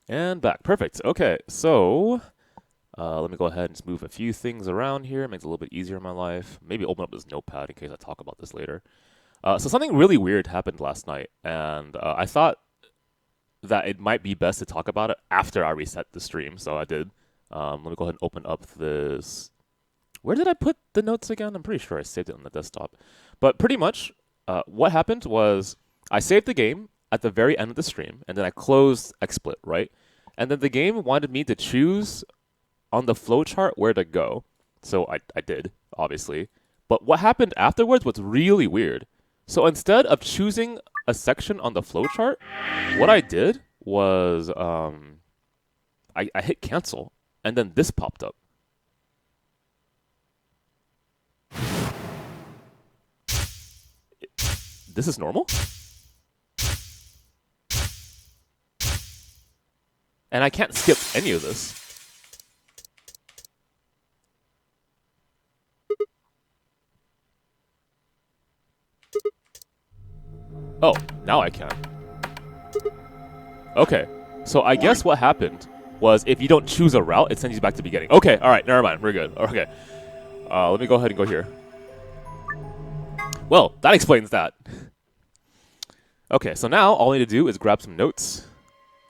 And back. Perfect. Okay, so let me go ahead and just move a few things around here. Makes it a little bit easier in my life. Maybe open up this notepad in case I talk about this later. So something really weird happened last night, and I thought that it might be best to talk about it after I reset the stream, so I did. Let me go ahead and open up this. Where did I put the notes again? I'm pretty sure I saved it on the desktop. But pretty much, what happened was I saved the game at the very end of the stream, and then I closed XSplit, right? And then the game wanted me to choose on the flowchart where to go. So I did, obviously. But what happened afterwards was really weird. So instead of choosing a section on the flowchart, what I did was I hit cancel, and then this popped up. This is normal? And I can't skip any of this. Oh, now I can. Okay, so I guess what happened was if you don't choose a route, it sends you back to the beginning. Okay, alright, never mind, we're good. Okay, let me go ahead and go here. Well, that explains that. Okay, so now all I need to do is grab some notes.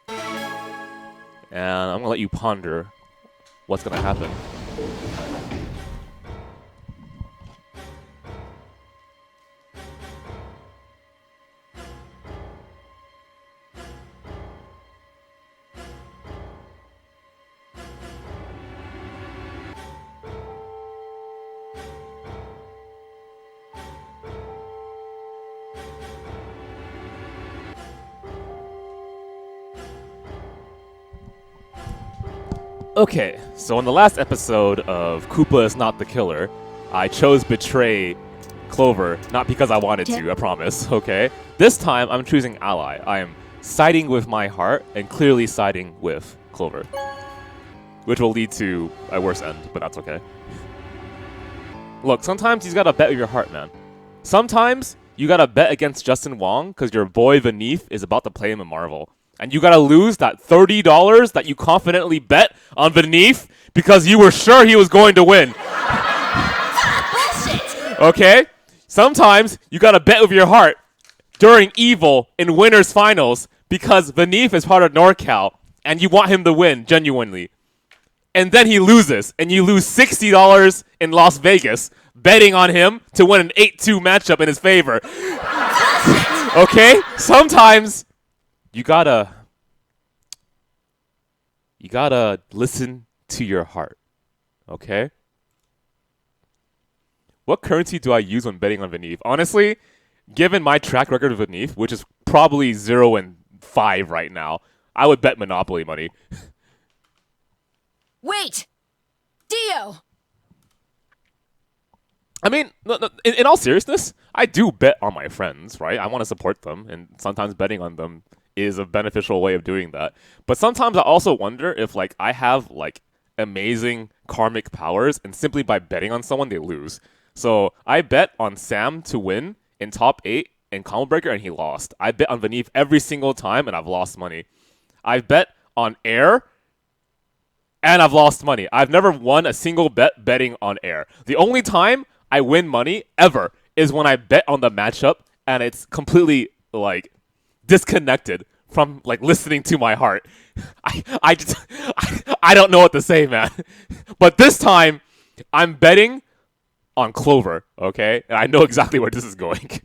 And I'm going to let you ponder what's going to happen. Okay, so in the last episode of Koopa is Not the Killer, I chose Betray Clover, not because I wanted to, I promise, okay? This time, I'm choosing Ally. I am siding with my heart and clearly siding with Clover, which will lead to a worse end, but that's okay. Look, sometimes you gotta bet with your heart, man. Sometimes you gotta bet against Justin Wong because your boy Vanith is about to play him in Marvel. And you gotta lose that $30 that you confidently bet on Vanith because you were sure he was going to win. Okay? Sometimes you gotta bet with your heart during Evil in Winners Finals because Vanith is part of NorCal and you want him to win, genuinely. And then he loses, and you lose $60 in Las Vegas betting on him to win an 8-2 matchup in his favor. Okay? Sometimes you gotta listen to your heart, okay? What currency do I use when betting on Vanith? Honestly, given my track record of Vanith, which is probably 0 and 5 right now, I would bet Monopoly money. Wait! Dio! I mean, in all seriousness, I do bet on my friends, right? I want to support them, and sometimes betting on them is a beneficial way of doing that. But sometimes I also wonder if, like, I have, like, amazing karmic powers, and simply by betting on someone, they lose. So I bet on Sam to win in top 8 in Combo Breaker, and he lost. I bet on Vanith every single time, and I've lost money. I've bet on Air, and I've lost money. I've never won a single bet betting on Air. The only time I win money ever is when I bet on the matchup, and it's completely, like, disconnected from, like, listening to my heart. I don't know what to say, man. But this time, I'm betting on Clover, okay? And I know exactly where this is going.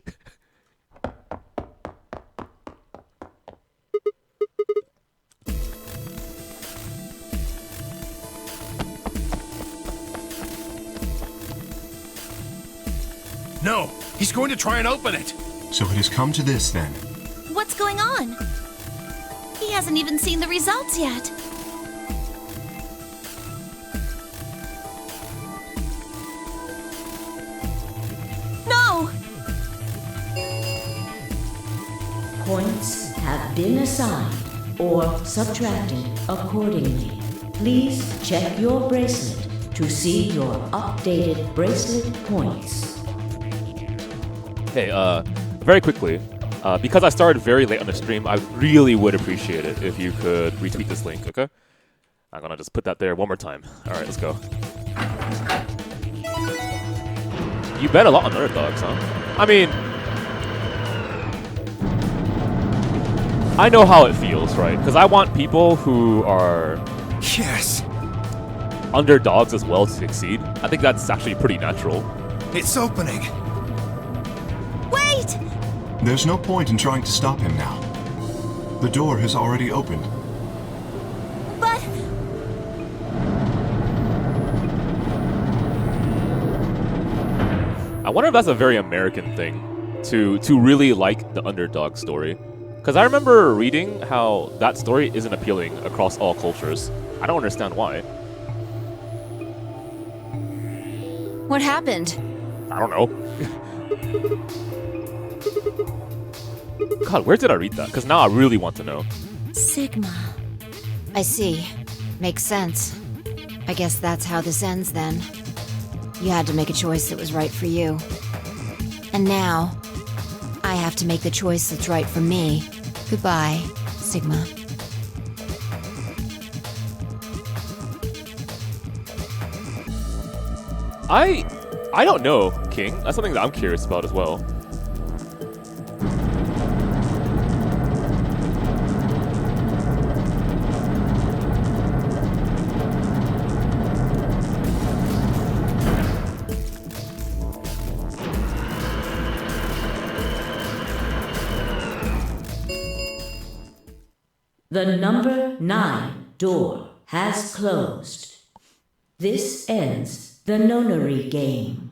No, he's going to try and open it. So it has come to this, then. What's going on? He hasn't even seen the results yet. No! Points have been assigned or subtracted accordingly. Please check your bracelet to see your updated bracelet points. Hey, very quickly, Because I started very late on the stream, I really would appreciate it if you could retweet this link, okay? I'm gonna just put that there one more time. Alright, let's go. You bet a lot on underdogs, huh? I mean, I know how it feels, right? Because I want people who are Yes. underdogs as well to succeed. I think that's actually pretty natural. It's opening. Wait! There's no point in trying to stop him now. The door has already opened. But I wonder if that's a very American thing, to really like the underdog story. Because I remember reading how that story isn't appealing across all cultures. I don't understand why. what happened? I don't know. God, where did I read that? Because now I really want to know. Sigma. I see. Makes sense. I guess that's how this ends then. You had to make a choice that was right for you. And now, I have to make the choice that's right for me. Goodbye, Sigma. I don't know, King. That's something that I'm curious about as well. The number 9 door has closed. This ends the nonary game.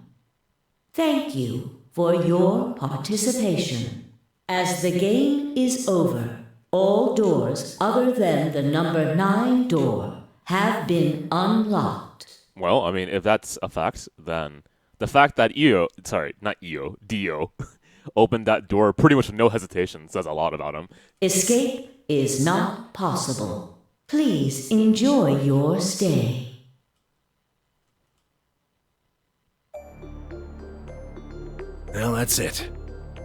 Thank you for your participation. As the game is over, all doors other than the number 9 door have been unlocked. Well, I mean, if that's a fact, then the fact that Dio, opened that door pretty much with no hesitation says a lot about him. Escape is not possible. Please enjoy your stay. Well, that's it.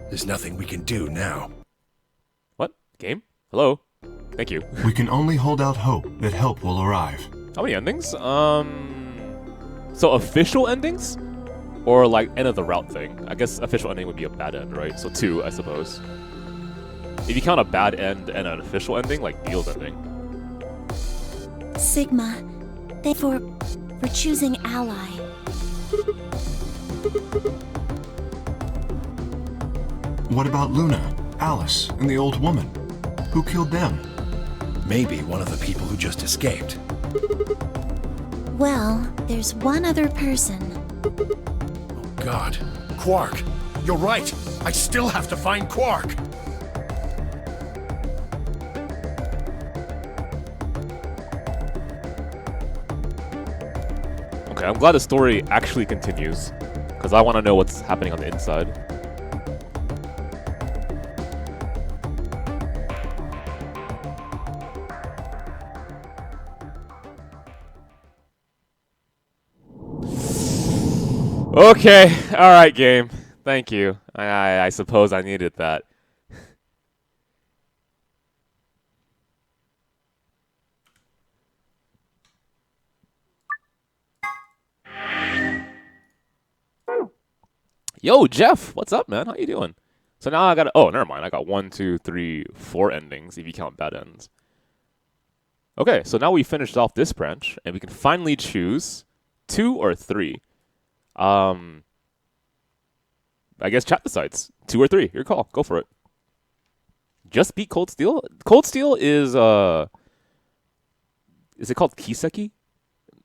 There's nothing we can do now. What? Game? Hello? Thank you. We can only hold out hope that help will arrive. How many endings? So official endings? Or like end of the route thing? I guess official ending would be a bad end, right? So 2, I suppose. If you count a bad end and an official ending, like Neil's ending. Sigma. Thank for choosing ally. What about Luna, Alice, and the old woman? Who killed them? Maybe one of the people who just escaped. Well, there's one other person. Oh God. Quark! You're right! I still have to find Quark! Okay, I'm glad the story actually continues, because I want to know what's happening on the inside. Okay, alright game. Thank you. I suppose I needed that. Yo, Jeff, what's up, man? How you doing? So now I got. Oh, never mind. I got 1, 2, 3, 4 endings if you count bad ends. Okay, so now we finished off this branch, and we can finally choose 2 or 3. I guess chat decides 2 or 3. Your call. Go for it. Just beat Cold Steel. Cold Steel is it called Kiseki?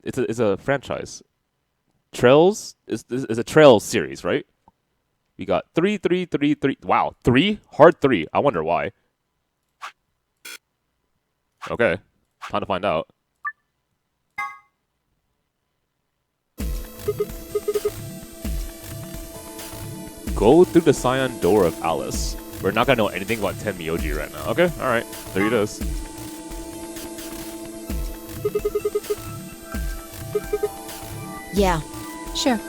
It's a franchise. Trails is a Trails series, right? We got 3, 3, 3, 3. Wow, 3? Hard 3. I wonder why. Okay, time to find out. Go through the cyan door of Alice. We're not gonna know anything about Tenmyoji right now. Okay, alright. There it is. Yeah, sure.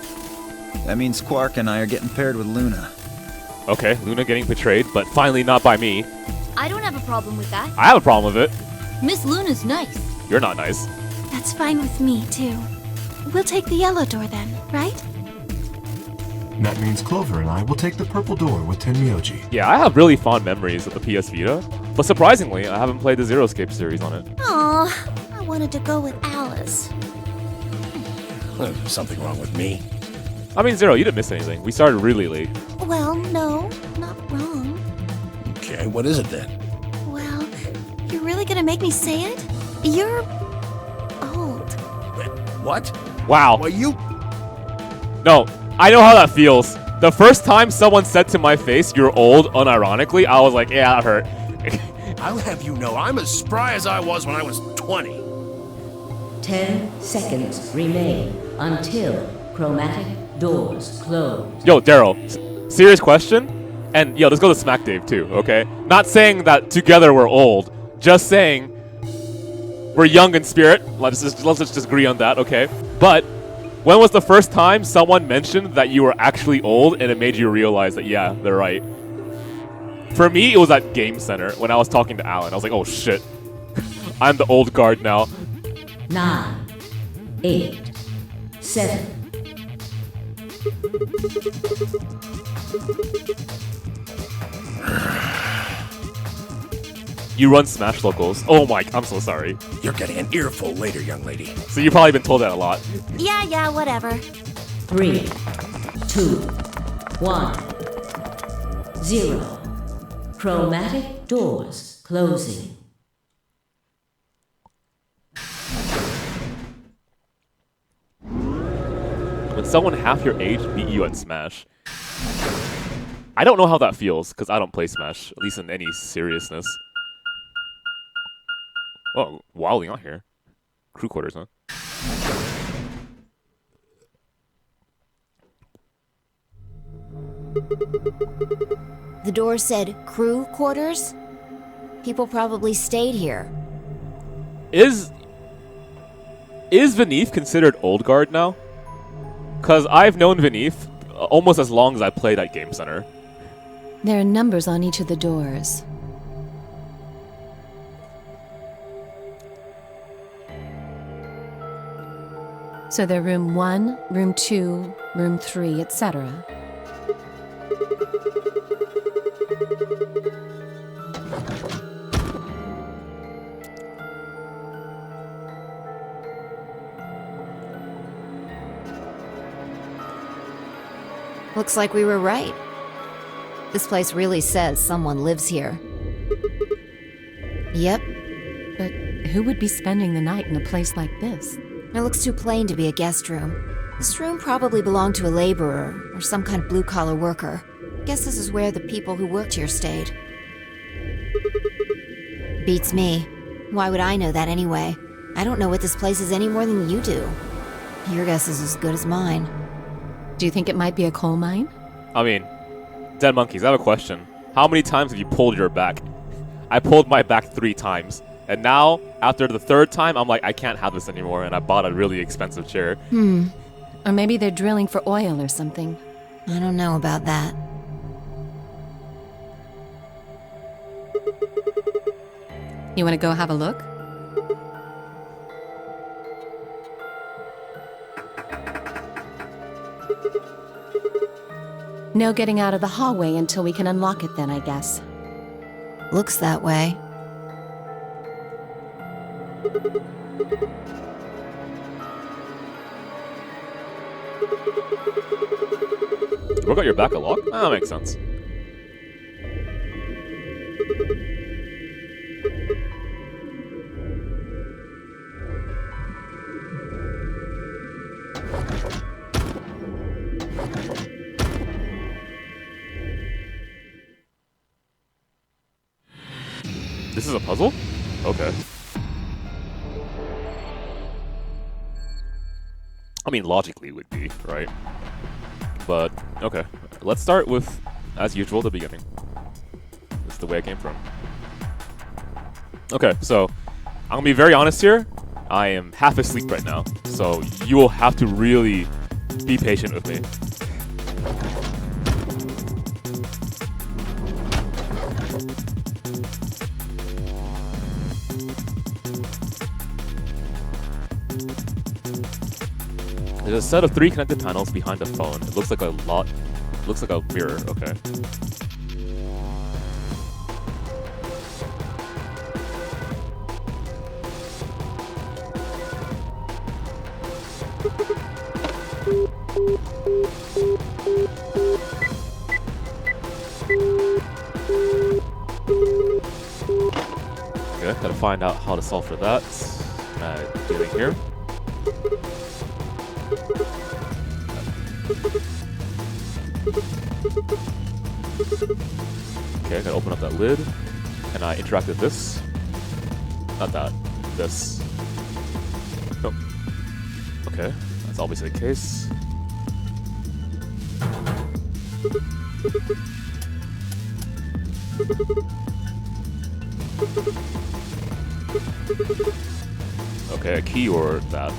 That means Quark and I are getting paired with Luna. Okay, Luna getting betrayed, but finally not by me. I don't have a problem with that. I have a problem with it. Miss Luna's nice. You're not nice. That's fine with me, too. We'll take the yellow door then, right? That means Clover and I will take the purple door with Tenmyoji. Yeah, I have really fond memories of the PS Vita, but surprisingly, I haven't played the Zero Escape series on it. Aw, I wanted to go with Alice. Something wrong with me? I mean, Zero, you didn't miss anything. We started really late. Well, no, not wrong. Okay, what is it then? Well, you're really gonna make me say it? You're old. What? Wow. Why, you... No, I know how that feels. The first time someone said to my face, "You're old," unironically, I was like, yeah, that hurt. I'll have you know, I'm as spry as I was when I was 20. 10 seconds remain until chromatic doors close. Yo, Daryl, serious question? And yo, let's go to Smack Dave too, okay? Not saying that together we're old, just saying we're young in spirit. Let's just agree on that, okay? But when was the first time someone mentioned that you were actually old and it made you realize that, yeah, they're right? For me, it was at Game Center when I was talking to Alan. I was like, oh shit, I'm the old guard now. 9, 8, 7. You run Smash locals. Oh my, I'm so sorry. You're getting an earful later, young lady. So you've probably been told that a lot. Yeah, whatever. 3, 2, 1, 0. Chromatic doors closing. When someone half your age beat you at Smash. I don't know how that feels, because I don't play Smash, at least in any seriousness. Oh, Wildly not here. Crew quarters, huh? The door said crew quarters? People probably stayed here. Is Vineeth considered old guard now? Because I've known Vineeth almost as long as I played at Game Center. There are numbers on each of the doors. So they're room 1, room 2, room 3, etc. Looks like we were right. This place really says someone lives here. Yep, But who would be spending the night in a place like this? it looks too plain to be a guest room. This room probably belonged to a laborer or some kind of blue-collar worker. Guess this is where the people who worked here stayed. Beats me. Why would I know that anyway? I don't know what this place is any more than you do. Your guess is as good as mine. Do you think it might be a coal mine? I mean, Dead Monkeys, I have a question. How many times have you pulled your back? I pulled my back 3 times. And now, after the 3rd time, I'm like, I can't have this anymore, and I bought a really expensive chair. Or maybe they're drilling for oil or something. I don't know about that. You want to go have a look? No getting out of the hallway until we can unlock it then, I guess. Looks that way. Work out your back a lock? Ah, that makes sense. This is a puzzle? Okay. I mean, logically it would be, right? But, okay. Let's start with, as usual, the beginning. This is the way I came from. Okay, so, I'm gonna be very honest here. I am half asleep right now, so you will have to really be patient with me. There's a set of 3 connected panels behind the phone. It looks like a lot. Looks like a mirror. Okay. Okay, gotta find out how to solve for that. Doing here. Okay, gotta open up that lid. Can I interact with this? Not that. This. Nope. Okay, that's obviously the case. Okay, a key or that.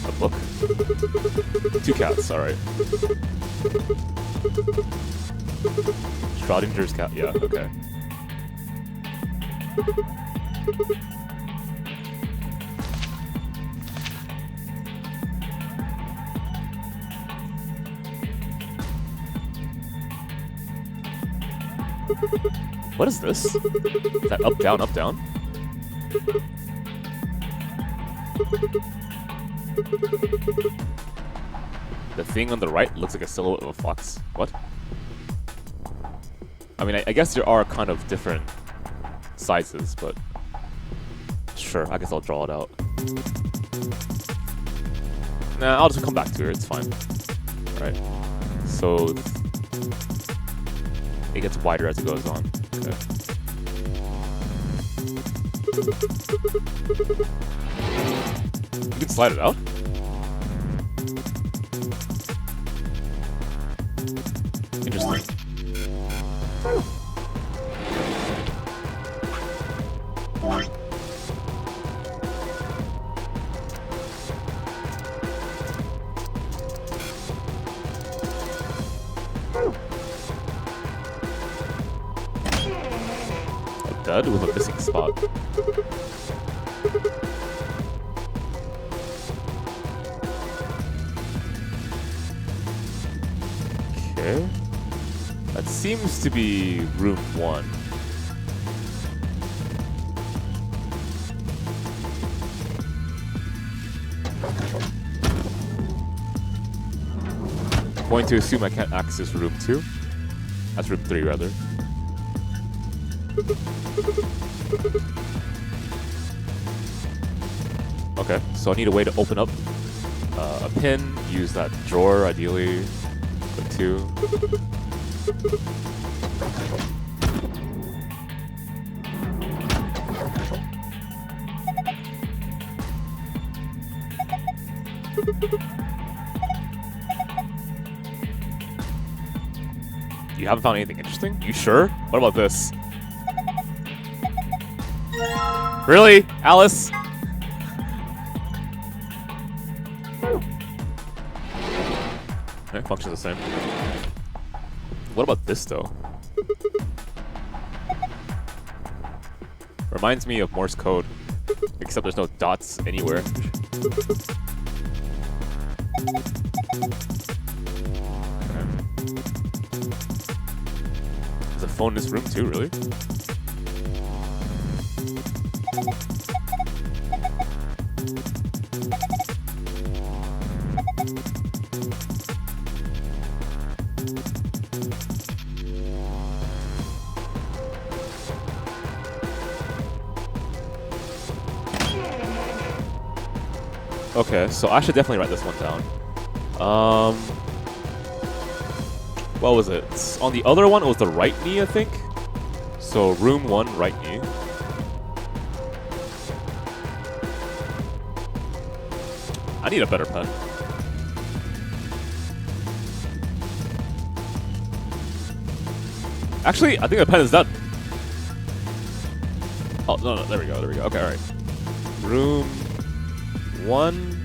A book. 2 cats, alright. Schrodinger's cat, yeah, okay. What is this? Is that up, down, up, down? The thing on the right looks like a silhouette of a fox. What? I mean, I guess there are kind of different sizes, but sure, I guess I'll draw it out. Nah, I'll just come back to it, it's fine. Alright. So it gets wider as it goes on. Okay. You can slide it out? Interesting. Dead with a missing spot. Okay. That seems to be room 1. I'm going to assume I can't access room 2. That's room 3 rather. Okay, so I need a way to open up a pin, use that drawer ideally, put 2. You haven't found anything interesting? You sure? What about this? Really? Alice? Okay, functions the same. What about this though? Reminds me of Morse code, except there's no dots anywhere. Okay. There's a phone in this room too, really? Okay, so I should definitely write this one down. What was it? On the other one, it was the right knee, I think. So room 1, right knee. I need a better pen. Actually, I think the pen is done. Oh, no, there we go, Okay, alright. Room 1,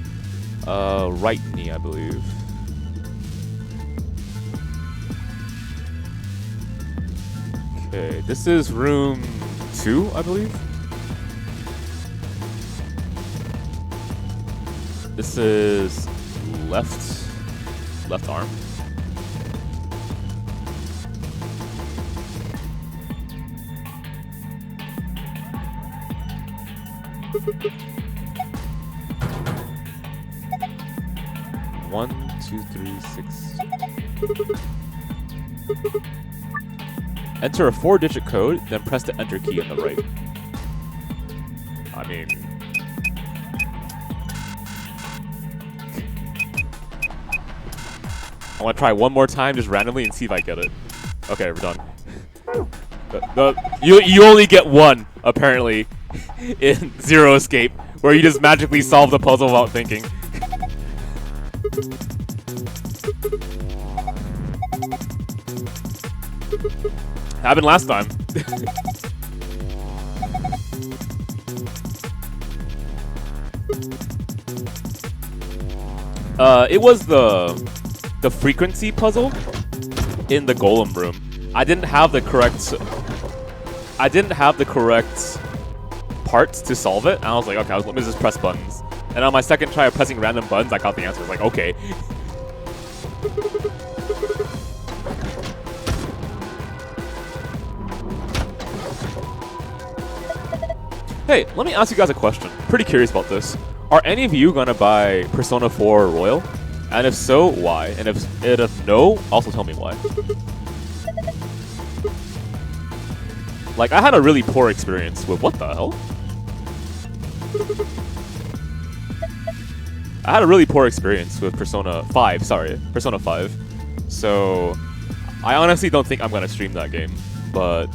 right knee, I believe. Okay, this is room 2, I believe. This is left arm. One, two, three, 6. Enter a 4-digit code, then press the enter key on the right. I mean, I want to try one more time, just randomly, and see if I get it. Okay, we're done. You only get one, apparently, in Zero Escape, where you just magically solve the puzzle without thinking. Happened last time. It was the frequency puzzle in the golem room. I didn't have the correct parts to solve it, and I was like, okay, let me just press buttons. And on my second try of pressing random buttons, I got the answer. I was like, okay. Hey, let me ask you guys a question. Pretty curious about this. Are any of you gonna buy Persona 4 Royal? And if so, why? And if no, also tell me why. Like, I had a really poor experience with what the hell? I had a really poor experience with Persona 5, sorry. Persona 5. So, I honestly don't think I'm gonna stream that game. But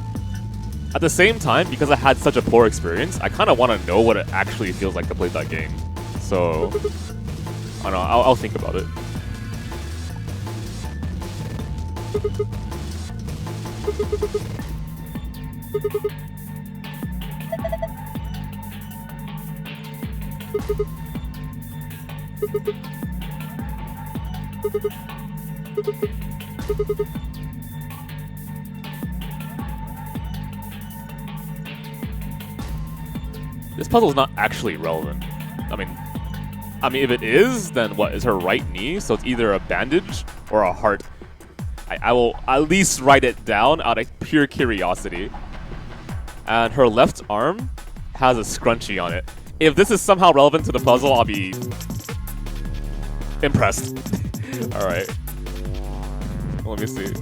at the same time, because I had such a poor experience, I kind of want to know what it actually feels like to play that game. So, I don't know, I'll think about it. This puzzle is not actually relevant. I mean, if it is, then what is her right knee? So it's either a bandage or a heart. I will at least write it down out of pure curiosity. And her left arm has a scrunchie on it. If this is somehow relevant to the puzzle, I'll be impressed. All right. Let me see.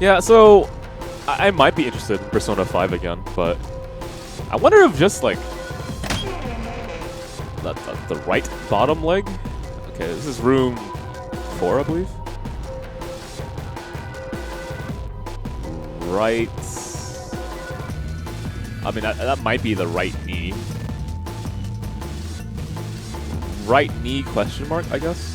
Yeah, so I might be interested in Persona 5 again, but I wonder if just like the right bottom leg. Okay, this is room 4, I believe. Right. I mean, that might be the right knee. Right knee question mark, I guess.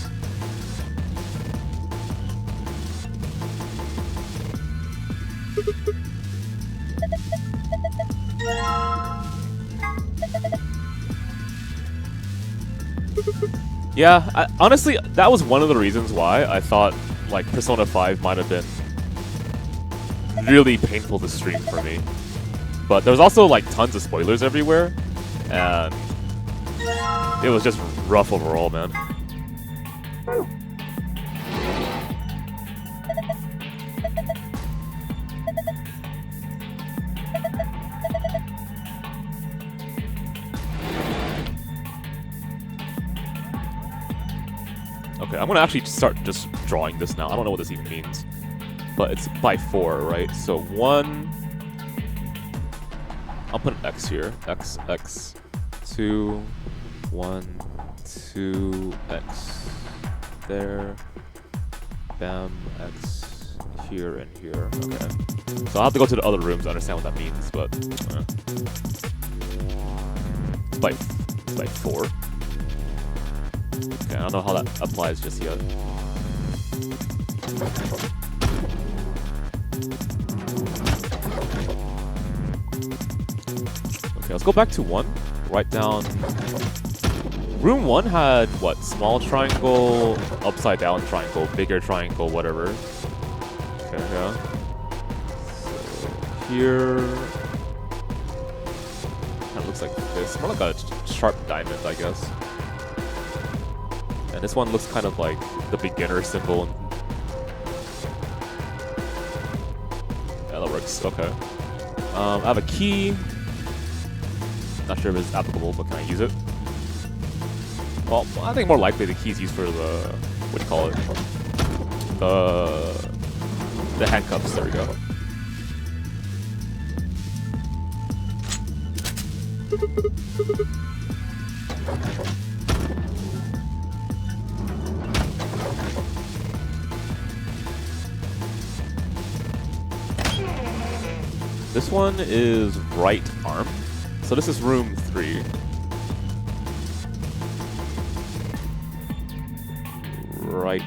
Yeah, honestly, that was one of the reasons why I thought like Persona 5 might have been really painful to stream for me. But there was also like tons of spoilers everywhere, and it was just rough overall, man. Okay, I'm gonna actually start just drawing this now. I don't know what this even means. But it's by 4, right? So 1... I'll put an X here. X, X, 2, 1, 2, X. There. Bam, X. Here and here. Okay. So I'll have to go to the other rooms to understand what that means, but... By 4. Okay, I don't know how that applies just yet. Okay, let's go back to 1. Write down. Room 1 had what? Small triangle, upside down triangle, bigger triangle, whatever. Okay, yeah. So here. Kind of looks like this. More like a sharp diamond, I guess. And this one looks kind of like the beginner symbol. Yeah, that works. Okay. I have a key. Not sure if it's applicable, but can I use it? Well, I think more likely the key is used for the, what do you call it? The handcuffs. There we go. This one is right arm. So this is room 3. Right.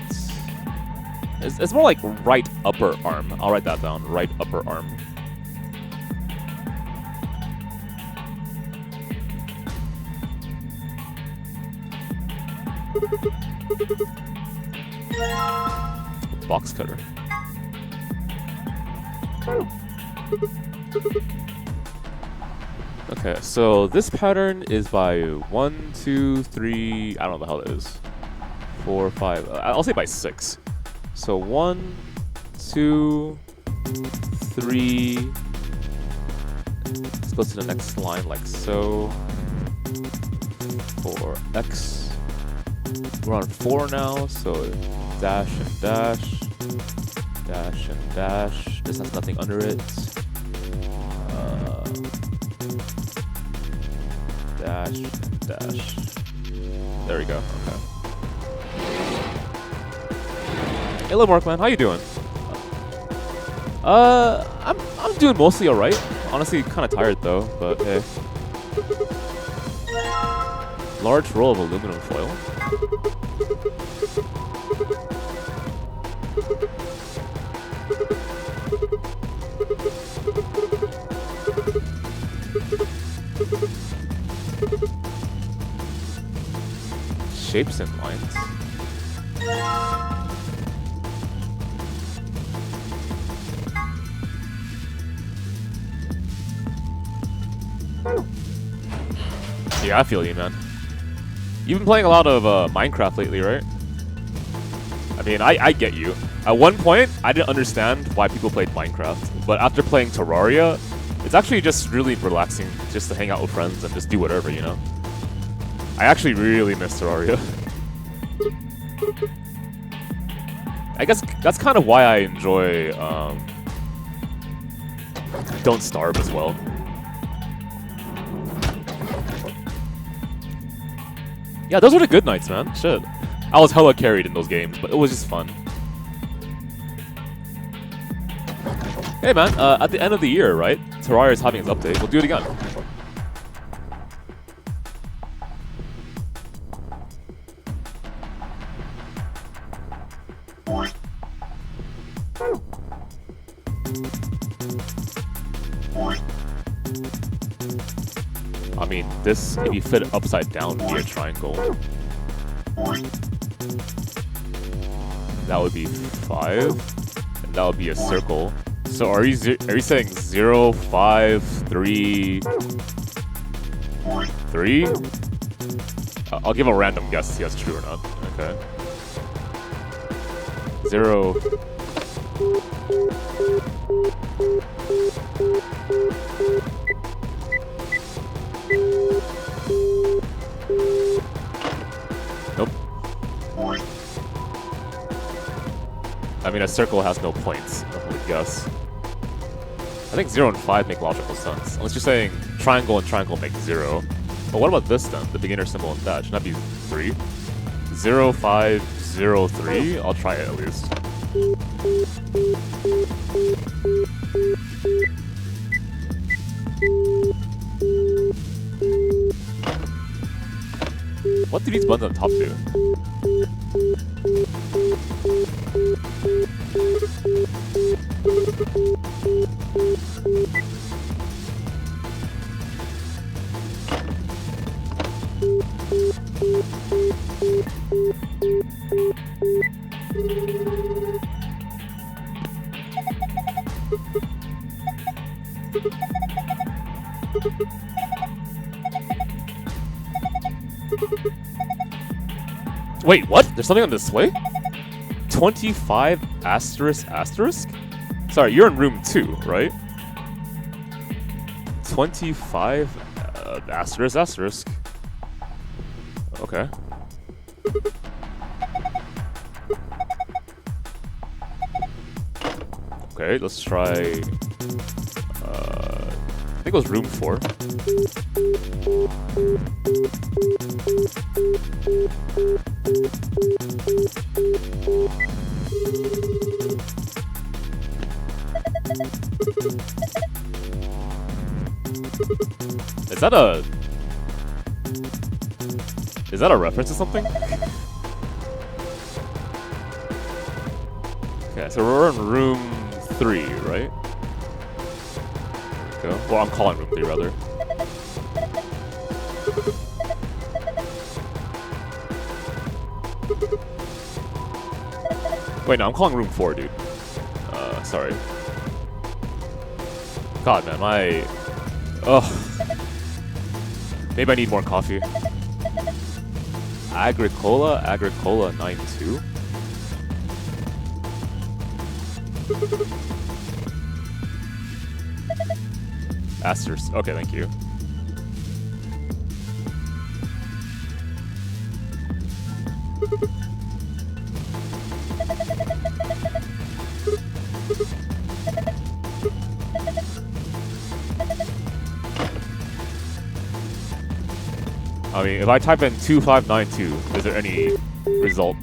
It's more like right upper arm. I'll write that down. Right upper arm. Box cutter. Okay, so this pattern is by 1, 2, 3. I don't know the hell it is. 4, 5. I'll say by 6. So 1, 2, 3. Let's go to the next line like so. For X. We're on 4 now, so dash and dash. Dash and dash. This has nothing under it. Dash, dash. There we go. Okay. Hey, little Markman, how you doing? I'm doing mostly alright. Honestly, kind of tired though, but hey. Large roll of aluminum foil. Shapes and lines. Yeah, I feel you, man. You've been playing a lot of Minecraft lately, right? I mean, I get you. At one point, I didn't understand why people played Minecraft, but after playing Terraria, it's actually just really relaxing just to hang out with friends and just do whatever, you know? I actually really miss Terraria. I guess that's kind of why I enjoy Don't Starve as well. Yeah, those were the good nights, man. Shit. I was hella carried in those games, but it was just fun. Hey man, at the end of the year, right? Terraria is having its update. We'll do it again. I mean, this, if you fit it upside down, would be a triangle. That would be 5, and that would be a circle. So are you saying 0, 5, 3, 3? I'll give a random guess to see if that's true or not. Okay. 0. Nope. I mean, a circle has no points, I would guess. I think 0 and 5 make logical sense. Unless you're saying triangle and triangle make 0. But what about this then? The beginner symbol and that. Shouldn't that be 3? 0, 5, 0, 3? I'll try it at least. What do these buttons on top do? Wait, what? There's something on display? 25 asterisk asterisk? Sorry, you're in room 2, right? 25 asterisk asterisk. Okay. Okay, let's try. I think it was room 4. Is that a reference to something? Okay, so we're in room 3, right? There we go. Well, I'm calling room 3 rather. Wait, no, I'm calling room 4, dude. Sorry. God, man, my... Ugh. Maybe I need more coffee. Agricola 92. Asterisk. Okay, thank you. I mean, if I type in 2592, is there any result?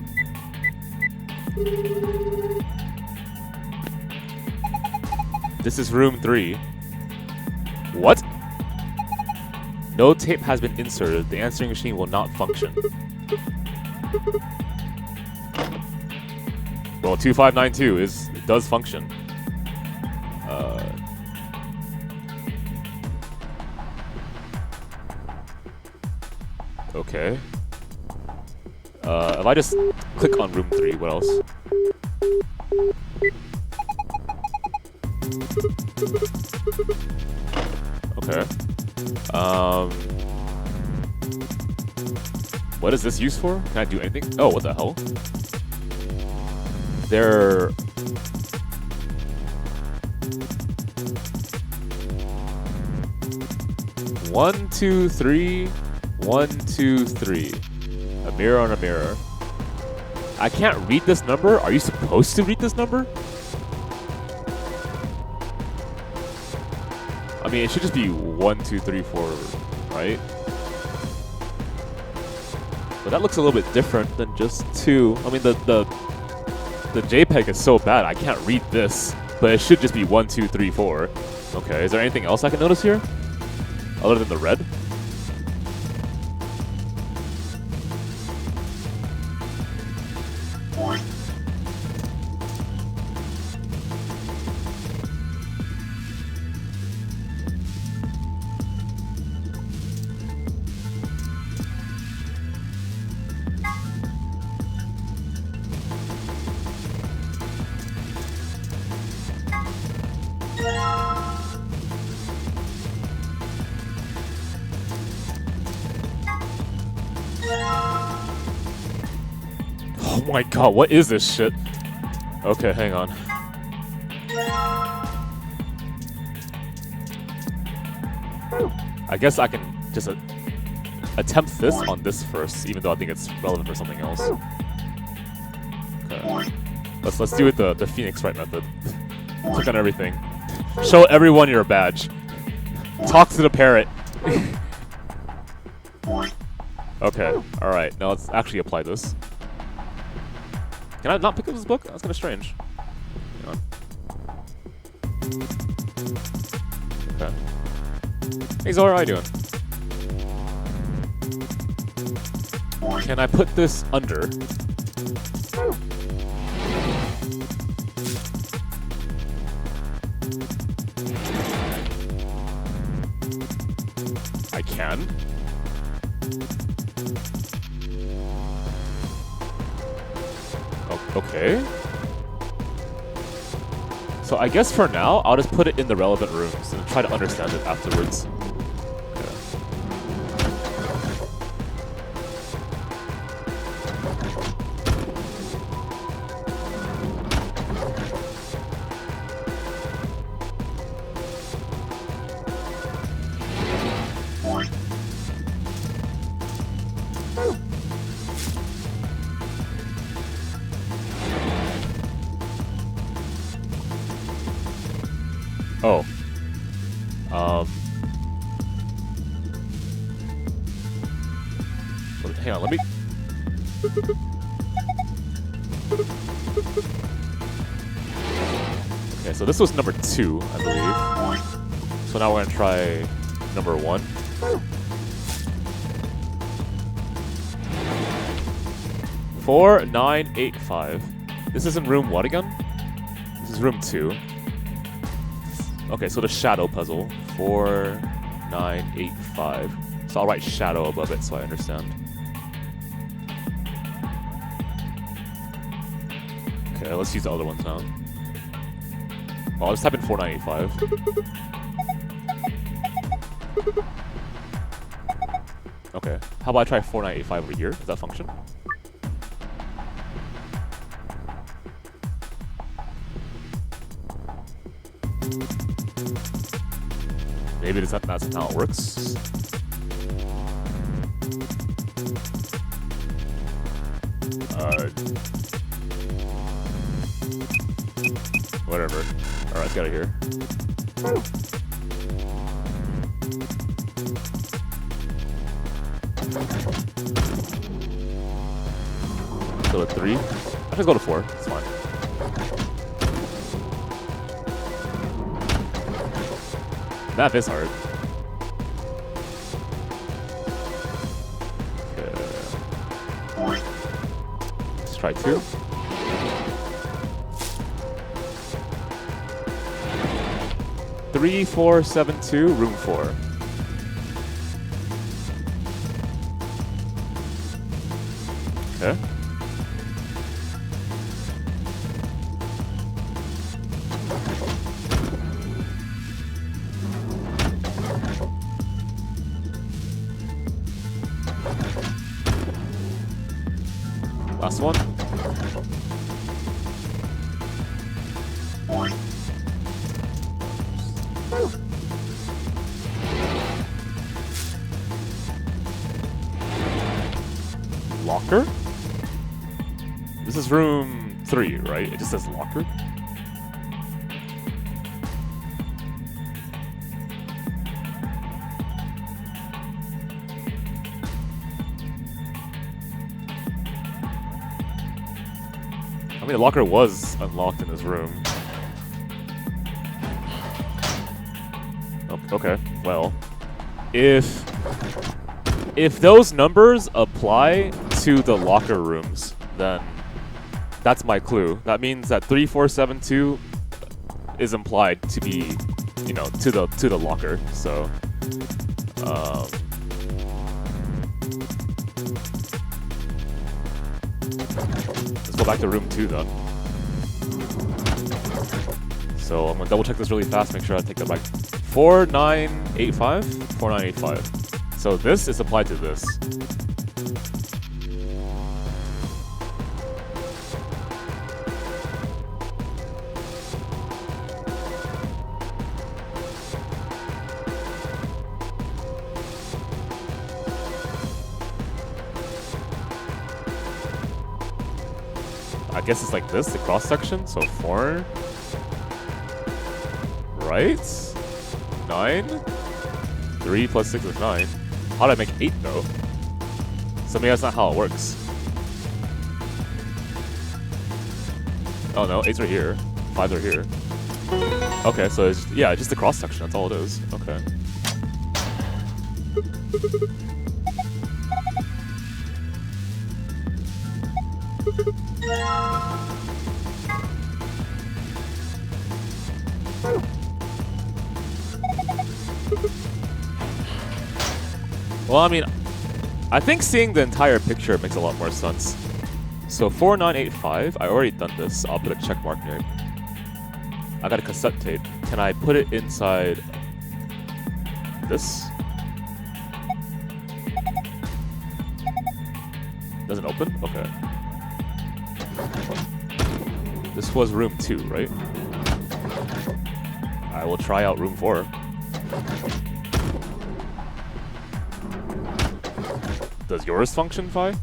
This is room 3. What? No tape has been inserted. The answering machine will not function. Well, 2592 does function. Okay. If I just click on room 3, what else? Okay. What is this used for? Can I do anything? Oh, what the hell? They're... One, two, three. 1, 2, 3. A mirror on a mirror. I can't read this number? Are you supposed to read this number? I mean, it should just be 1, 2, 3, 4, right? But that looks a little bit different than just 2. I mean, the JPEG is so bad, I can't read this. But it should just be 1, 2, 3, 4. Okay, is there anything else I can notice here? Other than the red? Oh my god, what is this shit? Okay, hang on. I guess I can just attempt this on this first, even though I think it's relevant for something else. Okay. Let's do it the Phoenix Wright method. Click on everything. Show everyone your badge. Talk to the parrot. Okay, alright, now let's actually apply this. Can I not pick up this book? That's kind of strange. Hang on. Okay. Hey Zora, how you doing? Can I put this under? I can. Okay. So I guess for now, I'll just put it in the relevant rooms and try to understand it afterwards. Oh. Hang on, let me... Okay, so this was number 2, I believe. So now we're gonna try number 1. Four, 9, 8, 5. This is in room what again? This is room 2. Okay, so the shadow puzzle. 4, 9, 8, 5. So I'll write shadow above it so I understand. Okay, let's use the other ones now. Well, I'll just type in 4985. Okay, how about I try 4985 over here? Does that function? Maybe that's how it works. Whatever. Alright, let's get out of here. Go to 3. I'll just go to 4. It's fine. Math is hard. Okay. Let's try 2. Three, 4, 7, 2, room 4. Okay. Last one. Locker? This is room 3, right? It just says locker. I mean, the locker was unlocked in this room. Oh, okay, well, if those numbers apply to the locker rooms, then that's my clue. That means that 3472 is implied to be, you know, to the locker. So, let's go back to room 2 then. So I'm gonna double check this really fast, make sure I take that back. 4985? 4985. So this is applied to this. I guess it's like this, the cross section. So 4, right? 9. 3 plus 6 is 9. How did I make 8 though? So maybe that's not how it works. Oh no, 8s are here. 5s are here. Okay, so it's, yeah, just the cross section, that's all it is. Okay. Well, I mean, I think seeing the entire picture makes a lot more sense. So 4985, I already done this. I'll put a check mark near it. I got a cassette tape. Can I put it inside this? Doesn't open? Okay. This was room 2, right? I will try out room 4. Does yours function, Fi?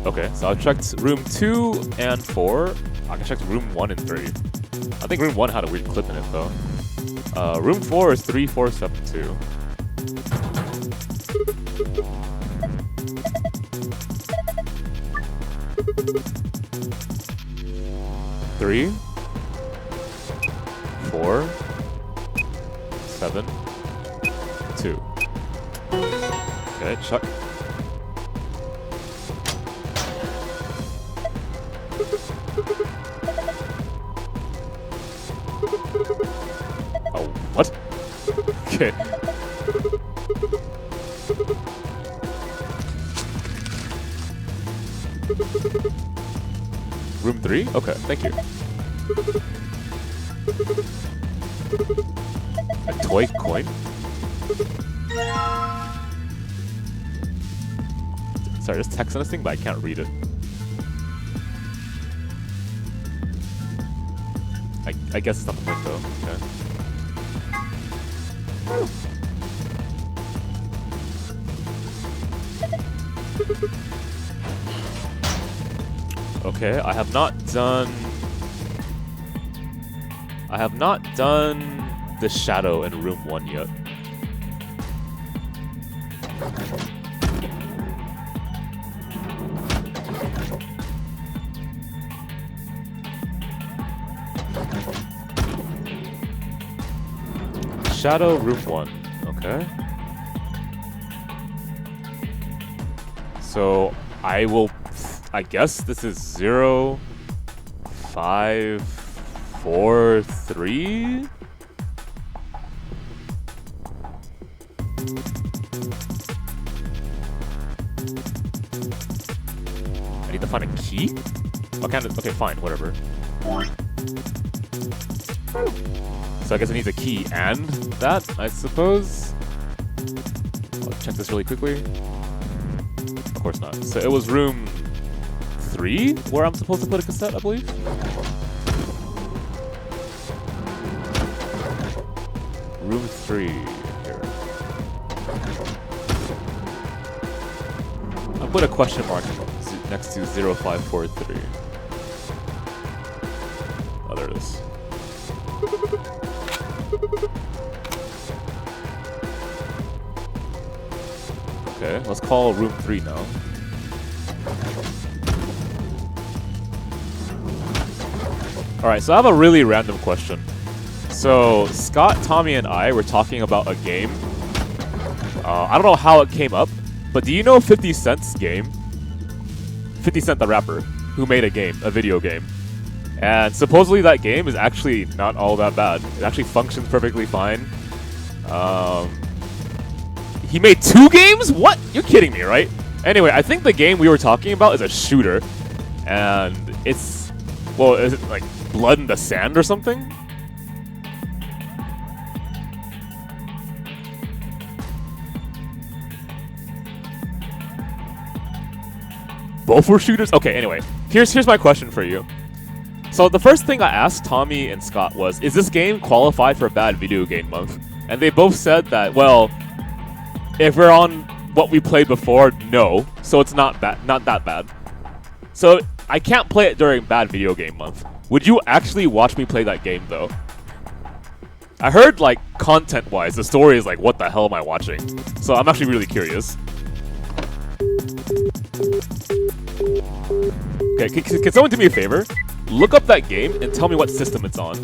Okay, so I've checked room 2 and 4. I can check room 1 and 3. I think room 1 had a weird clip in it though. Room 4 is 3472. Three, 4, 7, 2. Okay, check. Oh, what? Okay. Room 3? Okay, thank you. A toy coin? Sorry, there's text on this thing, but I can't read it. I guess it's not the point though. Okay. Okay, I have not done the shadow in room 1 yet. Shadow room 1. Okay. So I guess this is 0, 5, 4, 3. I need to find a key? Okay, fine, whatever. So I guess it needs a key and that, I suppose. I'll check this really quickly. Of course not. So it was room 3 where I'm supposed to put a cassette, I believe. Room 3 here. I'll put a question mark next to 0543. Oh, there it is. Okay, let's call room 3 now. Alright, so I have a really random question. So, Scott, Tommy, and I were talking about a game. I don't know how it came up, but do you know 50 Cent's game? 50 Cent the rapper, who made a video game. And supposedly that game is actually not all that bad. It actually functions perfectly fine. He made 2 games? What? You're kidding me, right? Anyway, I think the game we were talking about is a shooter. And it's... Well, is it like Blood in the Sand or something? Both were shooters? Okay, anyway. Here's my question for you. So the first thing I asked Tommy and Scott was, is this game qualified for Bad Video Game Month? And they both said that, well, if we're on what we played before, no. So it's not that bad. So I can't play it during Bad Video Game Month. Would you actually watch me play that game though? I heard like content-wise, the story is like, what the hell am I watching? So I'm actually really curious. Okay, can someone do me a favor? Look up that game and tell me what system it's on.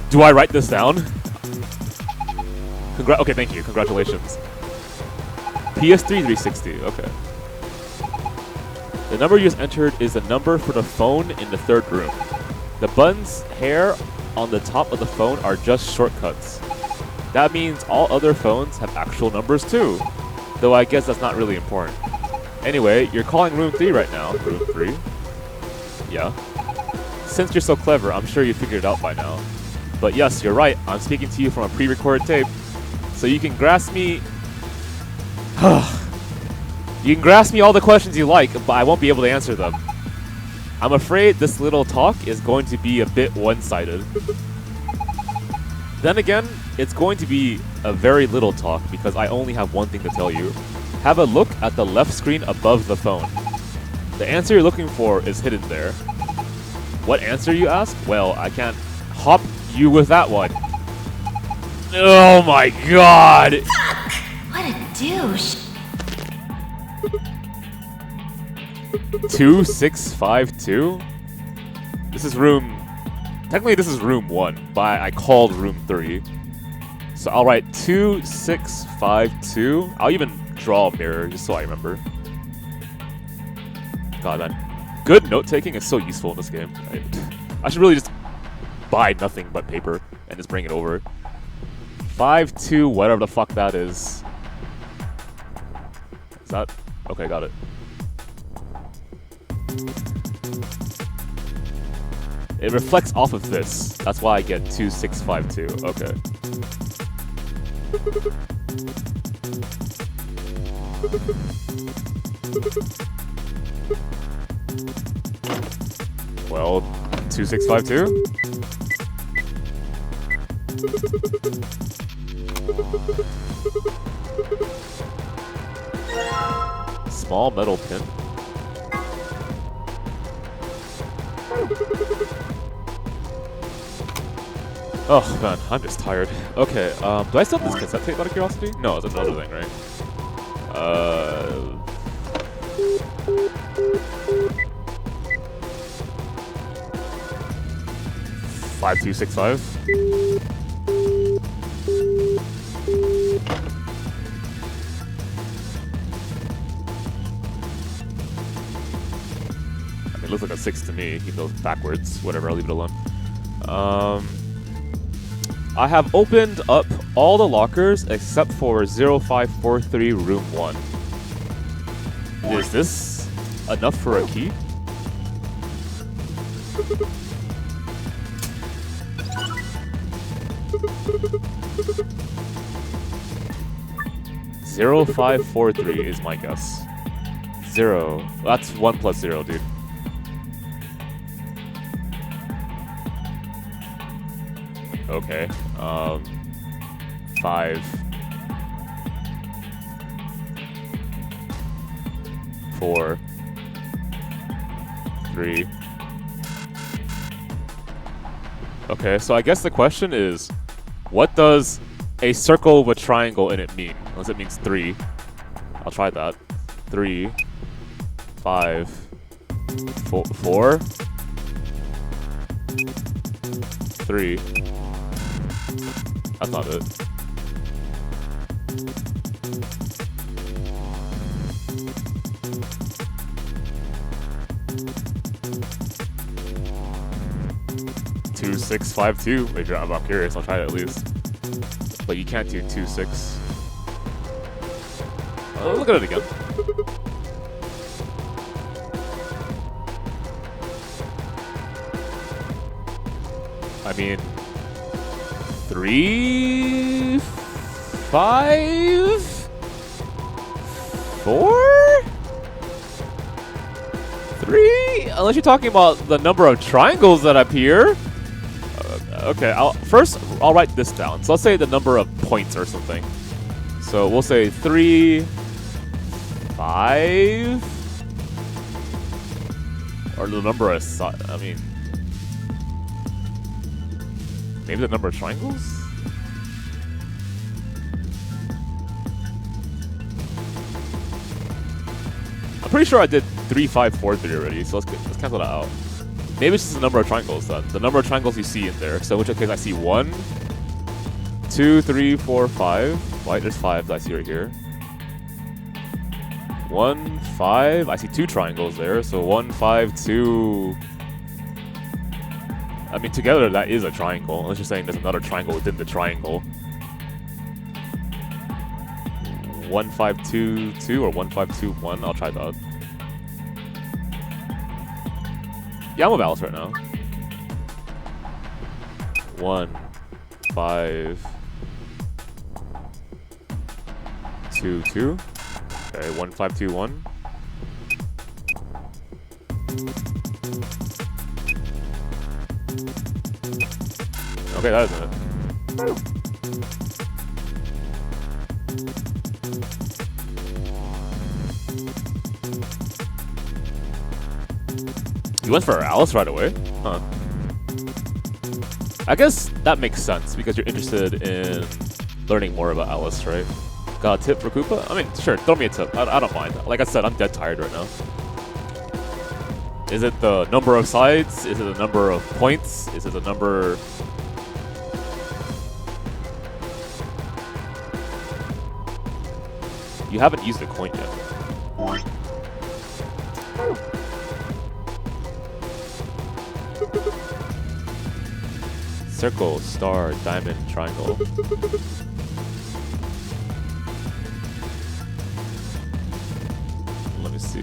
Do I write this down? Okay, thank you. Congratulations. PS3 360. Okay. The number you just entered is the number for the phone in the third room. The buttons hair on the top of the phone are just shortcuts. That means all other phones have actual numbers too. Though I guess that's not really important. Anyway, you're calling room 3 right now. Room 3? Yeah. Since you're so clever, I'm sure you figured it out by now. But yes, you're right. I'm speaking to you from a pre-recorded tape. So you can grasp me... You can grasp me all the questions you like, but I won't be able to answer them. I'm afraid this little talk is going to be a bit one-sided. Then again, it's going to be a very little talk because I only have one thing to tell you. Have a look at the left screen above the phone. The answer you're looking for is hidden there. What answer, you ask? Well, I can't hop you with that one. Oh my god! Fuck! What a douche. 2652? This is room... Technically this is room 1, but I called room 3. So I'll write 2652. I'll even draw a mirror just so I remember. God, man. Good note-taking is so useful in this game. I should really just buy nothing but paper and just bring it over. 52, whatever the fuck that is. Is that... Okay, got it. It reflects off of this. That's why I get 2652. Okay. Well, 2652? Small metal pin. Oh man, I'm just tired. Okay, do I still have this cassette tape out of curiosity? No, it's another thing, right? 5265. I mean, it looks like a 6 to me, even though it's backwards. Whatever, I'll leave it alone. I have opened up all the lockers except for 0543 room 1. Is this enough for a key? Zero 543 is my guess. 0. That's 1 plus 0, dude. Okay. 5. 4. 3. Okay, so I guess the question is, what does a circle with a triangle in it mean? Unless it means 3. I'll try that. 3. 5. 4. 3. That's not it. Two 6 5 2. Maybe I'm curious. I'll try it at least. But you can't do 2 6. Look at it again. I mean, 3 5 4 3. Unless you're talking about the number of triangles that appear. Okay, I'll write this down. So let's say the number of points or something. So we'll say 3 5 or the number of I mean, maybe the number of triangles? I'm pretty sure I did 3 5 4 3 already, so let's cancel that out. Maybe it's just the number of triangles then. The number of triangles you see in there. So in which case I see 1, 2, 2, 3, 4, 5. Right, there's 5 I see right here. 1, 5. I see 2 triangles there, so 1, 5, 2. I mean, together that is a triangle, unless you're saying there's another triangle within the triangle. 1, 5, 2, 2, or 1, 5, 2, 1. I'll try that. Yeah, I'm with Alice right now. 1, 5, 2, 2. Okay, 1, 5, 2, 1. Okay, that isn't it. You went for Alice right away? Huh. I guess that makes sense because you're interested in learning more about Alice, right? Got a tip for Koopa? I mean, sure, throw me a tip. I don't mind. Like I said, I'm dead tired right now. Is it the number of sides? Is it the number of points? Is it the number... You haven't used the coin yet. Circle, star, diamond, triangle. Let me see.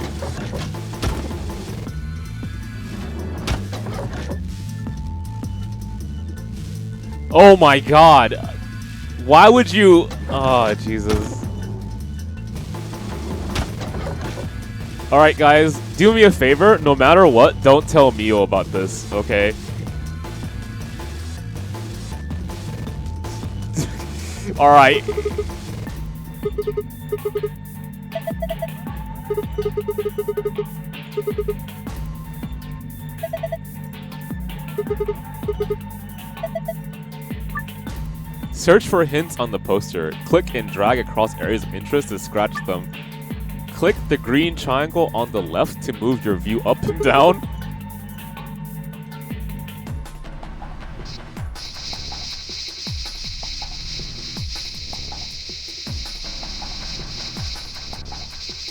Oh my god! Why would you... Oh, Jesus. Alright guys, do me a favor, no matter what, don't tell Mio about this, okay? Alright. Search for hints on the poster. Click and drag across areas of interest to scratch them. Click the green triangle on the left to move your view up and down.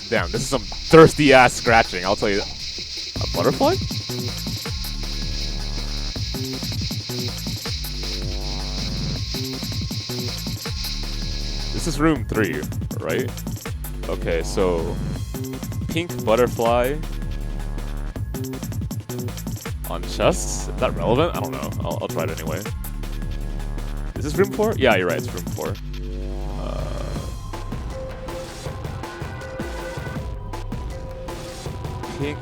Damn, this is some thirsty ass scratching, I'll tell you that. A butterfly? This is room 3, right? Okay, so pink butterfly on chests. Is that relevant? I don't know. I'll try it anyway. Is this room 4? Yeah, you're right. It's room 4. Pink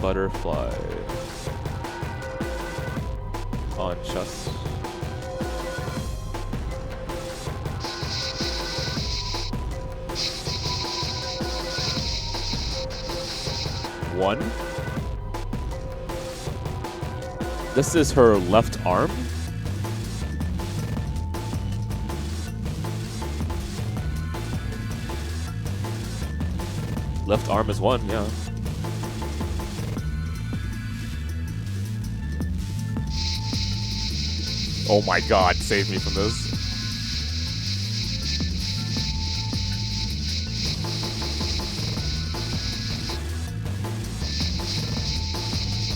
butterfly on chest. One. This is her left arm. Left arm is 1, yeah. Oh my god, save me from this.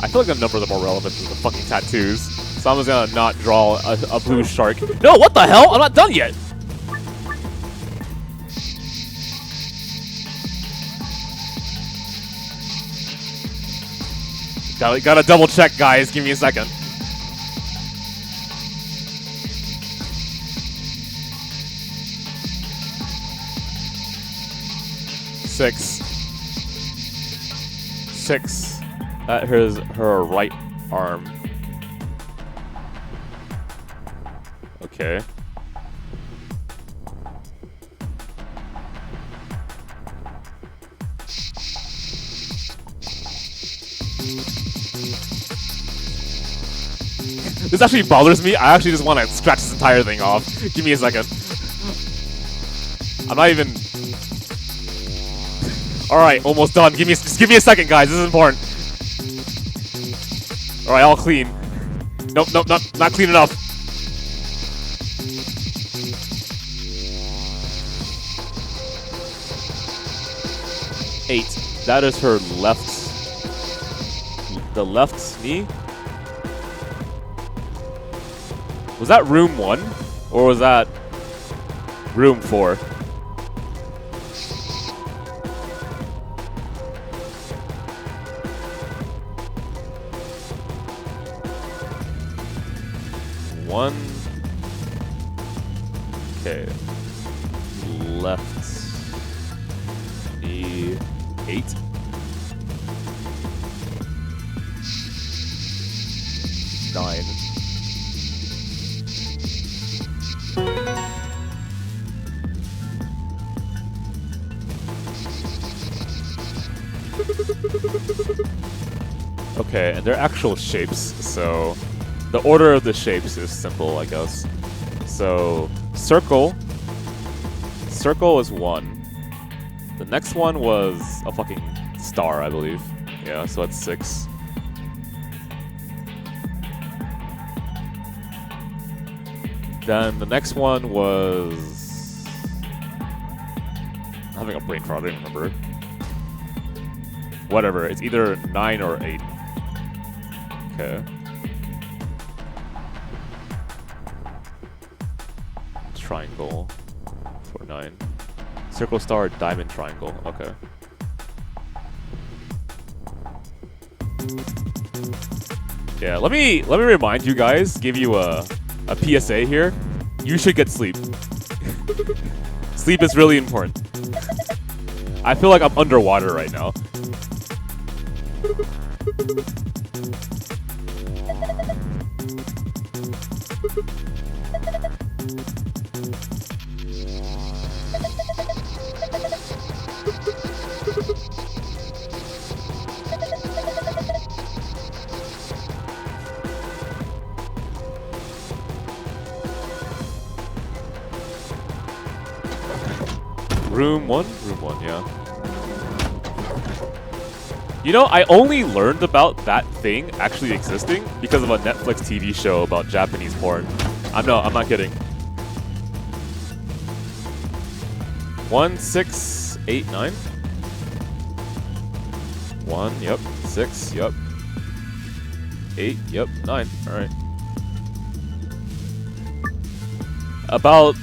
I feel like the numbers are more relevant than the fucking tattoos. So I'm just gonna not draw a blue shark. No, what the hell? I'm not done yet! Gotta double check, guys. Give me a second. Six. Here's her right arm. Okay. This actually bothers me. I actually just want to scratch this entire thing off. Give me a second. I'm not even... Alright, almost done. Just give me a second, guys. This is important. Alright, all clean. Nope, not clean enough. 8. That is her left. The left knee. Was that room 1 or was that room 4? One. Okay. Left knee 8. Nine. Okay, and they're actual shapes, so the order of the shapes is simple, I guess. So, circle. Circle is 1. The next one was a fucking star, I believe. Yeah, so that's 6. Then the next one was... I'm having a brain fart, I don't even remember. Whatever, it's either 9 or 8. Okay. Triangle for 9. Circle, star, diamond, triangle. Okay. Yeah, let me remind you guys, give you a PSA here. You should get sleep. Sleep is really important. I feel like I'm underwater right now. Room 1? Room 1, yeah. You know, I only learned about that thing actually existing because of a Netflix TV show about Japanese porn. I'm not kidding. 1, 6, 8, 9. 1, yep. 6, yep. 8, yep. 9. Alright. About,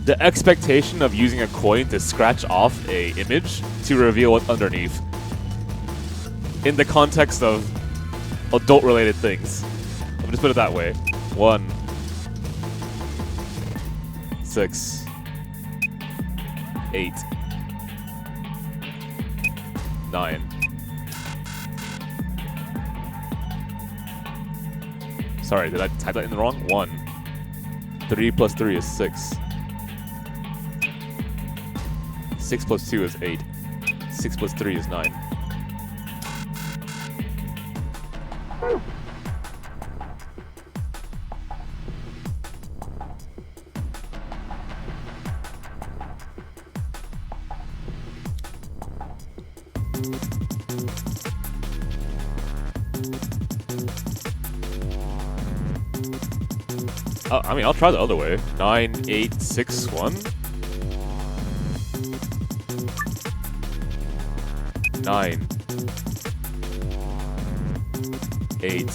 the expectation of using a coin to scratch off a image to reveal what's underneath. In the context of adult-related things. I'll just put it that way. 1, 6, 8, 9. Sorry, did I type that in the wrong? 1. 3 plus 3 is 6. 6 plus 2 is 8. 6 plus 3 is 9. I mean, I'll try the other way. 9, 8, 6, 1. 9, 8,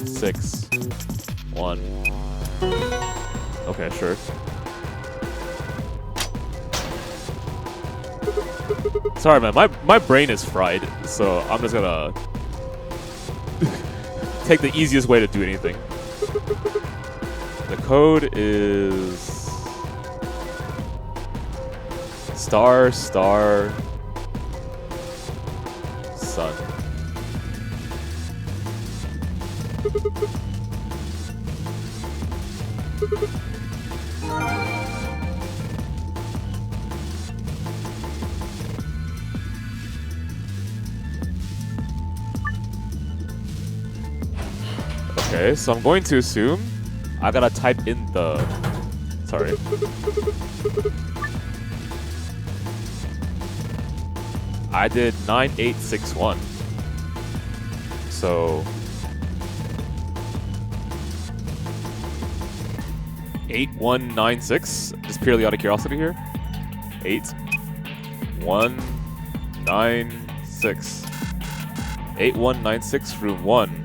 6, 1. Okay, sure. Sorry, man. My brain is fried, so I'm just gonna take the easiest way to do anything. The code is star, star, sun. Okay, so I'm going to assume I gotta type in the... Sorry. I did 9861. So 8196. Just purely out of curiosity here. 8196. 8196, room 1.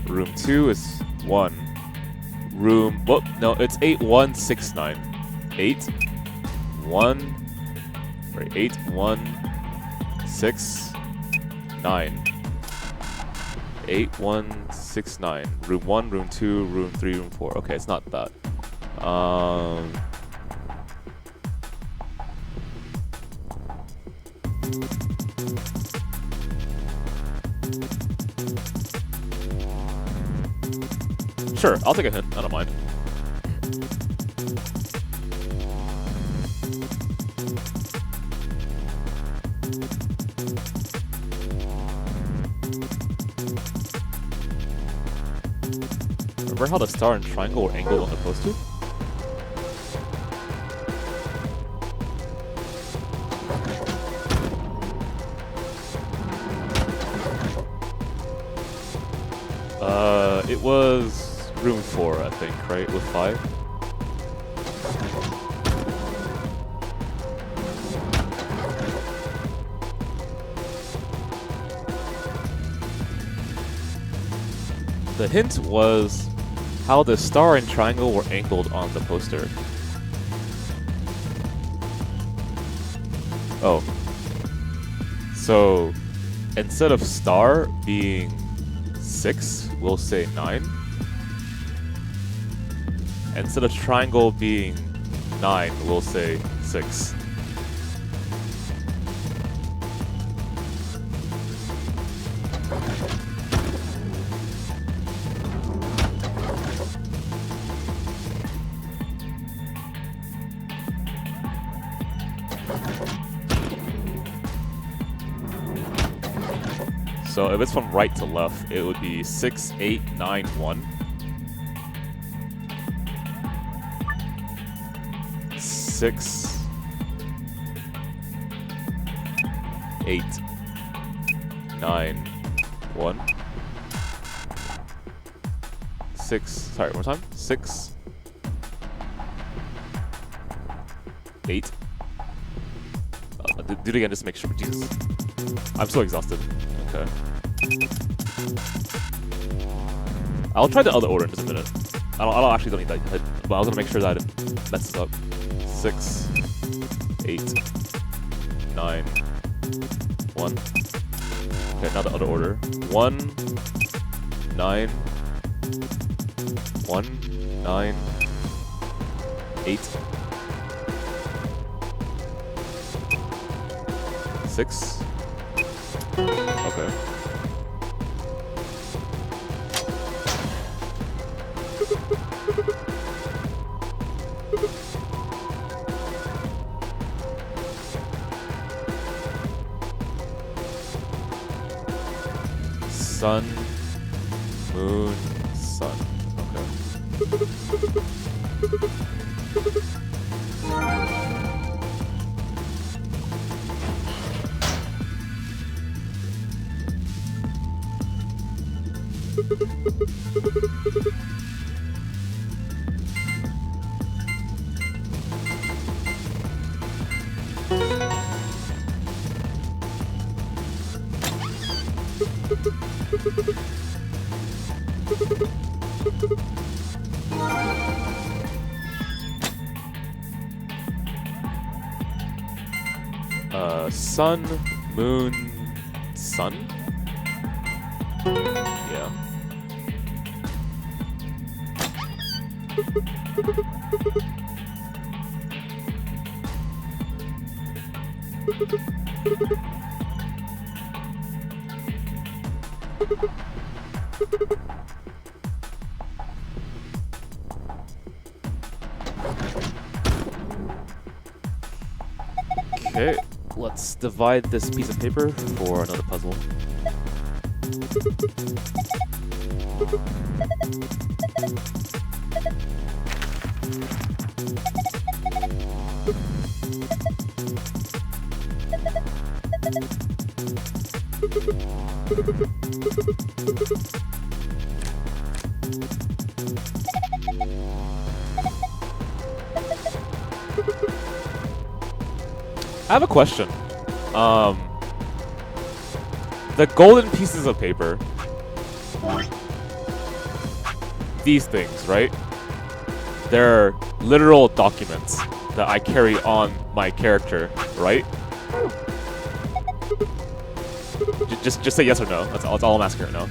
Room 2 is 1. Room... Whoop, no, it's 8169. 8169. 8169. Room 1, room 2, room 3, room 4. Okay, it's not that. Sure, I'll take a hint. I don't mind. Remember how the star and triangle were angled on the poster? It was room 4, I think, right? With 5? The hint was how the star and triangle were angled on the poster. Oh. So, instead of star being 6, we'll say 9. Instead of triangle being 9, we'll say 6. So if it's from right to left, it would be 6, 8, 9, 1. 6, 8, 9, 1. 6, sorry, one more time. 6, 8. Do it again just to make sure. Jesus. I'm so exhausted. Okay. I'll try the other order in just a minute. I actually don't need that hit, but I was gonna make sure that it messes up. 6, 8, 9, 1. Okay, now the other order. 1, 9, 1, 9, 8, 6. Okay. Sun, moon, sun. Okay. Sun, moon, sun? Yeah. Okay, let's divide this piece of paper for another puzzle. have a question. The golden pieces of paper. These things, right? They're literal documents that I carry on my character, right? Just say yes or no. That's all I'm asking right now.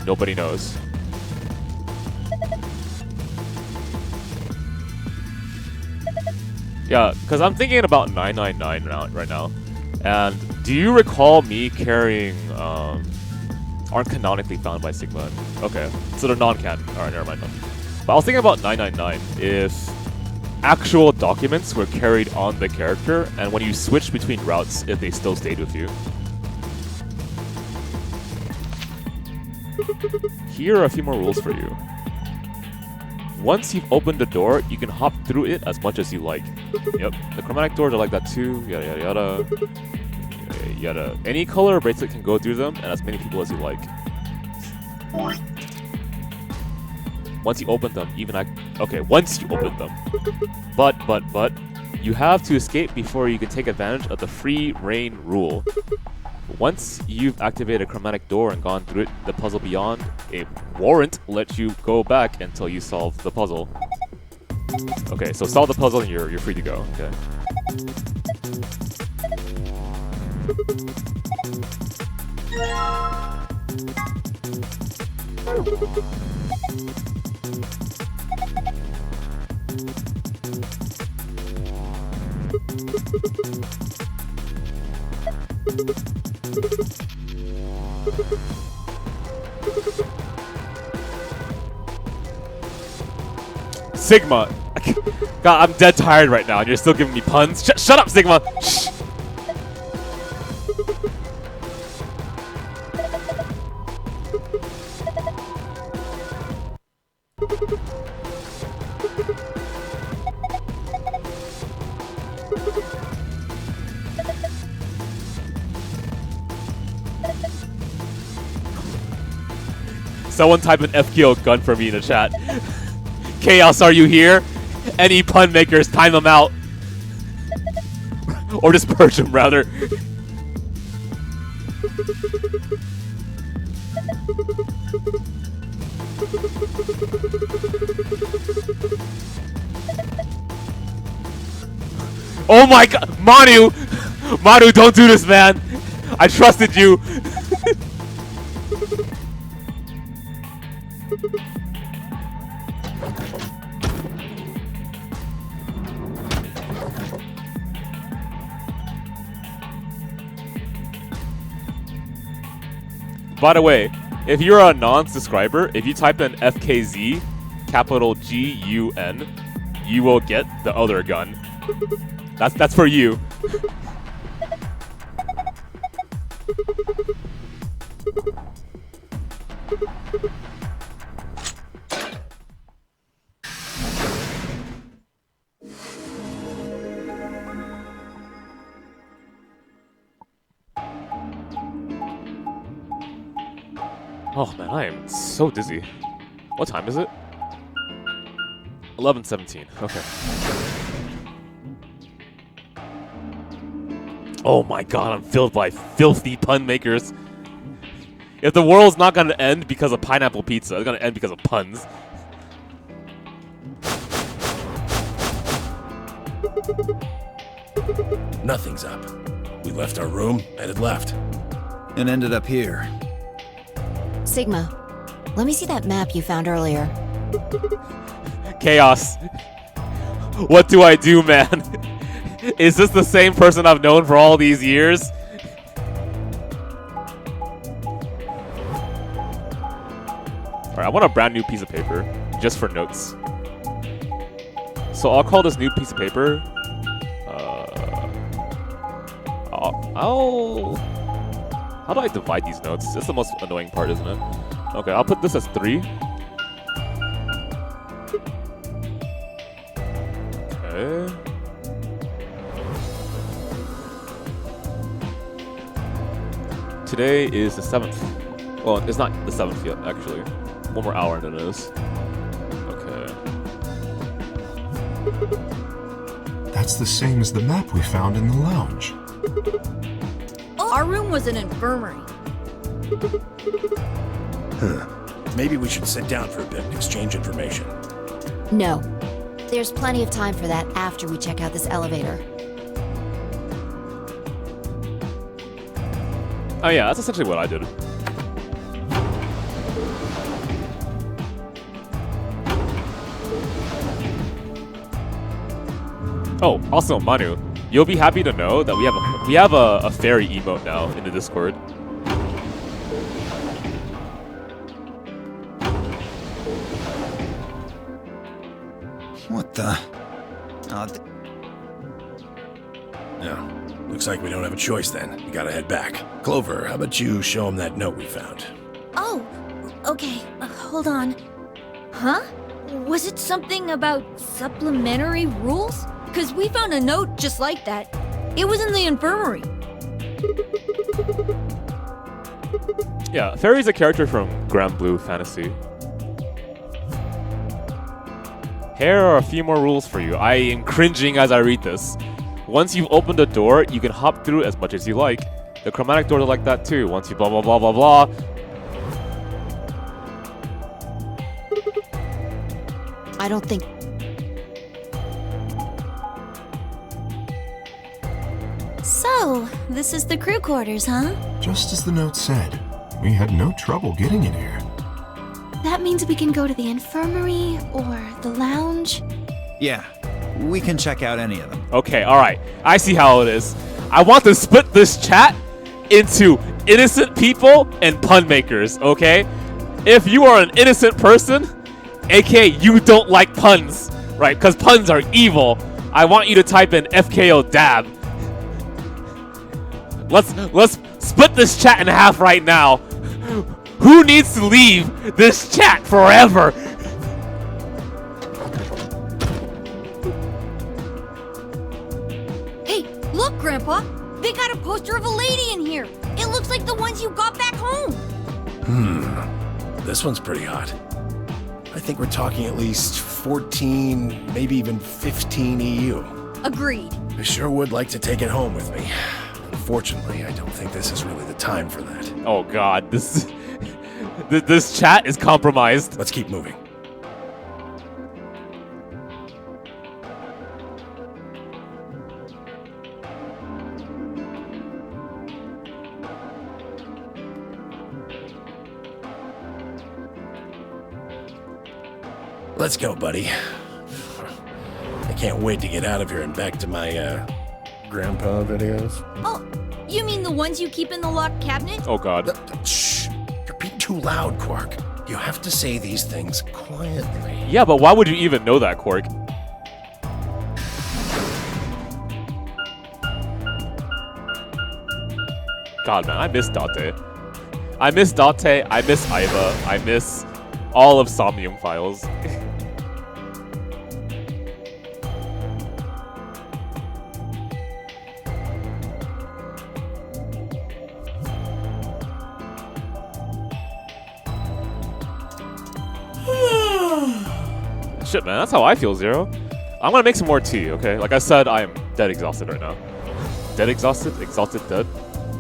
Nobody knows. Yeah, because I'm thinking about 999 right now. And do you recall me carrying, aren't canonically found by Sigma? Okay, so they're non-canon. Alright, never mind then. But I was thinking about 999 if actual documents were carried on the character, and when you switched between routes, if they still stayed with you. Here are a few more rules for you. Once you've opened the door, you can hop through it as much as you like. Yep, the chromatic doors are like that too, yada yada yada. Yada yada. Any color bracelet can go through them, and as many people as you like. Once you open them, okay, once you open them. But, you have to escape before you can take advantage of the free reign rule. Once you've activated a chromatic door and gone through it, the puzzle beyond a warrant lets you go back until you solve the puzzle. Okay, so solve the puzzle and you're free to go. Okay. Sigma! God, I'm dead tired right now and you're still giving me puns. Shut up, Sigma! Shh. Someone type an FKO gun for me in the chat. Chaos, are you here? Any pun makers, time them out. Or just purge them, rather. Oh my god! Manu! Manu, don't do this, man! I trusted you! By the way, if you're a non-subscriber, if you type in FKZ, capital G-U-N, you will get the other gun. That's for you. Oh man, I am so dizzy. What time is it? 11:17. Okay. Oh my god, I'm filled by filthy pun makers. If the world's not gonna end because of pineapple pizza, it's gonna end because of puns. Nothing's up. We left our room and it left. And ended up here. Sigma, let me see that map you found earlier. Chaos. What do I do, man? Is this the same person I've known for all these years? Alright, I want a brand new piece of paper, just for notes. So I'll call this new piece of paper, how do I divide these notes? That's the most annoying part, isn't it? Okay, I'll put this as 3. Okay. Today is the 7th. Well, it's not the 7th yet, actually. One more hour and it is. Okay. That's the same as the map we found in the lounge. Our room was an infirmary. Maybe we should sit down for a bit and exchange information. No. There's plenty of time for that after we check out this elevator. Oh yeah, that's essentially what I did. Oh, also Manu, you'll be happy to know that we have a fairy emote now in the Discord. What the? No. Looks like we don't have a choice then. We gotta head back. Clover, how about you show him that note we found? Oh, okay. Hold on. Huh? Was it something about supplementary rules? Because we found a note just like that. It was in the infirmary. Yeah, Fairy's a character from Grand Blue Fantasy. Here are a few more rules for you. I am cringing as I read this. Once you've opened a door, you can hop through as much as you like. The chromatic doors are like that too. Once you blah blah blah blah blah. I don't think... So, this is the crew quarters, huh? Just as the note said, we had no trouble getting in here. That means we can go to the infirmary or the lounge. Yeah, we can check out any of them. Okay, alright. I see how it is. I want to split this chat into innocent people and pun makers, okay? If you are an innocent person, aka you don't like puns, right? Because puns are evil, I want you to type in FKO dab. Let's split this chat in half right now. Who needs to leave this chat forever? Hey, look, Grandpa! They got a poster of a lady in here! It looks like the ones you got back home! This one's pretty hot. I think we're talking at least 14, maybe even 15 EU. Agreed. I sure would like to take it home with me. Unfortunately, I don't think this is really the time for that. Oh god, this chat is compromised. Let's keep moving. Let's go, buddy. I can't wait to get out of here and back to my, grandpa videos. Oh, you mean the ones you keep in the locked cabinet? Oh god. Shh! You're being too loud, Quark. You have to say these things quietly. Yeah, but why would you even know that, Quark? God, man, I miss Date. I miss Date, I miss Iva, I miss all of Somnium Files. Shit, man, that's how I feel, Zero. I'm gonna make some more tea, okay? Like I said, I am dead exhausted right now. Dead exhausted? Exhausted dead?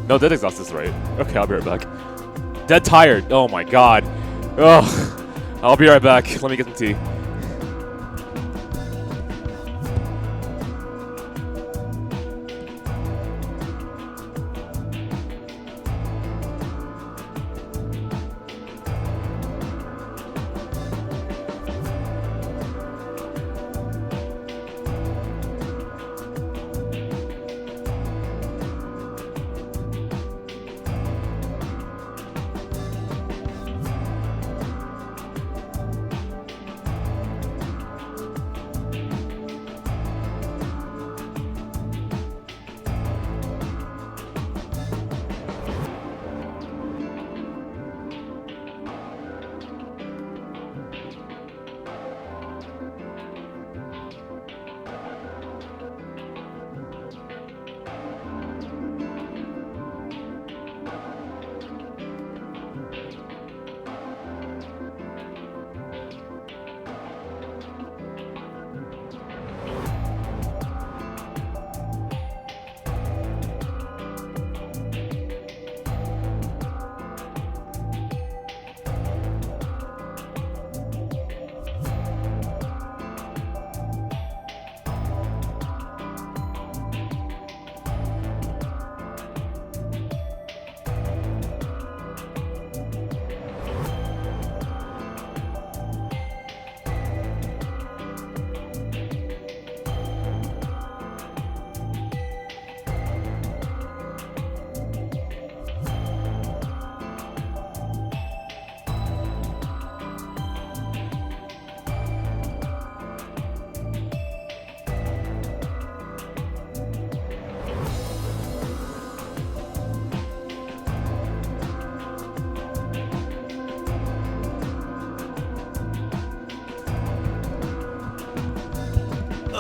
No, dead exhausted is right. Okay, I'll be right back. Dead tired. Oh my god. Ugh. I'll be right back. Let me get some tea.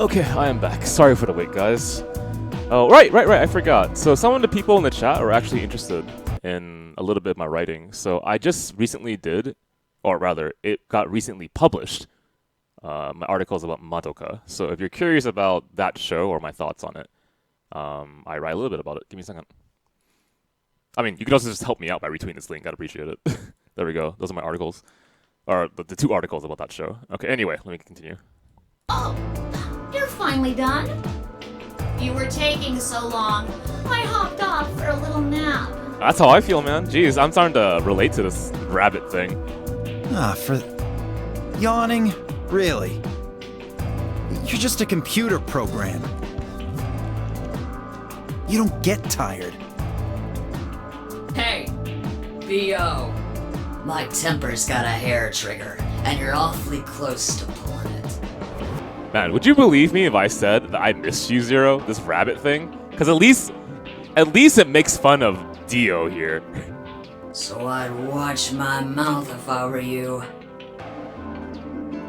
Okay, I am back. Sorry for the wait, guys. Oh, right, I forgot. So some of the people in the chat are actually interested in a little bit of my writing. So I just recently did, or rather, it got recently published. My article is about Madoka. So if you're curious about that show or my thoughts on it, I write a little bit about it. Give me a second. I mean, you could also just help me out by retweeting this link. I'd appreciate it. There we go. Those are my articles. Or the 2 articles about that show. Okay, anyway, let me continue. Oh, you're finally done? You were taking so long. I hopped off for a little nap. That's how I feel, man. Jeez, I'm starting to relate to this rabbit thing. For yawning? Really? You're just a computer program. You don't get tired. Hey, B.O. My temper's got a hair trigger, and you're awfully close to pulling it. Man, would you believe me if I said that I missed you, Zero? This rabbit thing? Because at least it makes fun of Dio here. So I'd watch my mouth if I were you.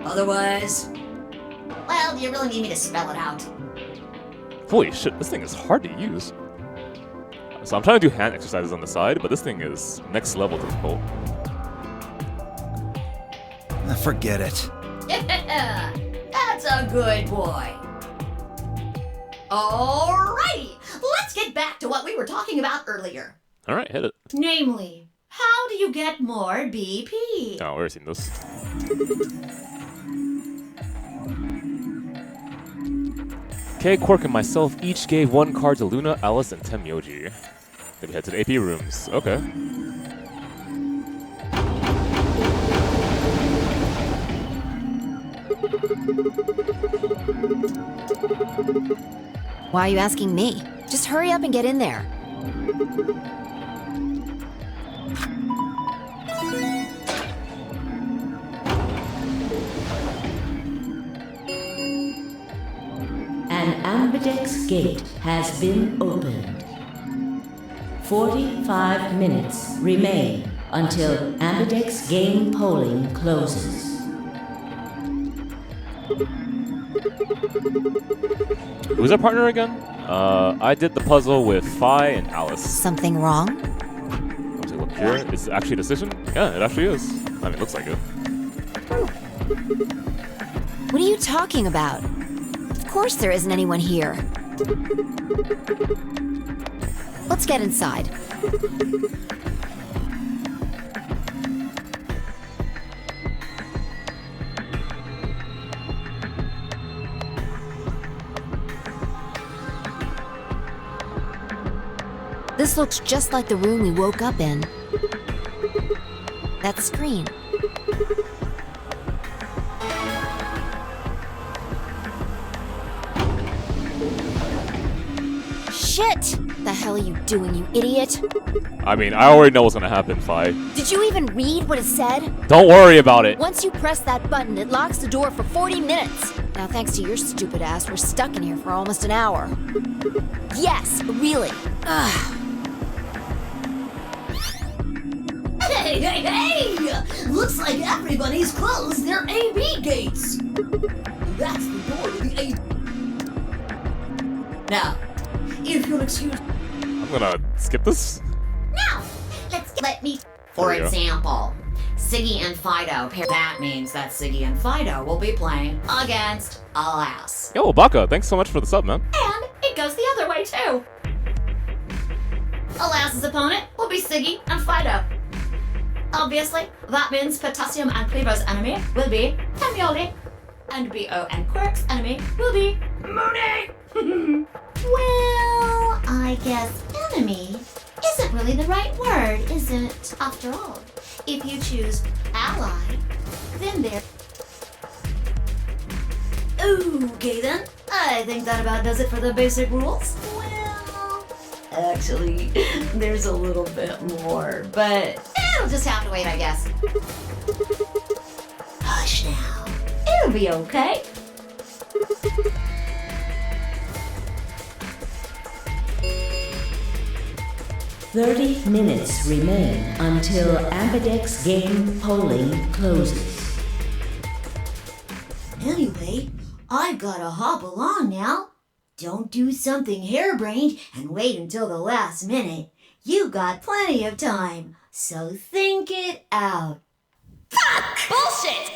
Otherwise... Well, do you really need me to spell it out? Holy shit, this thing is hard to use. So I'm trying to do hand exercises on the side, but this thing is next level difficult. Forget it. That's a good boy. Alrighty, let's get back to what we were talking about earlier. Alright, hit it. Namely, how do you get more BP? Oh, I've already seen this. Okay, Quark and myself each gave 1 card to Luna, Alice, and Temyoji. Then we head to the AP rooms. Okay. Why are you asking me? Just hurry up and get in there. An ambidex gate has been opened. 45 minutes remain until ambidex game polling closes. Who's our partner again? I did the puzzle with Phi and Alice. Something wrong? Let's look here. Is it actually a decision? Yeah, it actually is. I mean, it looks like it. What are you talking about? Of course there isn't anyone here. Let's get inside. This looks just like the room we woke up in. That screen. Shit! The hell are you doing, you idiot? I mean, I already know what's gonna happen, Phi. Did you even read what it said? Don't worry about it. Once you press that button, it locks the door for 40 minutes. Now, thanks to your stupid ass, we're stuck in here for almost an hour. Yes, really. Ugh. Hey! Looks like everybody's closed their AB gates. That's the door to the AB. Now, if you'll excuse... I'm gonna skip this. Now, let me... For There we go. example, Siggy and Fido pair. That means that Siggy and Fido will be playing against Alas. Yo, Baka, thanks so much for the sub, man. And it goes the other way, too. Alas's opponent will be Siggy and Fido. Obviously, that means Potassium and Clevo's enemy will be Tamioli, and B.O. and Quirk's enemy will be Mooney! Well, I guess enemy isn't really the right word, is it? After all, if you choose ally, then there... Okay then, I think that about does it for the basic rules. Well, actually, there's a little bit more, but it'll just have to wait, I guess. Hush now. It'll be okay. "30 minutes remain until ambidex game polling closes. Anyway, I've gotta hop along now. Don't do something harebrained and wait until the last minute. You got plenty of time, so think it out. Fuck! Bullshit!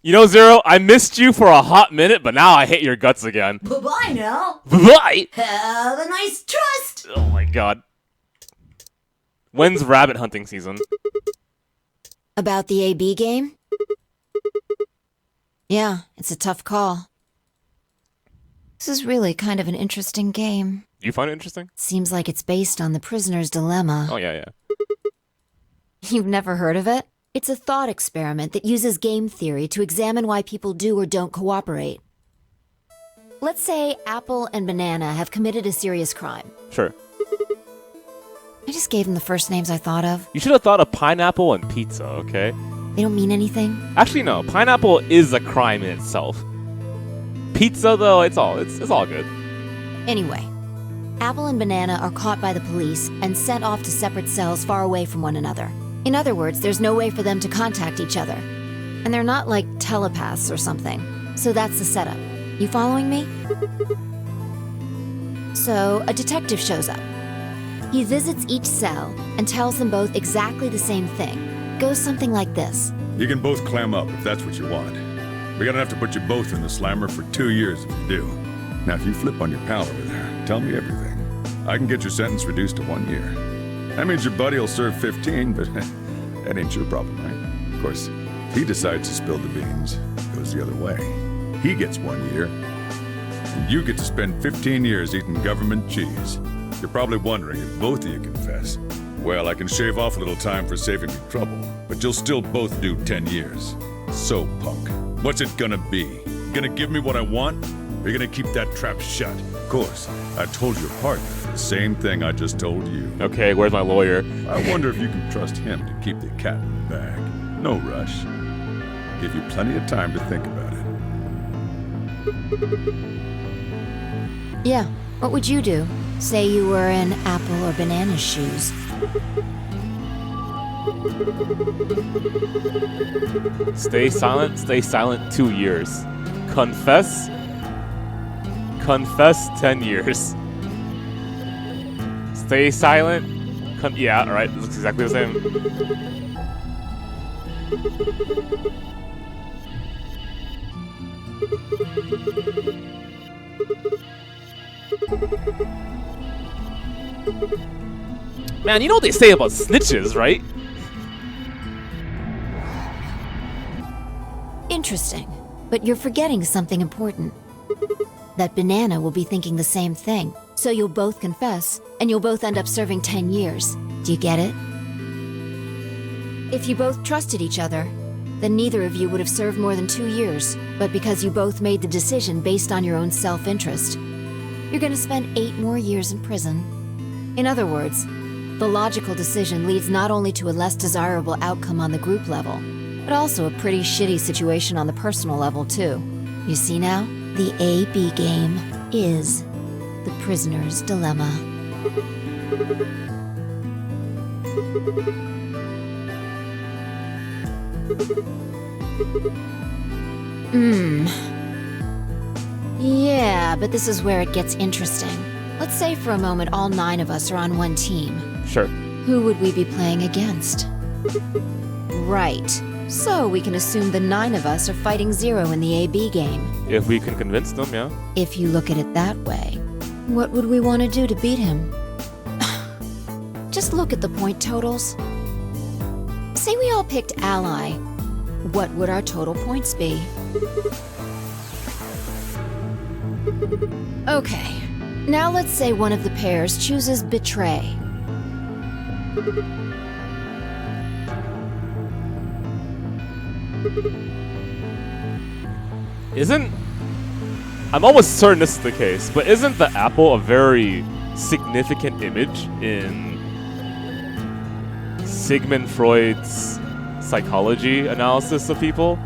You know, Zero, I missed you for a hot minute, but now I hate your guts again. Bye-bye now. Bye! Have a nice trust. Oh my god. When's rabbit hunting season? About the AB game? Yeah, it's a tough call. This is really kind of an interesting game. You find it interesting? Seems like it's based on the prisoner's dilemma. Oh, yeah. You've never heard of it? It's a thought experiment that uses game theory to examine why people do or don't cooperate. Let's say Apple and Banana have committed a serious crime. Sure. I just gave them the first names I thought of. You should have thought of pineapple and pizza, okay? They don't mean anything? Actually, no. Pineapple is a crime in itself. Pizza, though, it's all good. Anyway, Apple and Banana are caught by the police and sent off to separate cells far away from one another. In other words, there's no way for them to contact each other. And they're not like telepaths or something. So that's the setup. You following me? So, a detective shows up. He visits each cell and tells them both exactly the same thing. Goes something like this. You can both clam up if that's what you want. We're gonna have to put you both in the slammer for 2 years if you do. Now, if you flip on your pal over there, tell me everything. I can get your sentence reduced to 1 year. That means your buddy will serve 15, but that ain't your problem, right? Of course, if he decides to spill the beans, it goes the other way. He gets 1 year, and you get to spend 15 years eating government cheese. You're probably wondering if both of you confess. Well, I can shave off a little time for saving you trouble, but you'll still both do 10 years. So, punk, what's it gonna be? Gonna give me what I want? Or you gonna keep that trap shut? Of course, I told your partner the same thing I just told you. Okay, where's my lawyer? I wonder if you can trust him to keep the cat in the bag. No rush. Give you plenty of time to think about it. Yeah, what would you do? Say you were in Apple or Banana's shoes. Stay silent 2 years. Confess 10 years. Stay silent, yeah, alright, this looks exactly the same. Man, you know what they say about snitches, right? Interesting, but you're forgetting something important. That Banana will be thinking the same thing, so you'll both confess, and you'll both end up serving 10 years. Do you get it? If you both trusted each other, then neither of you would have served more than 2 years, but because you both made the decision based on your own self-interest, you're gonna spend 8 more years in prison. In other words, the logical decision leads not only to a less desirable outcome on the group level, but also a pretty shitty situation on the personal level, too. You see now? The AB game is the prisoner's dilemma. Yeah, but this is where it gets interesting. Let's say for a moment all 9 of us are on one team. Sure. Who would we be playing against? Right. So we can assume the 9 of us are fighting Zero in the AB game. If we can convince them, yeah. If you look at it that way, what would we want to do to beat him? Just look at the point totals. Say we all picked Ally. What would our total points be? Okay. Now let's say one of the pairs chooses Betray. I'm almost certain this is the case, but isn't the apple a very significant image in Sigmund Freud's psychology analysis of people?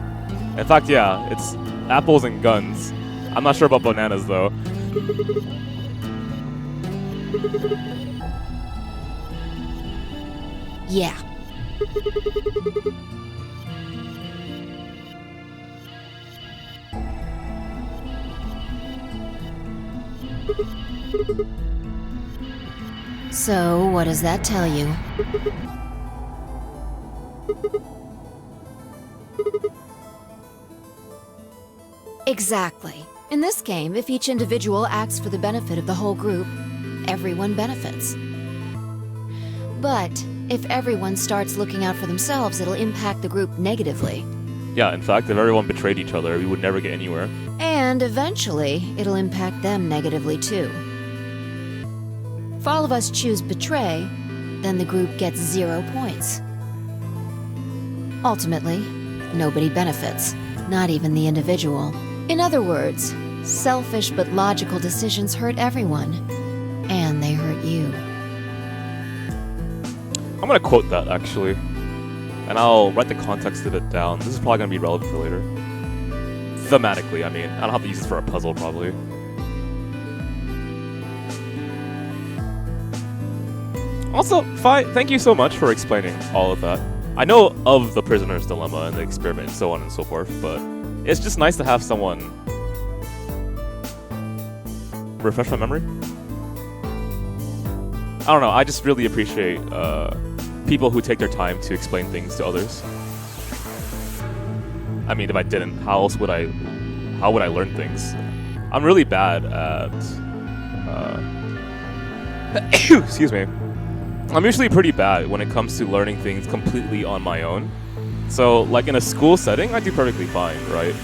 In fact, yeah, it's apples and guns. I'm not sure about bananas, though. Yeah. So, what does that tell you? Exactly. In this game, if each individual acts for the benefit of the whole group, everyone benefits. But if everyone starts looking out for themselves, it'll impact the group negatively. Yeah, in fact, if everyone betrayed each other, we would never get anywhere. And eventually, it'll impact them negatively too. If all of us choose betray, then the group gets 0 points. Ultimately, nobody benefits, not even the individual. In other words, selfish but logical decisions hurt everyone, and they hurt you. I'm gonna quote that, actually. And I'll write the context of it down. This is probably gonna be relevant for later. Thematically, I mean. I don't have to use this for a puzzle, probably. Also, Fi, thank you so much for explaining all of that. I know of the prisoner's dilemma and the experiment and so on and so forth, but it's just nice to have someone refresh my memory. I don't know, I just really appreciate people who take their time to explain things to others. I mean, if I didn't, how would I learn things? I'm really bad at excuse me. I'm usually pretty bad when it comes to learning things completely on my own. So, like in a school setting, I do perfectly fine, right?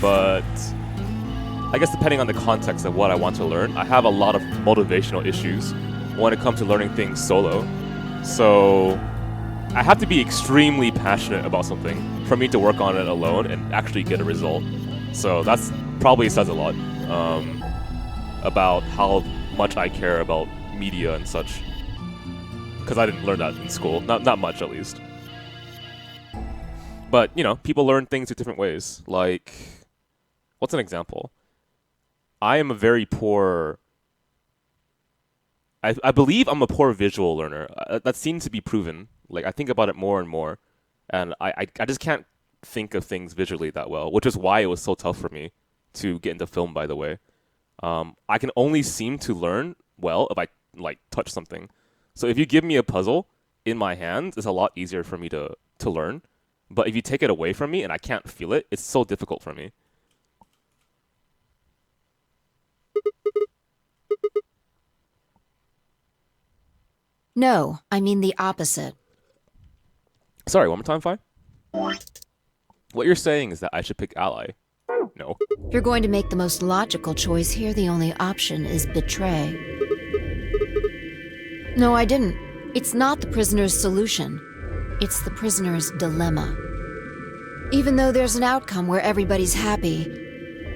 But I guess depending on the context of what I want to learn, I have a lot of motivational issues when it comes to learning things solo. So I have to be extremely passionate about something for me to work on it alone and actually get a result. So that's probably says a lot about how much I care about media and such. Because I didn't learn that in school. Not much, at least. But, you know, people learn things in different ways. Like, what's an example? I am a very poor... I believe I'm a poor visual learner. That seems to be proven. Like, I think about it more and more. And I just can't think of things visually that well, which is why it was so tough for me to get into film, by the way. I can only seem to learn well if I, like, touch something. So if you give me a puzzle in my hands, it's a lot easier for me to learn. But if you take it away from me and I can't feel it, it's so difficult for me. No, I mean the opposite. Sorry, one more time, Fi? What you're saying is that I should pick ally. No. If you're going to make the most logical choice here, the only option is betray. No, I didn't. It's not the prisoner's solution. It's the prisoner's dilemma. Even though there's an outcome where everybody's happy,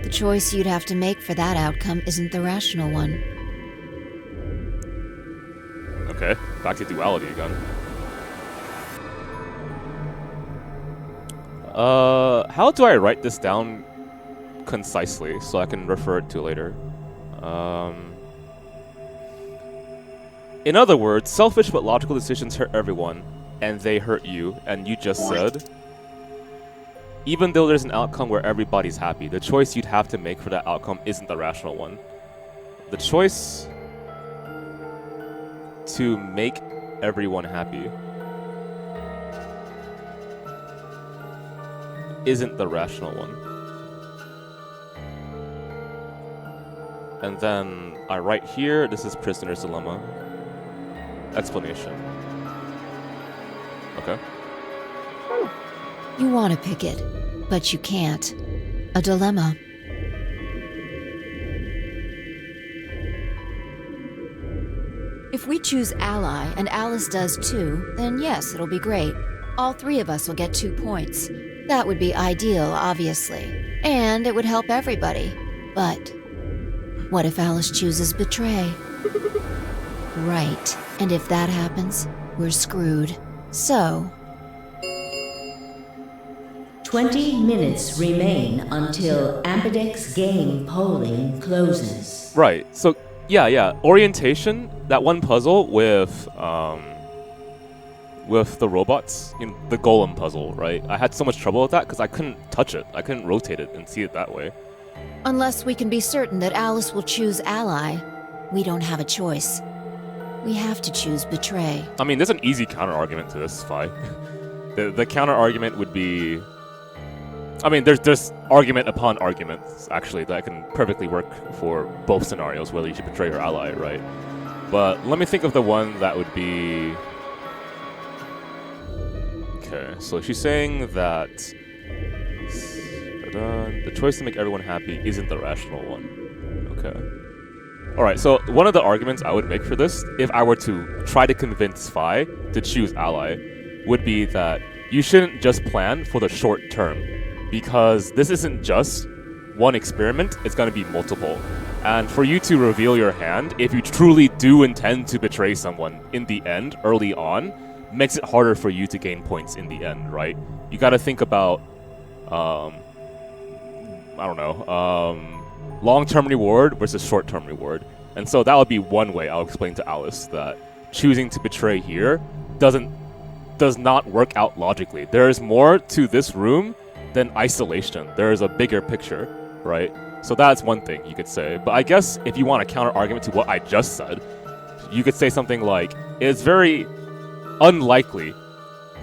the choice you'd have to make for that outcome isn't the rational one. Okay, back to duality again. How do I write this down concisely so I can refer it to later? In other words, selfish but logical decisions hurt everyone, and they hurt you, and you just said, even though there's an outcome where everybody's happy, the choice you'd have to make for that outcome isn't the rational one. The choice to make everyone happy isn't the rational one. And then I write here, this is prisoner's dilemma. Explanation. Okay. You want to pick it, but you can't. A dilemma. If we choose ally, and Alice does too, then yes, it'll be great. All three of us will get 2 points. That would be ideal, obviously. And it would help everybody. But what if Alice chooses betray? Right. And if that happens, we're screwed. So... 20 minutes remain until Ambidex game polling closes. Right. So, yeah. Orientation, that one puzzle with the robots, you know, the golem puzzle, right? I had so much trouble with that because I couldn't touch it. I couldn't rotate it and see it that way. Unless we can be certain that Alice will choose ally, we don't have a choice. We have to choose betray. I mean, there's an easy counter-argument to this, Fi. The counter-argument would be... I mean, there's argument upon arguments, actually, that can perfectly work for both scenarios, whether you should betray your ally, right? But let me think of the one that would be... Okay, so she's saying that the choice to make everyone happy isn't the rational one. Okay. Alright, so one of the arguments I would make for this, if I were to try to convince Fi to choose ally, would be that you shouldn't just plan for the short term, because this isn't just one experiment, it's going to be multiple. And for you to reveal your hand, if you truly do intend to betray someone in the end, early on, makes it harder for you to gain points in the end, right? You got to think about, I don't know, long-term reward versus short-term reward. And so that would be one way I'll explain to Alice that choosing to betray here does not work out logically. There is more to this room than isolation. There is a bigger picture, right? So that's one thing you could say. But I guess if you want a counter-argument to what I just said, you could say something like, it's very unlikely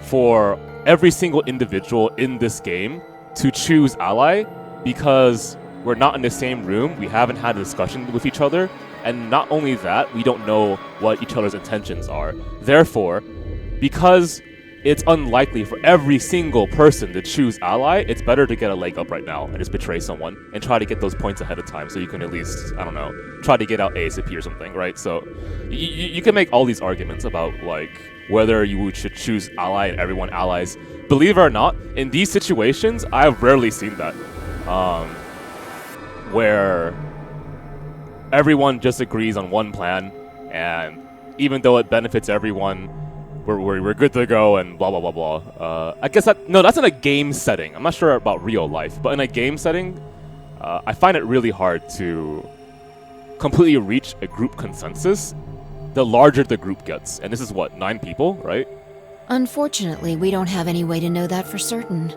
for every single individual in this game to choose ally because we're not in the same room, we haven't had a discussion with each other, and not only that, we don't know what each other's intentions are. Therefore, because it's unlikely for every single person to choose ally, it's better to get a leg up right now and just betray someone and try to get those points ahead of time so you can at least, I don't know, try to get out ASAP or something, right? So you can make all these arguments about like whether you should choose ally and everyone allies. Believe it or not, in these situations, I've rarely seen that. Where everyone just agrees on one plan, and even though it benefits everyone, we're good to go and blah blah blah blah. I guess that's in a game setting. I'm not sure about real life, but in a game setting, I find it really hard to completely reach a group consensus the larger the group gets. And this is what, 9 people, right? Unfortunately, we don't have any way to know that for certain.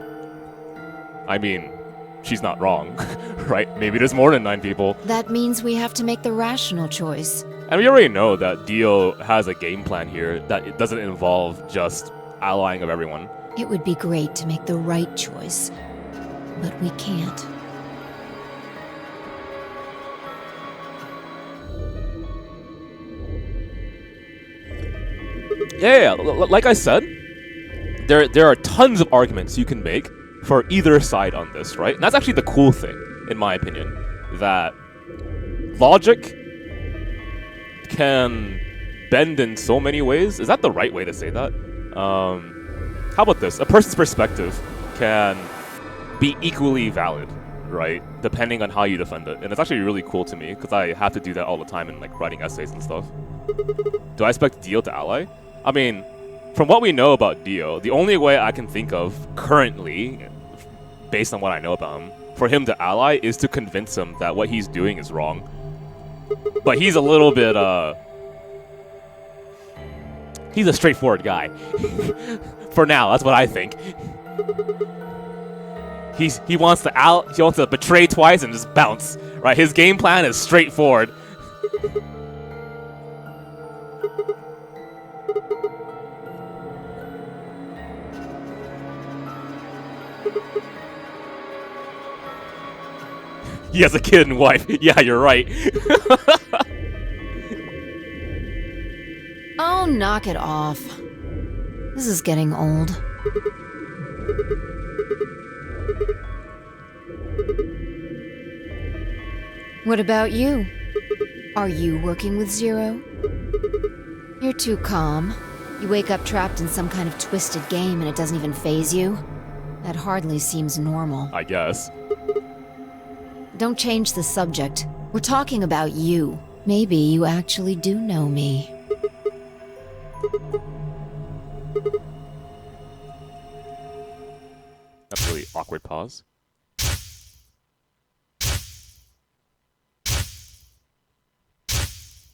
I mean, she's not wrong, right? Maybe there's more than 9 people. That means we have to make the rational choice. And we already know that Dio has a game plan here, that it doesn't involve just allying of everyone. It would be great to make the right choice, but we can't. Yeah, like I said, there are tons of arguments you can make for either side on this, right? And that's actually the cool thing, in my opinion, that logic can bend in so many ways. Is that the right way to say that? How about this? A person's perspective can be equally valid, right? Depending on how you defend it. And it's actually really cool to me, because I have to do that all the time in like writing essays and stuff. Do I expect Dio to ally? I mean, from what we know about Dio, the only way I can think of currently, based on what I know about him, for him to ally is to convince him that what he's doing is wrong. But he's a little bit, he's a straightforward guy. For now, that's what I think. He wants to betray twice and just bounce, right? His game plan is straightforward. He has a kid and wife. Yeah, you're right. Oh, knock it off. This is getting old. What about you? Are you working with Zero? You're too calm. You wake up trapped in some kind of twisted game and it doesn't even faze you? That hardly seems normal. I guess. Don't change the subject. We're talking about you. Maybe you actually do know me. That's a really awkward pause.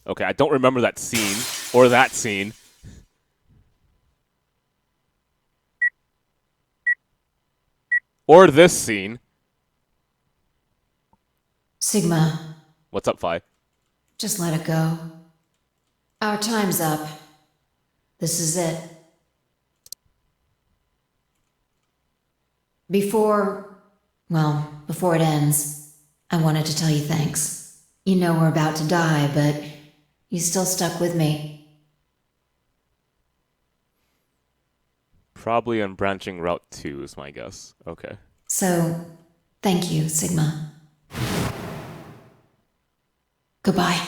Okay, I don't remember that scene, or that scene. Or this scene. Sigma, What's up, Phi? just let it go. Our time's up. This is it. Before it ends, I wanted to tell you thanks. You know we're about to die, but you still stuck with me. Probably on branching route 2 is my guess. Okay. So, thank you, Sigma. Goodbye.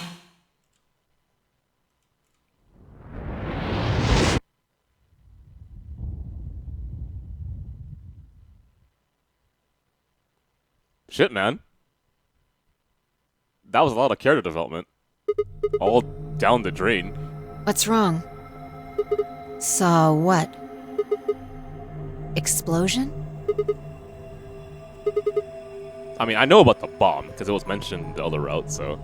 Shit, man. That was a lot of character development. All down the drain. What's wrong? Saw what? Explosion? I mean, I know about the bomb, because it was mentioned the other route, so...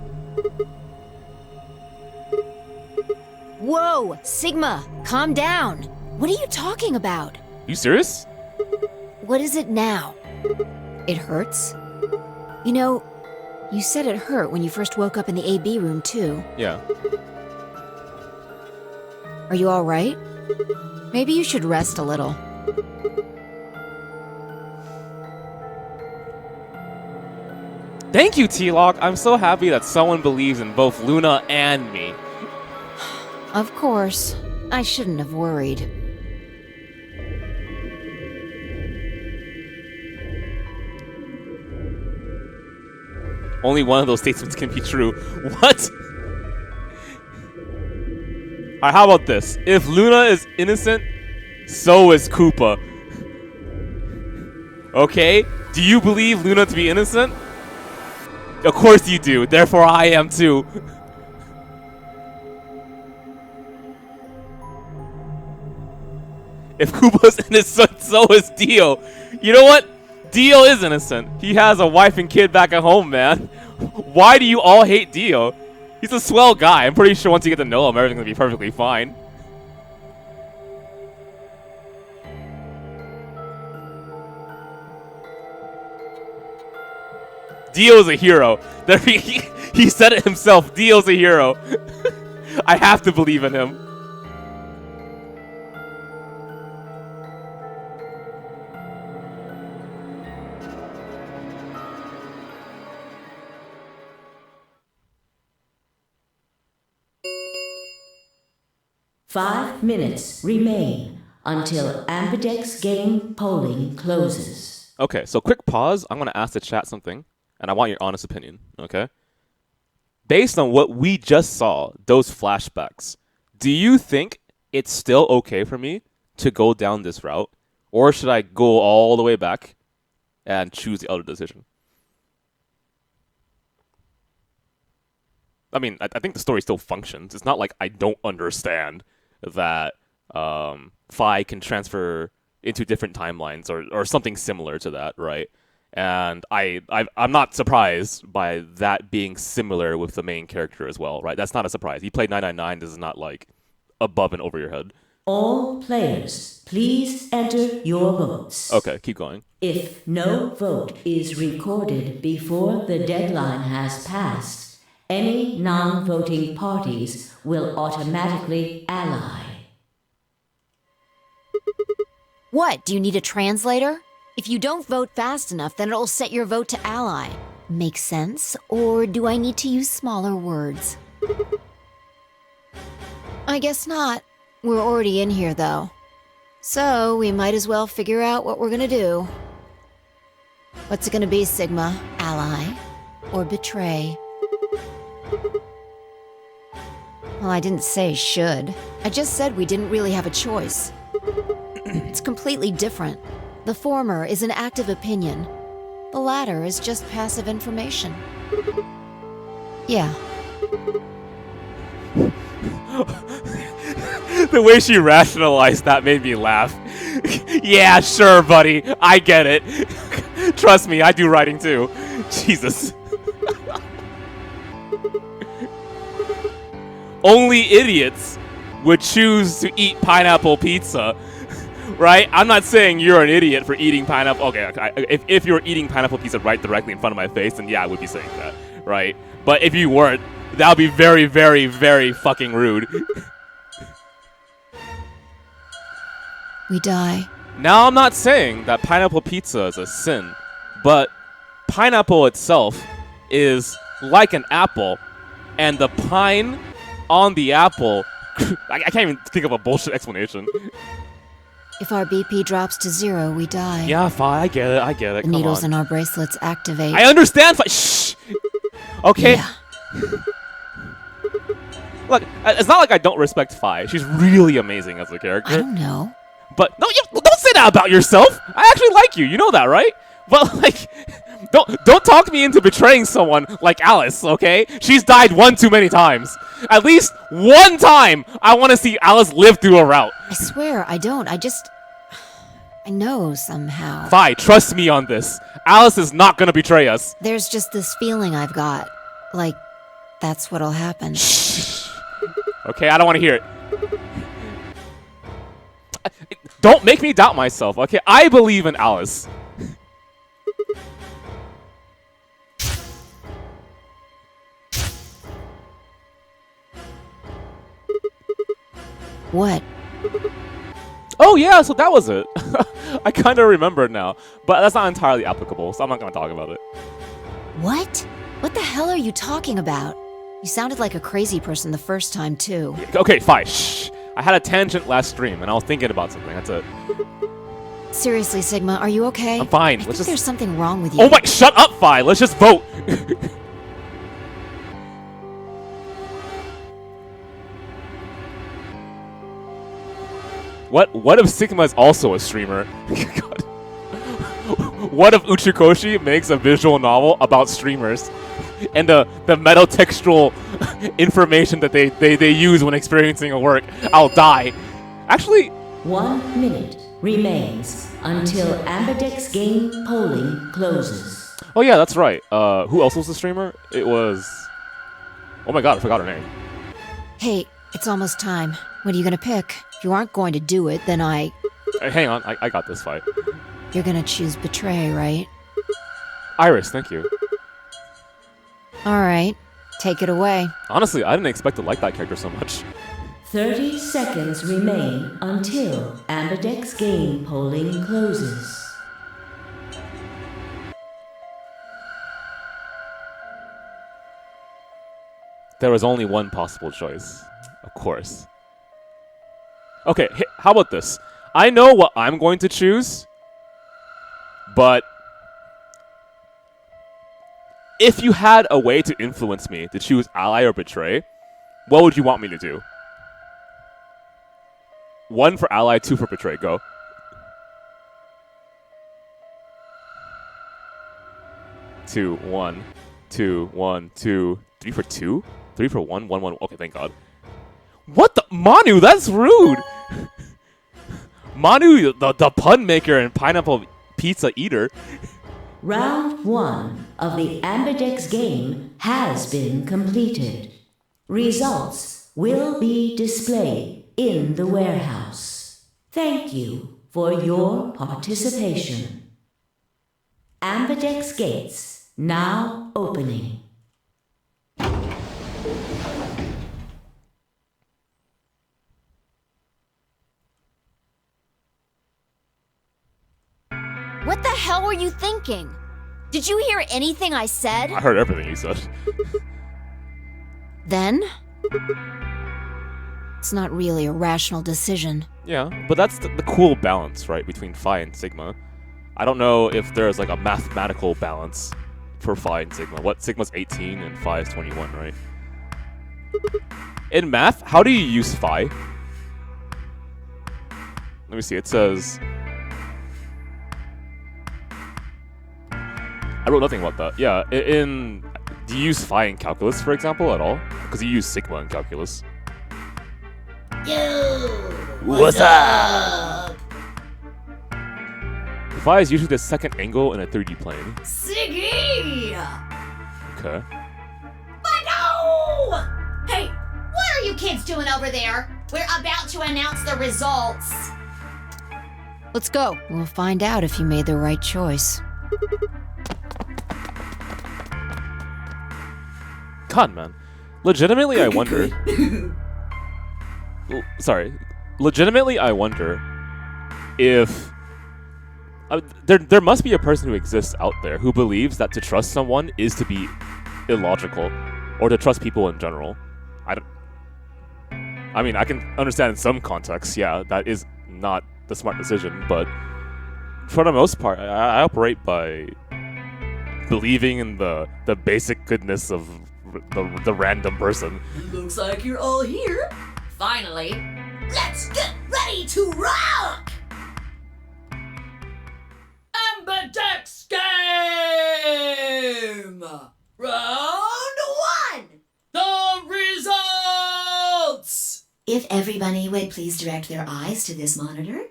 Whoa! Sigma! Calm down! What are you talking about? You serious? What is it now? It hurts? You know, you said it hurt when you first woke up in the AB room, too. Yeah. Are you alright? Maybe you should rest a little. Thank you, T-Lock. I'm so happy that someone believes in both Luna and me. Of course. I shouldn't have worried. Only one of those statements can be true. What? Alright, how about this? If Luna is innocent, so is Koopa. Okay? Do you believe Luna to be innocent? Of course you do. Therefore, I am too. If Koopa's innocent, so is Dio. You know what? Dio is innocent. He has a wife and kid back at home, man. Why do you all hate Dio? He's a swell guy. I'm pretty sure once you get to know him, everything's gonna be perfectly fine. Dio's a hero. He said it himself. Dio's a hero. I have to believe in him. Five minutes remain until Ambidex game polling closes. Okay, so quick pause. I'm going to ask the chat something, and I want your honest opinion, okay? Based on what we just saw, those flashbacks, do you think it's still okay for me to go down this route? Or should I go all the way back and choose the other decision? I mean, I think the story still functions. It's not like I don't understand that Phi can transfer into different timelines or something similar to that, right? And I'm not surprised by that being similar with the main character as well, right? That's not a surprise. He played 999. This is not like above and over your head. All players, please enter your votes. Okay, keep going. If no vote is recorded before the deadline has passed, any non-voting parties will automatically ally. What? Do you need a translator? If you don't vote fast enough, then it'll set your vote to ally. Makes sense? Or do I need to use smaller words? I guess not. We're already in here, though. So, we might as well figure out what we're gonna do. What's it gonna be, Sigma? Ally? Or betray? Well, I didn't say should. I just said we didn't really have a choice. It's completely different. The former is an active opinion. The latter is just passive information. Yeah. The way she rationalized that made me laugh. Yeah, sure, buddy. I get it. Trust me, I do writing too. Jesus. Only idiots would choose to eat pineapple pizza. right? I'm not saying you're an idiot for eating pineapple. Okay, if you were eating pineapple pizza right directly in front of my face, then yeah, I would be saying that, right? But if you weren't, that would be very, very, very fucking rude. We die. Now, I'm not saying that pineapple pizza is a sin, but pineapple itself is like an apple, and the pine on the apple, I can't even think of a bullshit explanation. If our BP drops to 0, we die. Yeah, fine, I get it, The come needles on. in our bracelets activate. I understand, shh! Okay. Yeah. Look, it's not like I don't respect Fi. She's really amazing as a character. I don't know. But no, don't say that about yourself. I actually like you. You know that, right? But like, don't talk me into betraying someone like Alice. Okay? She's died one too many times. At least one time, I want to see Alice live through a route. I swear, I don't. I know somehow. Fi, trust me on this. Alice is not gonna betray us. There's just this feeling I've got. Like, that's what'll happen. Okay, I don't want to hear it. Don't make me doubt myself, okay? I believe in Alice. What? Oh yeah, so that was it. I kind of remember now, but that's not entirely applicable, so I'm not going to talk about it. What? What the hell are you talking about? You sounded like a crazy person the first time, too. Okay, fine. Shh. I had a tangent last stream, and I was thinking about something. That's it. Seriously, Sigma, are you okay? I'm fine. I think there's something wrong with you. Oh my! Shut up, Fi. Let's just vote. What if Sigma is also a streamer? God. What if Uchikoshi makes a visual novel about streamers and the metatextual information that they use when experiencing a work? I'll die. Actually, 1 minute remains until Ambidex game polling closes. Oh yeah, that's right. Who else was the streamer? It was... Oh my god, I forgot her name. Hey, it's almost time. What are you gonna pick? If you aren't going to do it, then Hey, hang on, I got this fight. You're gonna choose Betray, right? Iris, thank you. Alright, take it away. Honestly, I didn't expect to like that character so much. 30 seconds remain until Ambidex game polling closes. There was only one possible choice, of course. Okay, how about this? I know what I'm going to choose, but if you had a way to influence me to choose Ally or Betray, what would you want me to do? 1 for Ally, 2 for Betray. Go. Two, 1, 2, 1, 2, 3 for 2? 3 for 1, 1, 1. Okay, thank God. What the? Manu, that's rude! Manu, the pun maker and pineapple pizza eater. Round 1 of the Ambidex game has been completed. Results will be displayed in the warehouse. Thank you for your participation. Ambidex gates now opening. What the hell were you thinking? Did you hear anything I said? I heard everything you said. Then? It's not really a rational decision. Yeah, but that's the cool balance, right, between Phi and Sigma. I don't know if there's like a mathematical balance for Phi and Sigma. What, Sigma's 18 and Phi is 21, right? In math, how do you use Phi? Let me see, it says... I wrote nothing about that. Yeah, do you use Phi in calculus, for example, at all? Because you use Sigma in calculus. Yo! What's up? Phi is usually the second angle in a 3D plane. Siggy! Okay. But no! Hey, what are you kids doing over there? We're about to announce the results. Let's go. We'll find out if you made the right choice. God, man. Legitimately, I wonder. Sorry. Legitimately, I wonder if there must be a person who exists out there who believes that to trust someone is to be illogical, or to trust people in general. I mean, I can understand in some contexts, yeah, that is not the smart decision, but for the most part, I operate by believing in the basic goodness of the random person. Looks like you're all here. Finally. Let's get ready to rock! Amberdex game! Round 1! The results! If everybody would please direct their eyes to this monitor.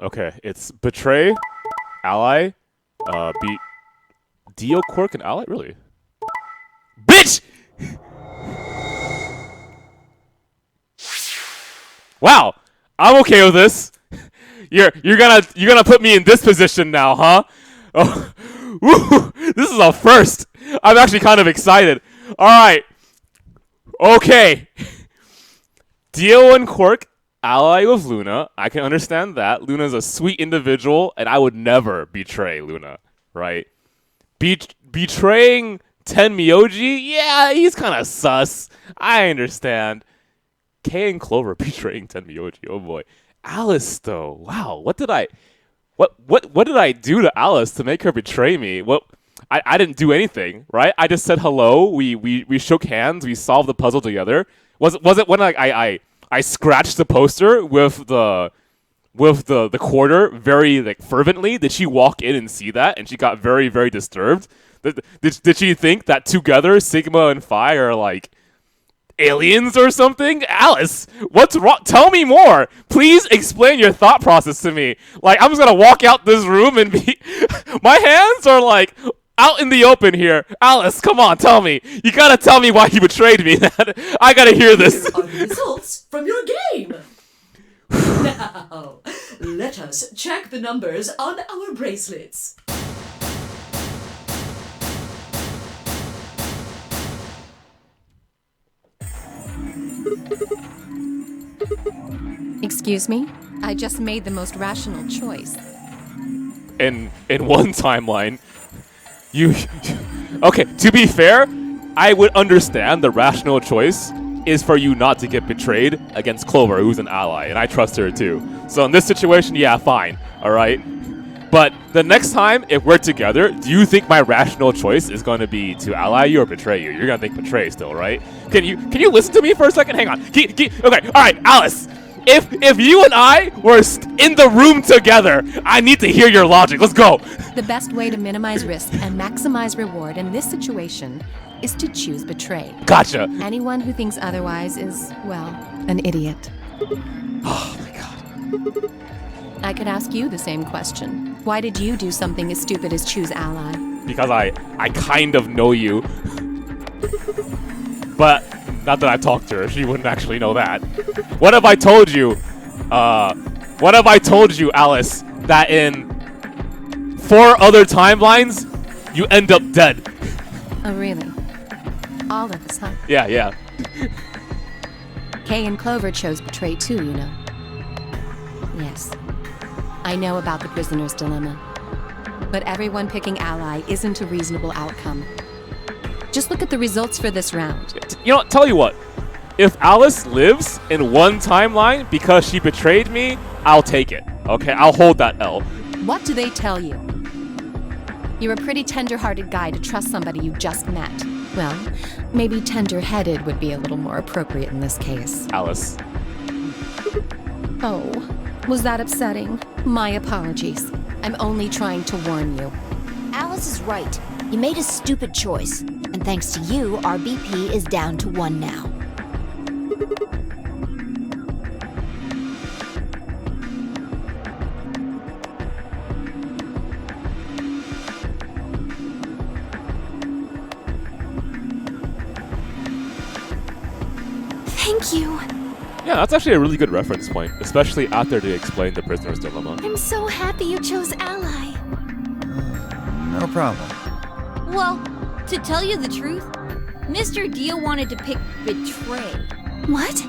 Okay, it's Betray, Ally, Dio, Quirk, and Ally? Really? Bitch! Wow, I'm okay with this. You're gonna put me in this position now, huh? Oh, woo, this is a first. I'm actually kind of excited. All right, okay. Dio and Quirk, ally with Luna. I can understand that. Luna's a sweet individual, and I would never betray Luna, right? Betraying Tenmyoji? Yeah, he's kind of sus. I understand. Kay and Clover betraying Tenmyoji. Oh boy. Alice though. Wow. What did I do to Alice to make her betray me? I didn't do anything, right? I just said hello. We shook hands. We solved the puzzle together. Was it when I scratched the poster with the quarter very fervently? Did she walk in and see that and she got very, very disturbed? Did she think that together Sigma and Phi are aliens or something? Alice, what's wrong? Tell me more. Please explain your thought process to me. I'm just gonna walk out this room and be my hands are out in the open here. Alice, come on, tell me. You gotta tell me why you betrayed me. I gotta hear this. Here are the results from your game. Now, let us check the numbers on our bracelets. Excuse me? I just made the most rational choice. In one timeline, okay, to be fair, I would understand the rational choice is for you not to get betrayed against Clover, who's an ally, and I trust her too. So in this situation, yeah, fine, all right? But the next time, if we're together, do you think my rational choice is going to be to ally you or betray you? You're going to think betray still, right? Can you listen to me for a second? Hang on. Okay, all right, Alice. If you and I were in the room together, I need to hear your logic. Let's go. The best way to minimize risk and maximize reward in this situation is to choose betray. Gotcha. Anyone who thinks otherwise is, well, an idiot. Oh my god. I could ask you the same question. Why did you do something as stupid as choose ally? Because I kind of know you. But not that I've talked to her, she wouldn't actually know that. What if I told you, Alice, that in 4 other timelines, you end up dead? Oh, really? All of us, huh? Yeah. Kay and Clover chose betray too, you know. Yes. I know about the prisoner's dilemma. But everyone picking ally isn't a reasonable outcome. Just look at the results for this round. You know what? Tell you what. If Alice lives in one timeline because she betrayed me, I'll take it. Okay, I'll hold that L. What do they tell you? You're a pretty tender-hearted guy to trust somebody you just met. Well, maybe tender-headed would be a little more appropriate in this case. Alice. Oh, was that upsetting? My apologies. I'm only trying to warn you. Alice is right. You made a stupid choice. And thanks to you, our BP is down to 1 now. Thank you. Yeah, that's actually a really good reference point, especially after they explain the prisoner's dilemma. I'm so happy you chose Ally. No problem. Well, to tell you the truth, Mr. Dio wanted to pick Betray. What?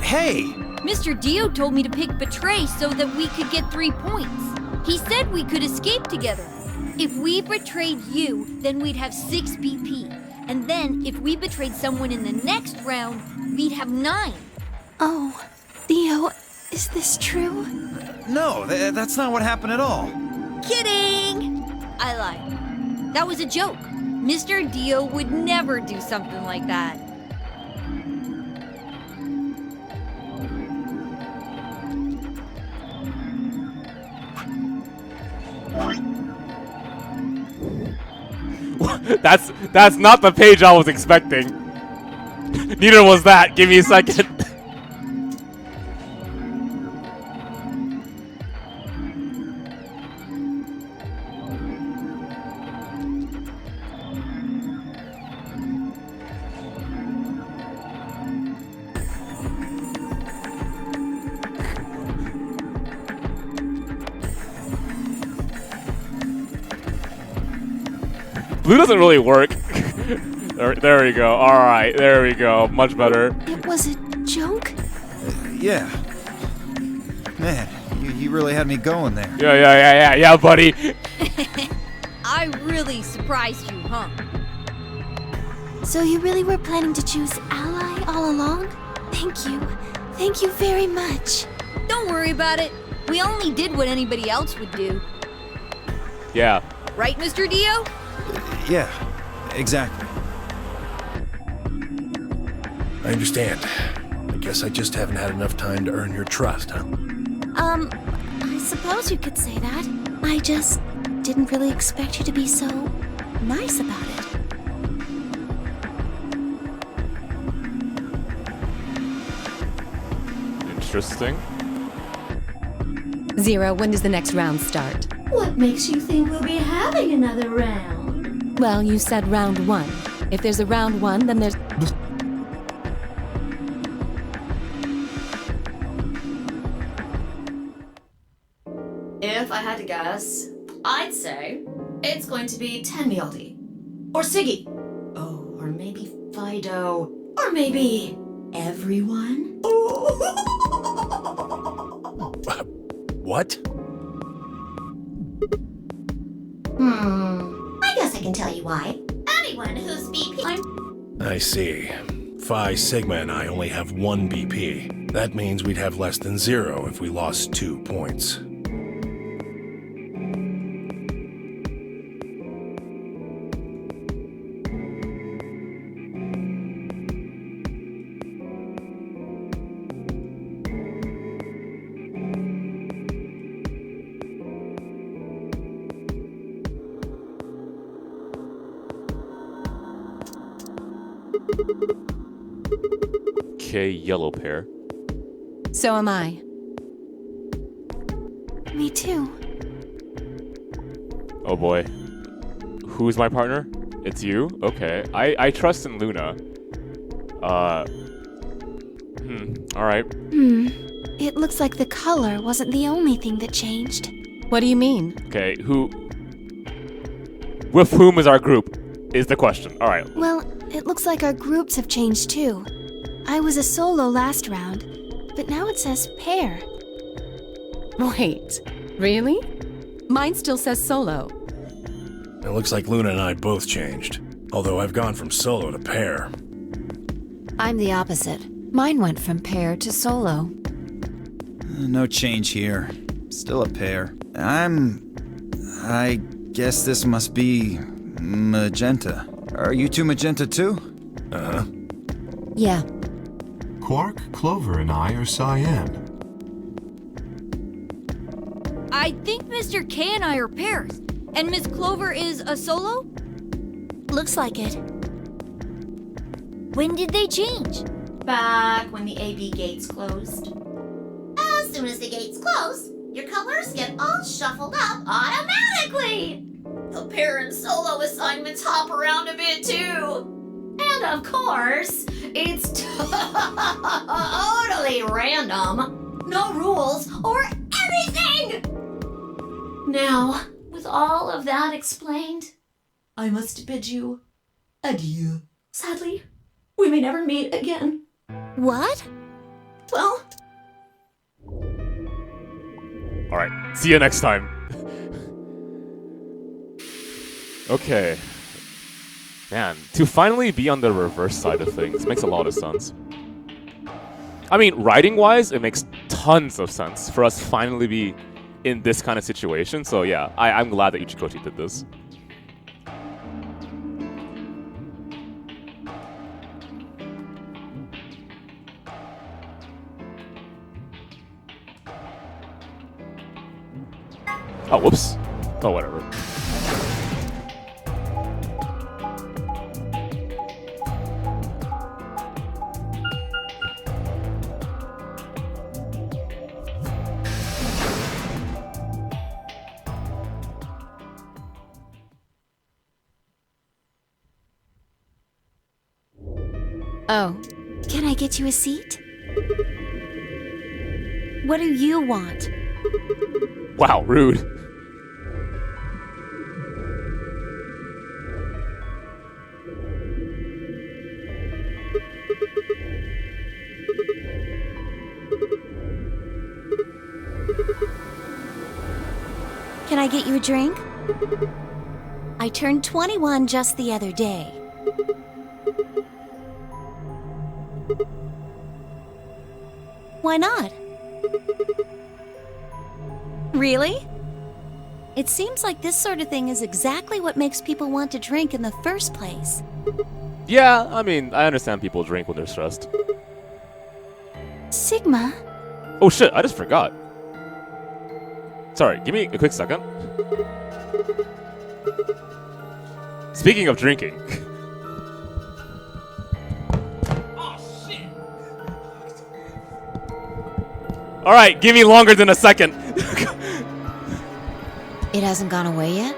Hey! Mr. Dio told me to pick Betray so that we could get 3 points. He said we could escape together. If we betrayed you, then we'd have 6 BP. And then, if we betrayed someone in the next round, we'd have 9. Oh, Theo, is this true? No, that's not what happened at all. Kidding! I lied. That was a joke. Mr. Dio would never do something like that. That's not the page I was expecting. Neither was that. Give me a second. Blue doesn't really work. There we go. Alright, there we go. Much better. It was a joke? Yeah. Man, you really had me going there. Yeah, buddy. I really surprised you, huh? So you really were planning to choose Ally all along? Thank you. Thank you very much. Don't worry about it. We only did what anybody else would do. Yeah. Right, Mr. Dio? Yeah, exactly. I understand. I guess I just haven't had enough time to earn your trust, huh? I suppose you could say that. I just didn't really expect you to be so nice about it. Interesting. Zero, when does the next round start? What makes you think we'll be having another round? Well, you said round 1. If there's a round 1, then there's... If I had to guess, I'd say it's going to be Tenmyaldi. Or Siggy. Oh, or maybe Fido. Or maybe everyone? What? I guess I can tell you why. Anyone who's BP. I see. Phi Sigma and I only have 1 BP. That means we'd have less than 0 if we lost 2 points. Okay, yellow pair. So am I. Me too. Oh boy. Who's my partner? It's you? Okay. I trust in Luna. Alright. It looks like the color wasn't the only thing that changed. What do you mean? Okay, with whom is our group? Is the question. Alright. Well, it looks like our groups have changed too. I was a solo last round, but now it says pair. Wait, really? Mine still says solo. It looks like Luna and I both changed. Although I've gone from solo to pair. I'm the opposite. Mine went from pair to solo. No change here. Still a pair. I guess this must be magenta. Are you two magenta too? Uh-huh. Yeah. Quark, Clover, and I are cyan. I think Mr. K and I are pairs. And Miss Clover is a solo? Looks like it. When did they change? Back when the AB gates closed. As soon as the gates close, your colors get all shuffled up automatically. The pair and solo assignments hop around a bit too. And of course, it's totally random. No rules or anything! Now, with all of that explained, I must bid you adieu. Sadly, we may never meet again. What? Well... Alright, see you next time. Okay. Man, to finally be on the reverse side of things makes a lot of sense. I mean, writing-wise, it makes tons of sense for us finally be in this kind of situation. So yeah, I'm glad that Ichikochi did this. Oh, whoops. Oh, whatever. Oh. Can I get you a seat? What do you want? Wow, rude. Can I get you a drink? I turned 21 just the other day. Why not? Really? It seems like this sort of thing is exactly what makes people want to drink in the first place. Yeah, I mean, I understand people drink when they're stressed. Sigma? Oh shit, I just forgot. Sorry, give me a quick second. Speaking of drinking. Alright, give me longer than a second. It hasn't gone away yet?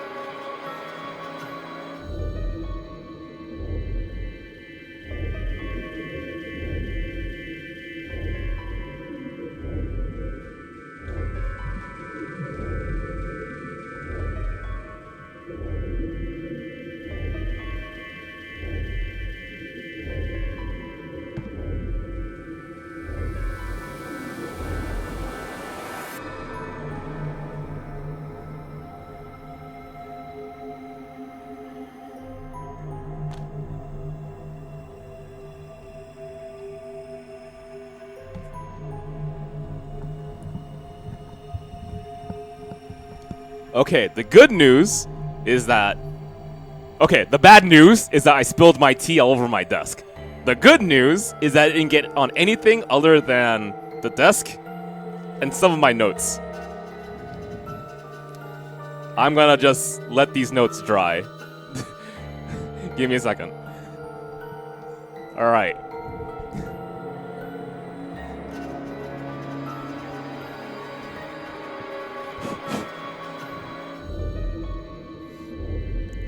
Okay, the good news is that... Okay, the bad news is that I spilled my tea all over my desk. The good news is that it didn't get on anything other than the desk and some of my notes. I'm gonna just let these notes dry. Give me a second. Alright.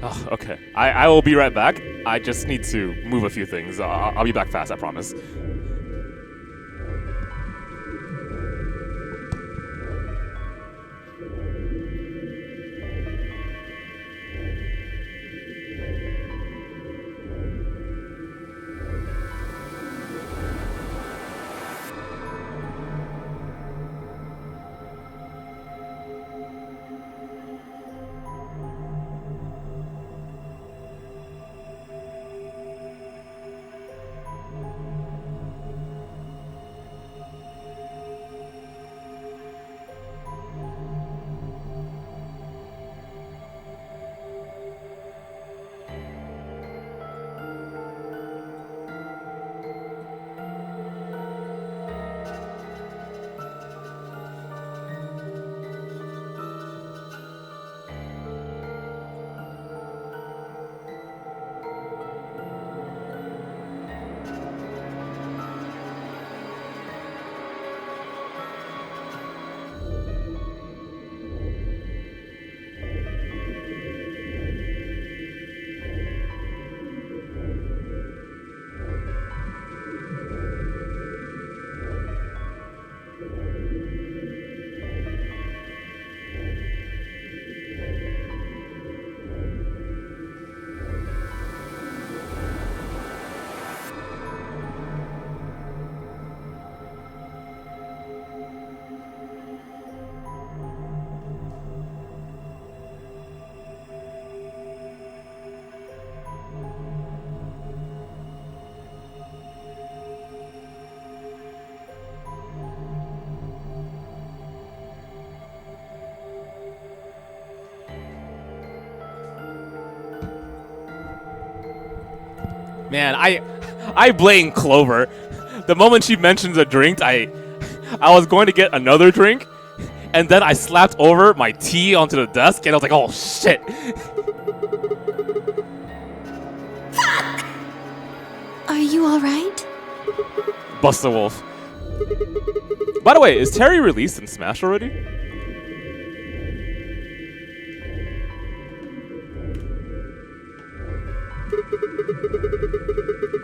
Oh, okay. I will be right back. I just need to move a few things. I'll be back fast, I promise. Man, I blame Clover. The moment she mentions a drink, I was going to get another drink, and then I slapped over my tea onto the desk, and I was like, oh shit. Are you alright? Bust the Wolf. By the way, is Terry released in Smash already?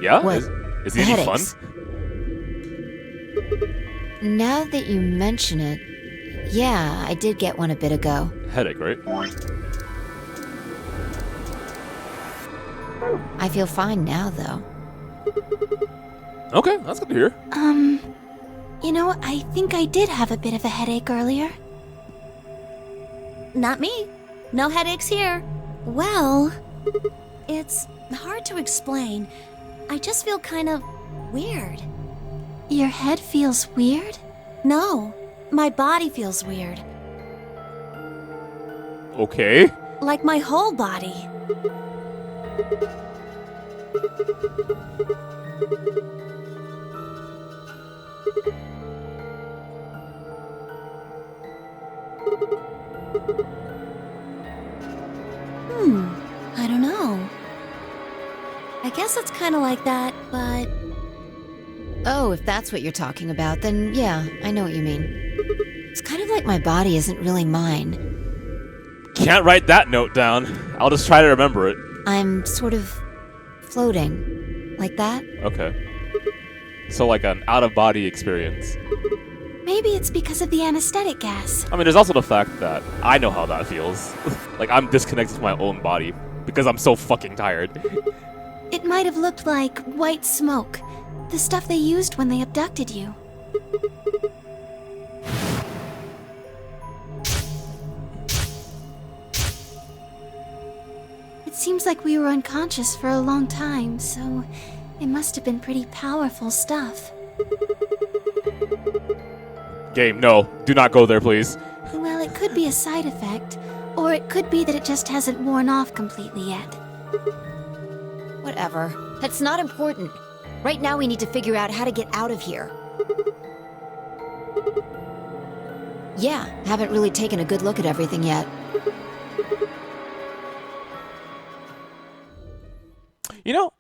Yeah? What? Is he any fun? Headaches. Now that you mention it, yeah, I did get one a bit ago. Headache, right? I feel fine now, though. Okay, that's good to hear. You know, I think I did have a bit of a headache earlier. Not me. No headaches here. Well, it's hard to explain. I just feel kind of weird. Your head feels weird? No, my body feels weird. Okay. Like my whole body. I don't know. I guess it's kind of like that, but... Oh, if that's what you're talking about, then yeah, I know what you mean. It's kind of like my body isn't really mine. Can't write that note down. I'll just try to remember it. I'm sort of floating. Like that? Okay. So like an out-of-body experience. Maybe it's because of the anesthetic gas. I mean, there's also the fact that I know how that feels. Like, I'm disconnected from my own body because I'm so fucking tired. It might have looked like white smoke. The stuff they used when they abducted you. It seems like we were unconscious for a long time, so it must have been pretty powerful stuff. Game, no. Do not go there, please. Well, it could be a side effect, or it could be that it just hasn't worn off completely yet. Whatever. That's not important. Right now we need to figure out how to get out of here. Yeah, haven't really taken a good look at everything yet. You know,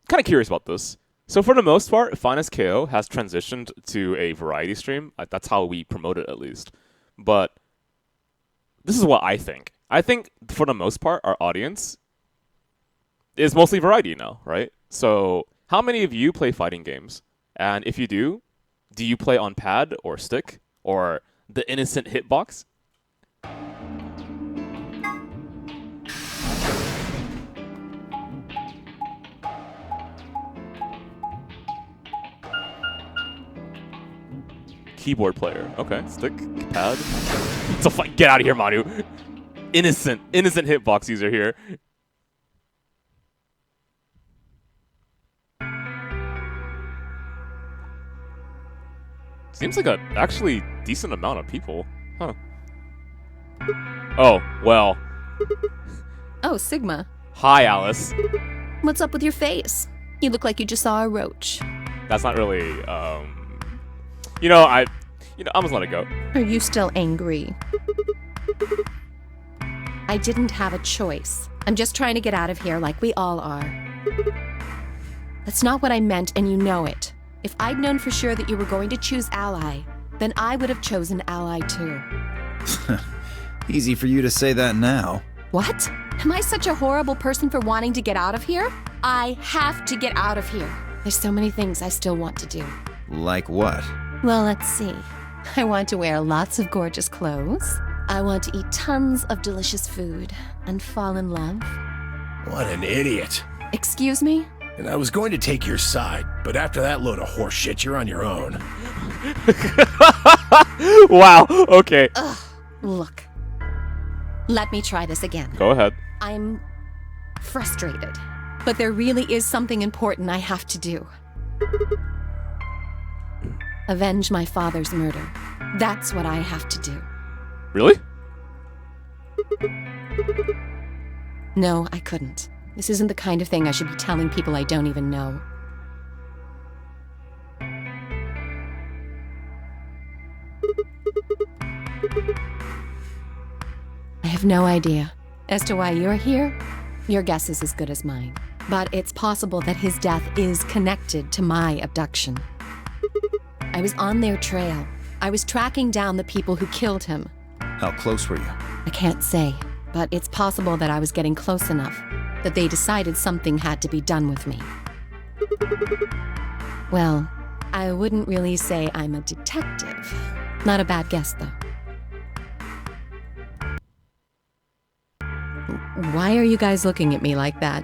kind of curious about this. So for the most part, FinestKO has transitioned to a variety stream. That's how we promote it, at least. But this is what I think. I think, for the most part, our audience is mostly variety now, right? So how many of you play fighting games? And if you do you play on pad or stick or the innocent hitbox? Keyboard player. Okay, stick, pad. So get out of here, Manu. Innocent hitbox user here. Seems like a actually decent amount of people. Huh. Oh, well. Oh, Sigma. Hi, Alice. What's up with your face? You look like you just saw a roach. That's not really, You know, I'm just let it go. Are you still angry? I didn't have a choice. I'm just trying to get out of here like we all are. That's not what I meant, and you know it. If I'd known for sure that you were going to choose Ally, then I would have chosen Ally too. Easy for you to say that now. What? Am I such a horrible person for wanting to get out of here? I have to get out of here. There's so many things I still want to do. Like what? Well, let's see. I want to wear lots of gorgeous clothes. I want to eat tons of delicious food and fall in love. What an idiot. Excuse me? And I was going to take your side, but after that load of horse shit, you're on your own. Wow, okay. Ugh, look. Let me try this again. Go ahead. I'm frustrated, but there really is something important I have to do. Avenge my father's murder. That's what I have to do. Really? No, I couldn't. This isn't the kind of thing I should be telling people I don't even know. I have no idea. As to why you're here, your guess is as good as mine. But it's possible that his death is connected to my abduction. I was on their trail. I was tracking down the people who killed him. How close were you? I can't say, but it's possible that I was getting close enough that they decided something had to be done with me. Well, I wouldn't really say I'm a detective. Not a bad guess, though. Why are you guys looking at me like that?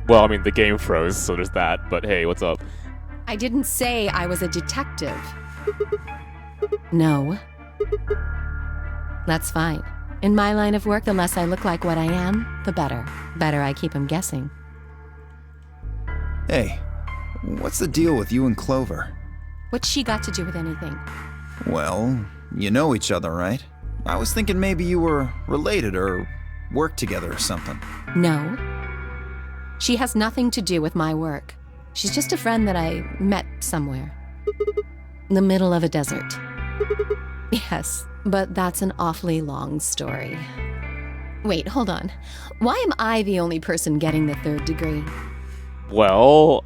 Well, I mean, the game froze, so there's that, but hey, what's up? I didn't say I was a detective. No. That's fine. In my line of work, the less I look like what I am, the better. Better I keep him guessing. Hey, what's the deal with you and Clover? What's she got to do with anything? Well, you know each other, right? I was thinking maybe you were related or worked together or something. No. She has nothing to do with my work. She's just a friend that I met somewhere. In the middle of a desert. Yes, but that's an awfully long story. Wait, hold on. Why am I the only person getting the 3rd degree? Well,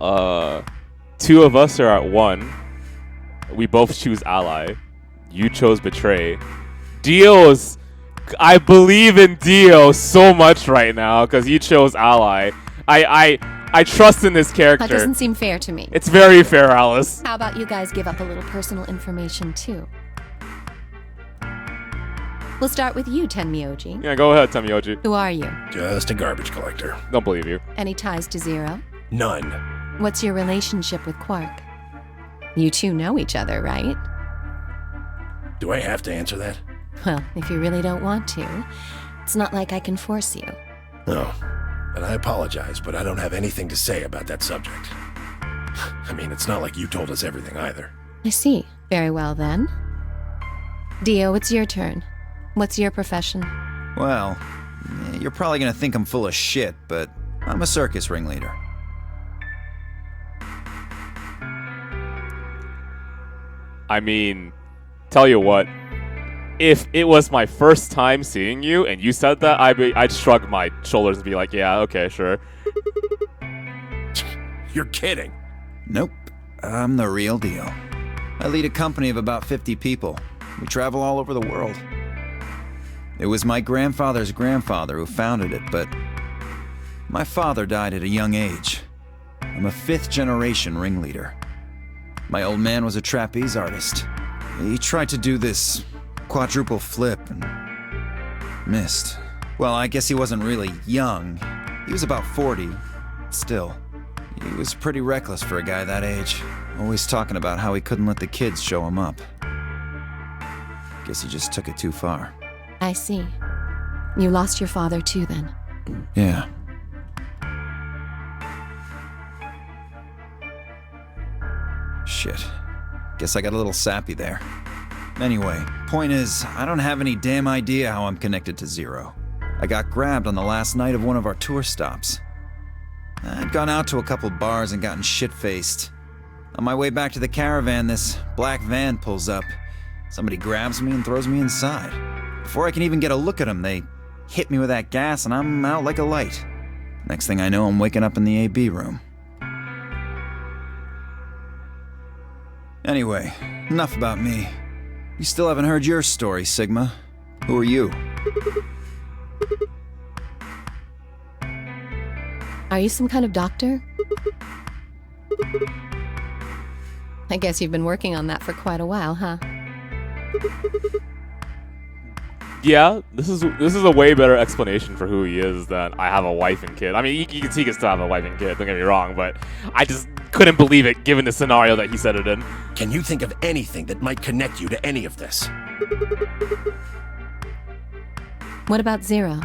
2 of us are at 1. We both choose ally. You chose betray. Dio's... I believe in Dio so much right now because you chose ally. I trust in this character. That doesn't seem fair to me. It's very fair, Alice. How about you guys give up a little personal information too? We'll start with you, Tenmyoji. Yeah, go ahead, Tenmyoji. Who are you? Just a garbage collector. Don't believe you. Any ties to Zero? None. What's your relationship with Quark? You two know each other, right? Do I have to answer that? Well, if you really don't want to, it's not like I can force you. No. And I apologize, but I don't have anything to say about that subject. I mean, it's not like you told us everything either. I see. Very well then. Dio, it's your turn. What's your profession? Well, you're probably gonna think I'm full of shit, but I'm a circus ringleader. I mean, tell you what, if it was my first time seeing you and you said that, I'd shrug my shoulders and be like, yeah, okay, sure. You're kidding. Nope, I'm the real deal. I lead a company of about 50 people. We travel all over the world. It was my grandfather's grandfather who founded it, but my father died at a young age. I'm a 5th-generation ringleader. My old man was a trapeze artist. He tried to do this quadruple flip and missed. Well, I guess he wasn't really young. He was about 40. Still, he was pretty reckless for a guy that age. Always talking about how he couldn't let the kids show him up. Guess he just took it too far. I see. You lost your father too, then? Yeah. Shit. Guess I got a little sappy there. Anyway, point is, I don't have any damn idea how I'm connected to Zero. I got grabbed on the last night of one of our tour stops. I'd gone out to a couple bars and gotten shit-faced. On my way back to the caravan, this black van pulls up. Somebody grabs me and throws me inside. Before I can even get a look at them, they hit me with that gas and I'm out like a light. Next thing I know, I'm waking up in the AB room. Anyway, enough about me. You still haven't heard your story, Sigma. Who are you? Are you some kind of doctor? I guess you've been working on that for quite a while, huh? Yeah, this is a way better explanation for who he is than I have a wife and kid. I mean, you can see he can still have a wife and kid, don't get me wrong, but I just couldn't believe it given the scenario that he said it in. Can you think of anything that might connect you to any of this? What about Zero?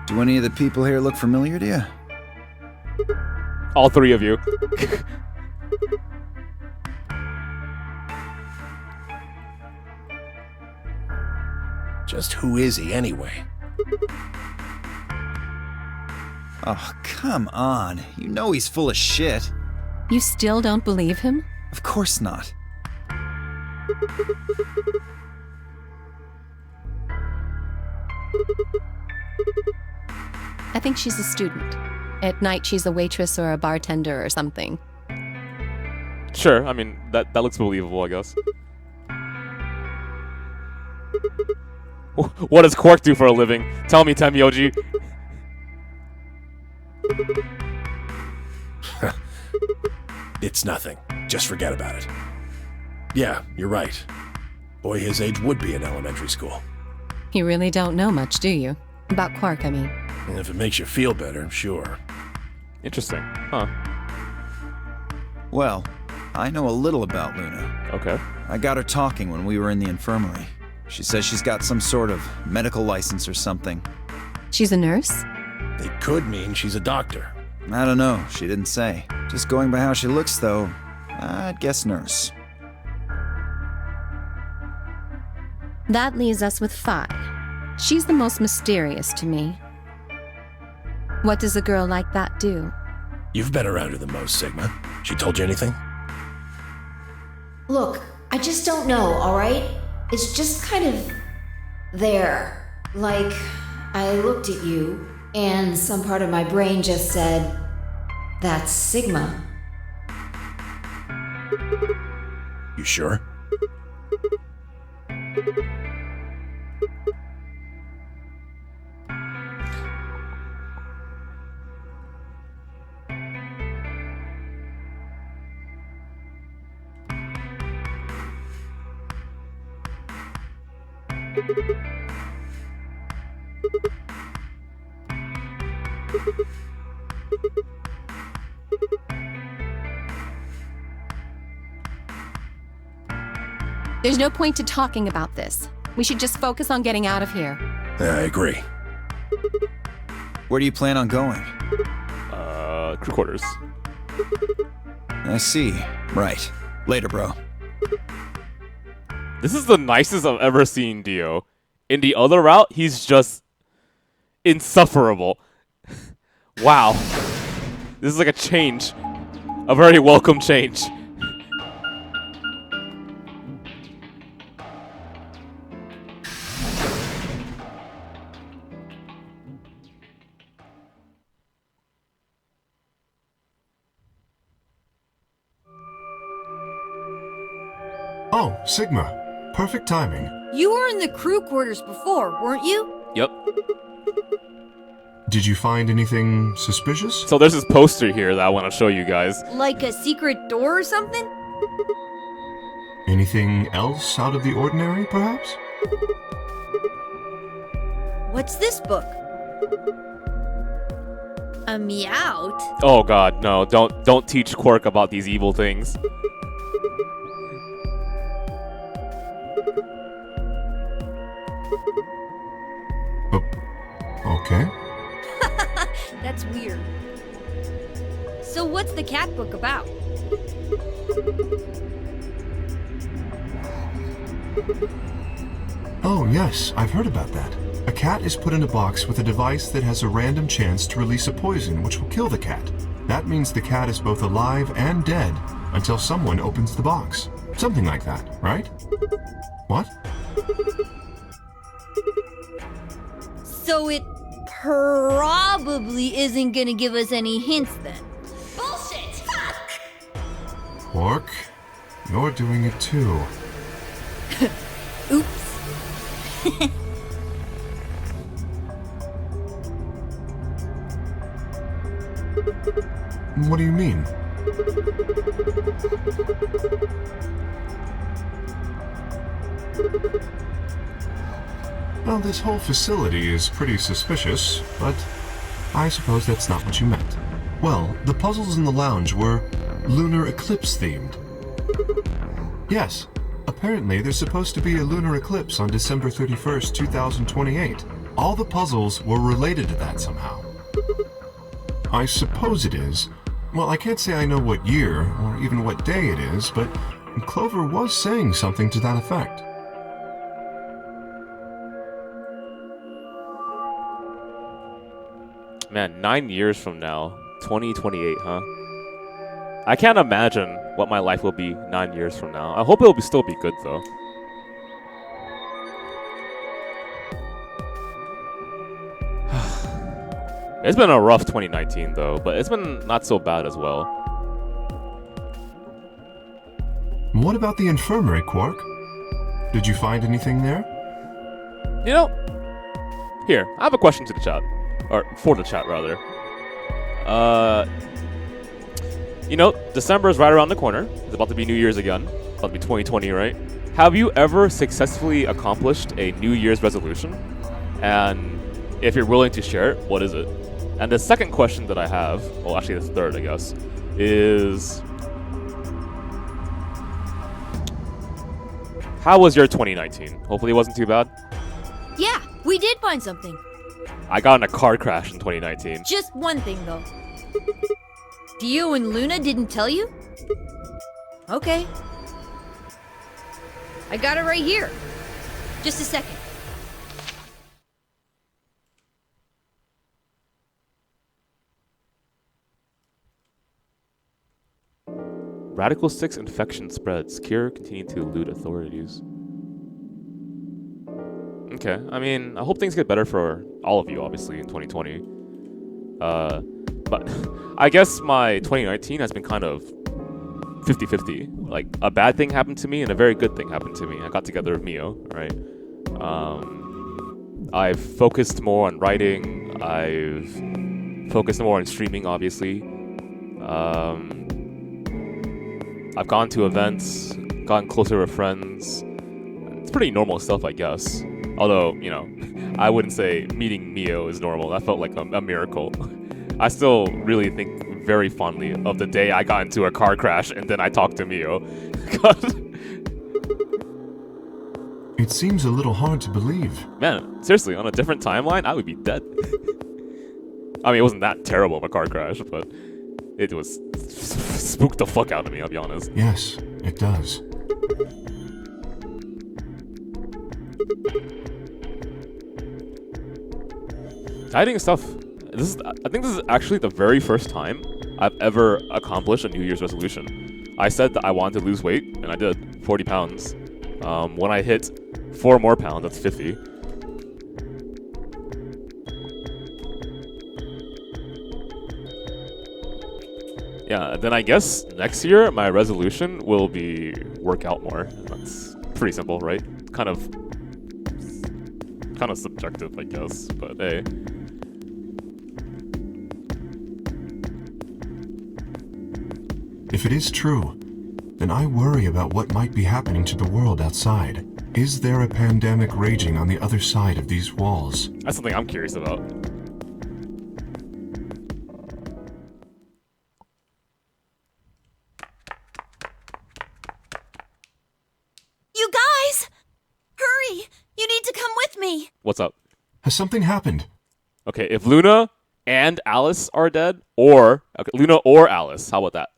Do any of the people here look familiar to you? All 3 of you. Just who is he anyway? Oh, come on. You know he's full of shit. You still don't believe him? Of course not. I think she's a student. At night, she's a waitress or a bartender or something. Sure, I mean, that looks believable, I guess. What does Quark do for a living? Tell me, Temyoji. It's nothing. Just forget about it. Yeah, you're right. Boy his age would be in elementary school. You really don't know much, do you? About Quark, I mean. And if it makes you feel better, sure. Interesting. Huh. Well, I know a little about Luna. Okay. I got her talking when we were in the infirmary. She says she's got some sort of medical license or something. She's a nurse? It could mean she's a doctor. I don't know. She didn't say. Just going by how she looks, though, I'd guess nurse. That leaves us with Phi. She's the most mysterious to me. What does a girl like that do? You've been around her the most, Sigma. She told you anything? Look, I just don't know, alright? It's just kind of there. Like, I looked at you, and some part of my brain just said, that's Sigma. You sure? There's no point to talking about this. We should just focus on getting out of here. Yeah, I agree. Where do you plan on going? Crew quarters. I see. Right. Later, bro. This is the nicest I've ever seen Dio. In the other route, he's just insufferable. Wow. This is like a change. A very welcome change. Oh, Sigma. Perfect timing. You were in the crew quarters before, weren't you? Yep. Did you find anything suspicious? So there's this poster here that I want to show you guys. Like a secret door or something? Anything else out of the ordinary, perhaps? What's this book? A Meowth? Oh god, no. Don't teach Quark about these evil things. Okay. That's weird. So what's the cat book about? Oh, yes, I've heard about that. A cat is put in a box with a device that has a random chance to release a poison which will kill the cat. That means the cat is both alive and dead until someone opens the box. Something like that, right? What? So it probably isn't gonna give us any hints then. Bullshit! Fuck! Quark, you're doing it too. Oops. What do you mean? Well, this whole facility is pretty suspicious, but I suppose that's not what you meant. Well, the puzzles in the lounge were lunar eclipse themed. Yes, apparently there's supposed to be a lunar eclipse on December 31st, 2028. All the puzzles were related to that somehow. I suppose it is. Well, I can't say I know what year or even what day it is, but Clover was saying something to that effect. Man, 9 years from now, 2028, huh? I can't imagine what my life will be 9 years from now. I hope it'll still be good though. It's been a rough 2019 though, but it's been not so bad as well. What about the infirmary, Quark? Did you find anything there? You know, here, I have a question to the chat. Or for the chat, rather. You know, December is right around the corner. It's about to be New Year's again. About to be 2020, right? Have you ever successfully accomplished a New Year's resolution? And if you're willing to share it, what is it? And the second question that I have, well, actually the third, I guess, is... How was your 2019? Hopefully it wasn't too bad. Yeah, we did find something. I got in a car crash in 2019. Just one thing, though. Dio and Luna didn't tell you? Okay. I got it right here. Just a second. Radical 6 infection spreads. Cure continuing to elude authorities. Okay, I mean, I hope things get better for all of you, obviously, in 2020. But I guess my 2019 has been kind of 50-50. Like, a bad thing happened to me and a very good thing happened to me. I got together with Mio, right? I've focused more on writing. I've focused more on streaming, obviously. I've gone to events, gotten closer with friends. It's pretty normal stuff, I guess. Although, you know, I wouldn't say meeting Mio is normal. That felt like a miracle. I still really think very fondly of the day I got into a car crash and then I talked to Mio. It seems a little hard to believe. Man, seriously, on a different timeline, I would be dead. I mean, it wasn't that terrible of a car crash, but it was spooked the fuck out of me, I'll be honest. Yes, it does. Exciting stuff. I think this is actually the very first time I've ever accomplished a New Year's resolution. I said that I wanted to lose weight, and I did, 40 pounds. When I hit 4 more pounds, that's 50. Yeah, then I guess next year my resolution will be work out more. That's pretty simple, right? Kind of subjective, I guess, but hey. If it is true, then I worry about what might be happening to the world outside. Is there a pandemic raging on the other side of these walls? That's something I'm curious about. You guys! Hurry! You need to come with me! What's up? Has something happened? Okay, if Luna and Alice are dead, or Luna or Alice, how about that?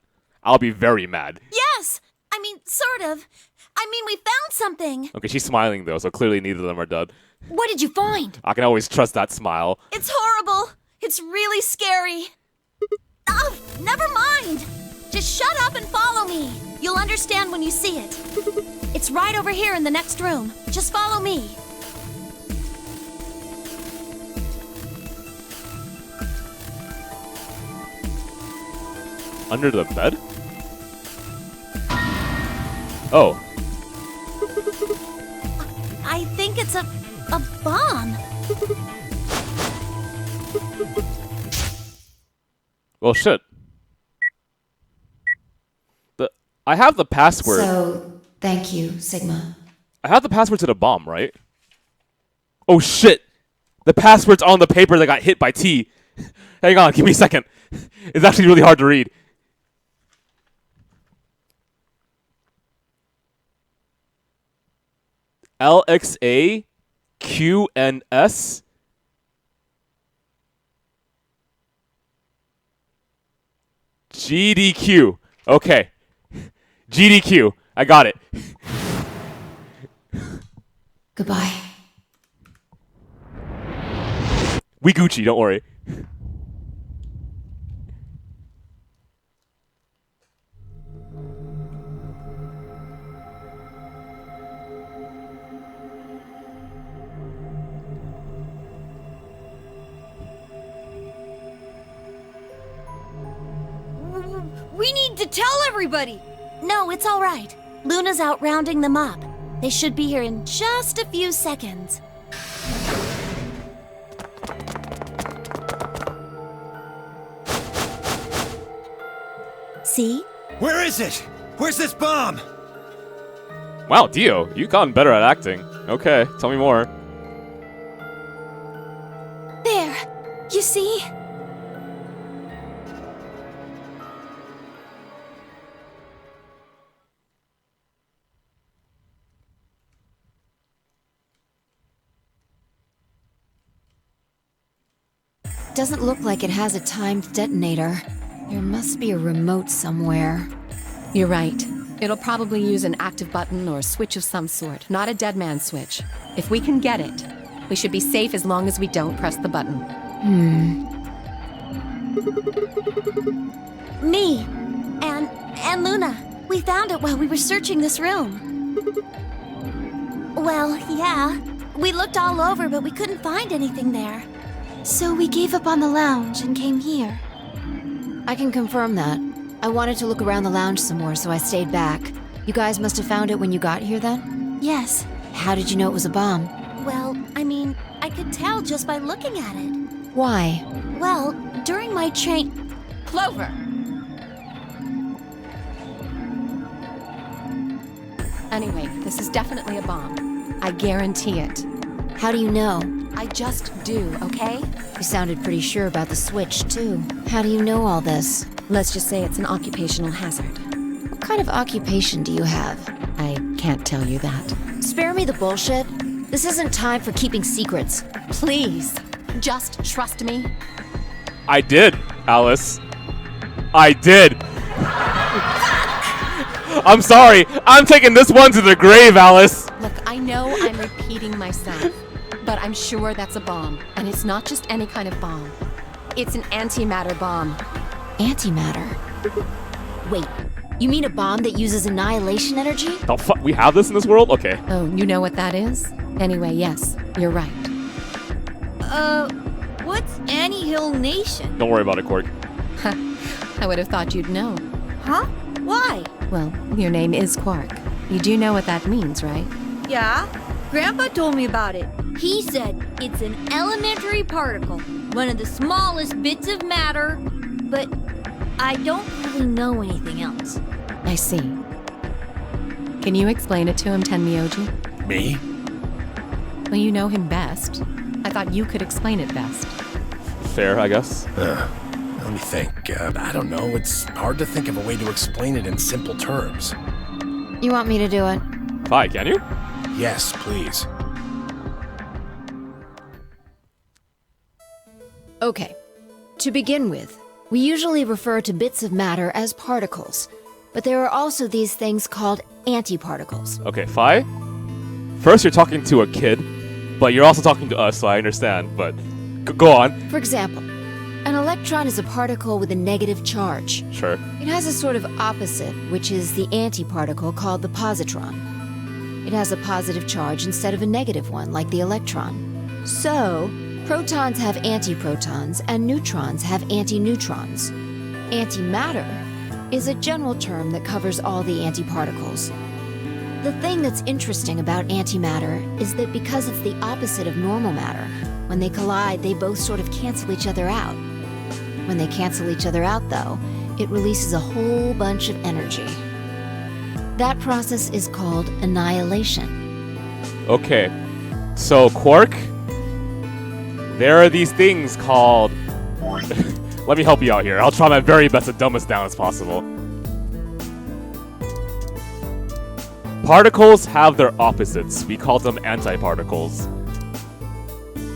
I'll be very mad. Yes! I mean, sort of. I mean, we found something. Okay, she's smiling though, so clearly neither of them are dead. What did you find? I can always trust that smile. It's horrible. It's really scary. Oh, never mind. Just shut up and follow me. You'll understand when you see it. It's right over here in the next room. Just follow me. Under the bed? Oh. I think it's a bomb. Well, shit. I have the password. So, thank you, Sigma. I have the password to the bomb, right? Oh shit! The password's on the paper that got hit by T. Hang on, give me a second. It's actually really hard to read. LXA QNS GDQ. Okay. GDQ. I got it. Goodbye. We Gucci, don't worry. We need to tell everybody! No, it's all right. Luna's out rounding them up. They should be here in just a few seconds. See? Where is it? Where's this bomb? Wow, Dio, you've gotten better at acting. Okay, tell me more. There. You see? Doesn't look like it has a timed detonator. There must be a remote somewhere. You're right. It'll probably use an active button or a switch of some sort, not a dead man switch. If we can get it, we should be safe as long as we don't press the button. Me and Luna. We found it while we were searching this room. Well, yeah. We looked all over, but we couldn't find anything there. So we gave up on the lounge and came here. I can confirm that. I wanted to look around the lounge some more, so I stayed back. You guys must have found it when you got here then? Yes. How did you know it was a bomb? Well, I mean, I could tell just by looking at it. Why? Well, during my train... Clover! Anyway, this is definitely a bomb. I guarantee it. How do you know? I just do, okay? You sounded pretty sure about the switch, too. How do you know all this? Let's just say it's an occupational hazard. What kind of occupation do you have? I can't tell you that. Spare me the bullshit. This isn't time for keeping secrets. Please, just trust me. I did, Alice. I did. I'm sorry. I'm taking this one to the grave, Alice. Look, I know I'm repeating myself, but I'm sure that's a bomb. And it's not just any kind of bomb. It's an antimatter bomb. Antimatter? Wait, you mean a bomb that uses annihilation energy? The fuck? We have this in this world? Okay. Oh, you know what that is? Anyway, yes, you're right. What's Anyhill Nation? Don't worry about it, Quark. I would have thought you'd know. Huh? Why? Well, your name is Quark. You do know what that means, right? Yeah? Grandpa told me about it. He said it's an elementary particle, one of the smallest bits of matter, but I don't really know anything else. I see. Can you explain it to him, Tenmyoji? Me? Well, you know him best. I thought you could explain it best. Fair, I guess. Let me think. I don't know. It's hard to think of a way to explain it in simple terms. You want me to do it? Hi, can you? Yes, please. Okay. To begin with, we usually refer to bits of matter as particles, but there are also these things called antiparticles. Okay, Phi. First, you're talking to a kid, but you're also talking to us, so I understand. But go on. For example, an electron is a particle with a negative charge. Sure. It has a sort of opposite, which is the antiparticle called the positron. It has a positive charge instead of a negative one, like the electron. So, protons have antiprotons, and neutrons have antineutrons. Antimatter is a general term that covers all the antiparticles. The thing that's interesting about antimatter is that because it's the opposite of normal matter, when they collide, they both sort of cancel each other out. When they cancel each other out, though, it releases a whole bunch of energy. That process is called annihilation. Okay. So, Quark, there are these things called... Let me help you out here. I'll try my very best to dumb this down as possible. Particles have their opposites. We call them antiparticles.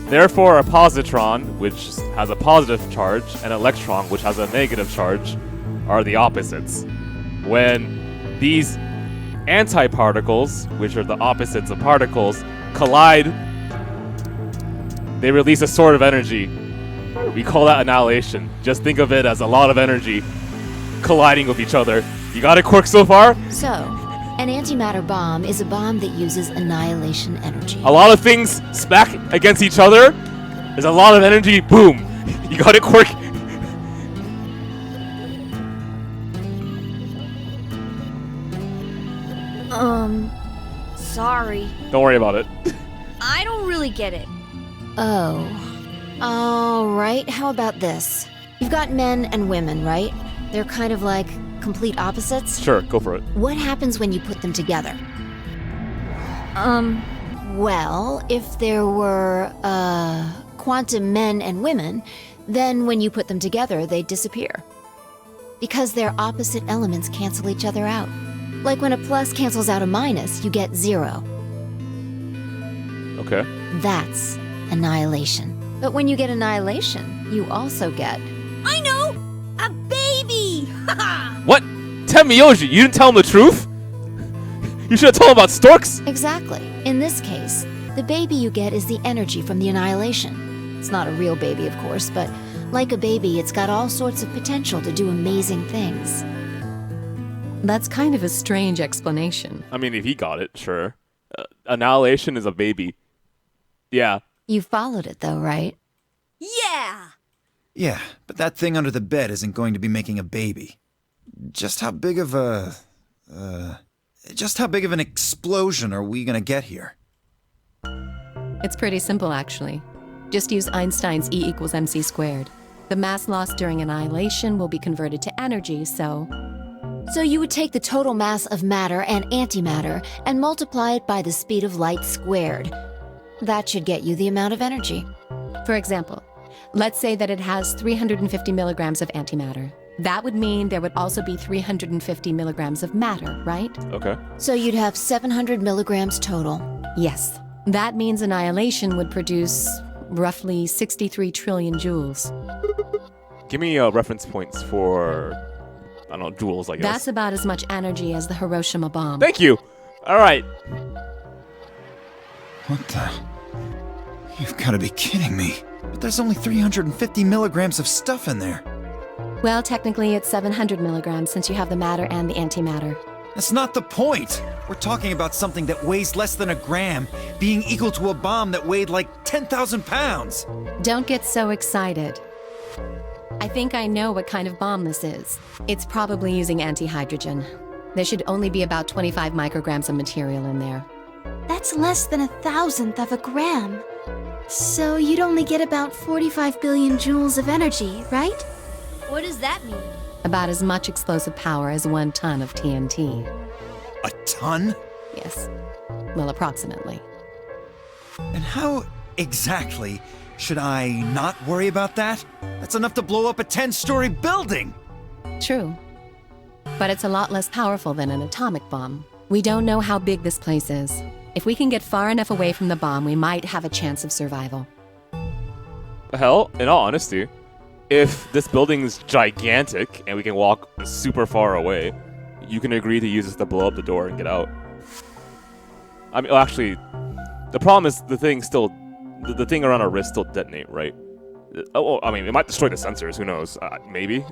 Therefore, a positron, which has a positive charge, and an electron, which has a negative charge, are the opposites. When these antiparticles, which are the opposites of particles, collide, they release a sort of energy. We call that annihilation. Just think of it as a lot of energy colliding with each other. You got it, Quark, so far? So, an antimatter bomb is a bomb that uses annihilation energy. A lot of things smack against each other. There's a lot of energy. Boom. You got it, Quark? Sorry. Don't worry about it. I don't really get it. Oh. Alright, how about this? You've got men and women, right? They're kind of like complete opposites. Sure, go for it. What happens when you put them together? Well, if there were, quantum men and women, then when you put them together, they'd disappear. Because their opposite elements cancel each other out. Like when a plus cancels out a minus, you get 0. Okay. That's annihilation. But when you get annihilation, you also get... I know! A baby! What? Tenmyoji, you didn't tell him the truth? You should have told him about storks! Exactly. In this case, the baby you get is the energy from the annihilation. It's not a real baby, of course, but like a baby, it's got all sorts of potential to do amazing things. That's kind of a strange explanation. I mean, if he got it, sure. Annihilation is a baby. Yeah. You followed it, though, right? Yeah! Yeah, but that thing under the bed isn't going to be making a baby. Just how big of a... just how big of an explosion are we gonna get here? It's pretty simple, actually. Just use Einstein's E = mc squared. The mass lost during annihilation will be converted to energy, so... So you would take the total mass of matter and antimatter and multiply it by the speed of light squared. That should get you the amount of energy. For example, let's say that it has 350 milligrams of antimatter. That would mean there would also be 350 milligrams of matter, right? Okay. So you'd have 700 milligrams total. Yes. That means annihilation would produce roughly 63 trillion joules. Give me reference points for, I don't know, joules, I guess. That's about as much energy as the Hiroshima bomb. Thank you! Alright. What the... You've got to be kidding me. But there's only 350 milligrams of stuff in there. Well, technically it's 700 milligrams since you have the matter and the antimatter. That's not the point. We're talking about something that weighs less than a gram, being equal to a bomb that weighed like 10,000 pounds. Don't get so excited. I think I know what kind of bomb this is. It's probably using antihydrogen. There should only be about 25 micrograms of material in there. That's less than 1,000th of a gram. So you'd only get about 45 billion joules of energy, right? What does that mean? About as much explosive power as 1 ton of TNT. A ton? Yes. Well, approximately. And how exactly should I not worry about that? That's enough to blow up a 10-story building! True. But it's a lot less powerful than an atomic bomb. We don't know how big this place is. If we can get far enough away from the bomb, we might have a chance of survival. Hell, in all honesty, if this building's gigantic and we can walk super far away, you can agree to use this to blow up the door and get out. I mean, well, actually, the problem is the thing still, the thing around our wrist still detonate, right? Oh, I mean, it might destroy the sensors. Who knows? Maybe.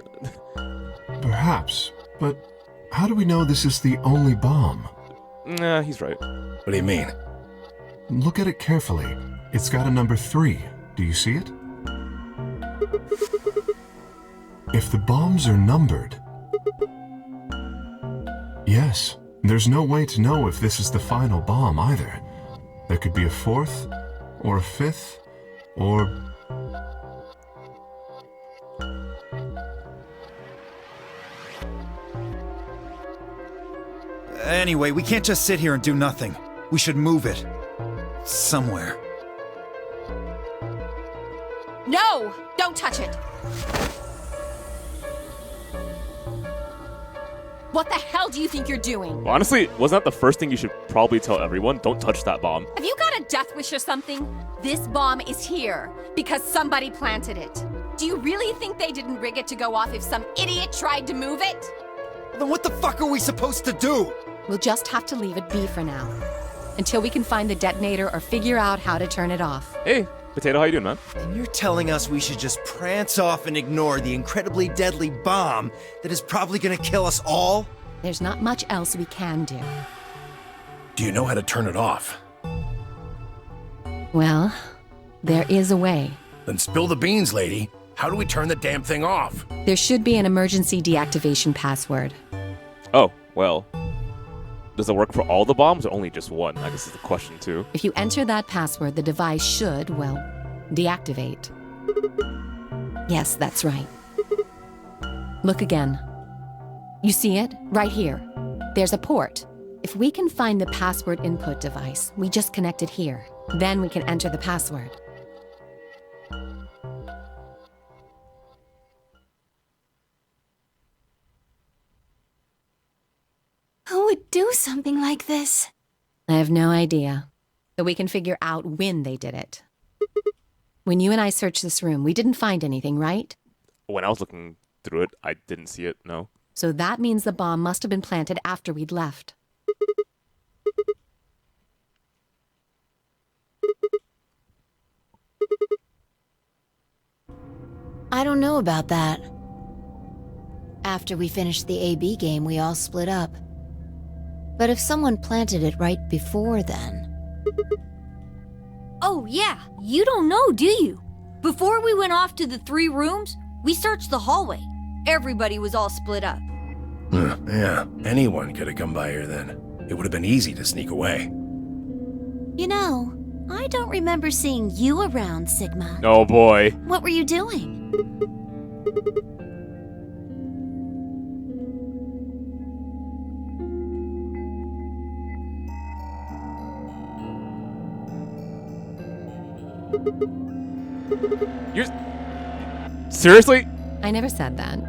Perhaps, but how do we know this is the only bomb? Nah, he's right. What do you mean? Look at it carefully. It's got a number 3. Do you see it? If the bombs are numbered... Yes, there's no way to know if this is the final bomb either. There could be a 4th, or a 5th, or... Anyway, we can't just sit here and do nothing. We should move it. Somewhere. No! Don't touch it! What the hell do you think you're doing? Well, honestly, wasn't that the first thing you should probably tell everyone? Don't touch that bomb. Have you got a death wish or something? This bomb is here because somebody planted it. Do you really think they didn't rig it to go off if some idiot tried to move it? Then what the fuck are we supposed to do? We'll just have to leave it be for now. Until we can find the detonator or figure out how to turn it off. Hey, Potato, how you doing, man? And you're telling us we should just prance off and ignore the incredibly deadly bomb that is probably gonna kill us all? There's not much else we can do. Do you know how to turn it off? Well, there is a way. Then spill the beans, lady. How do we turn the damn thing off? There should be an emergency deactivation password. Oh, well. Does it work for all the bombs or only just one? I guess is the question too. If you enter that password, the device should, well, deactivate. Yes, that's right. Look again. You see it? Right here. There's a port. If we can find the password input device, we just connect it here. Then we can enter the password. Who would do something like this? I have no idea. But we can figure out when they did it. When you and I searched this room, we didn't find anything, right? When I was looking through it, I didn't see it, no. So that means the bomb must have been planted after we'd left. I don't know about that. After we finished the AB game, we all split up. But if someone planted it right before then... Oh yeah, you don't know, do you? Before we went off to the 3 rooms, we searched the hallway. Everybody was all split up. Yeah, anyone could have come by here then. It would have been easy to sneak away. You know, I don't remember seeing you around, Sigma. Oh boy. What were you doing? You're... Seriously? I never said that.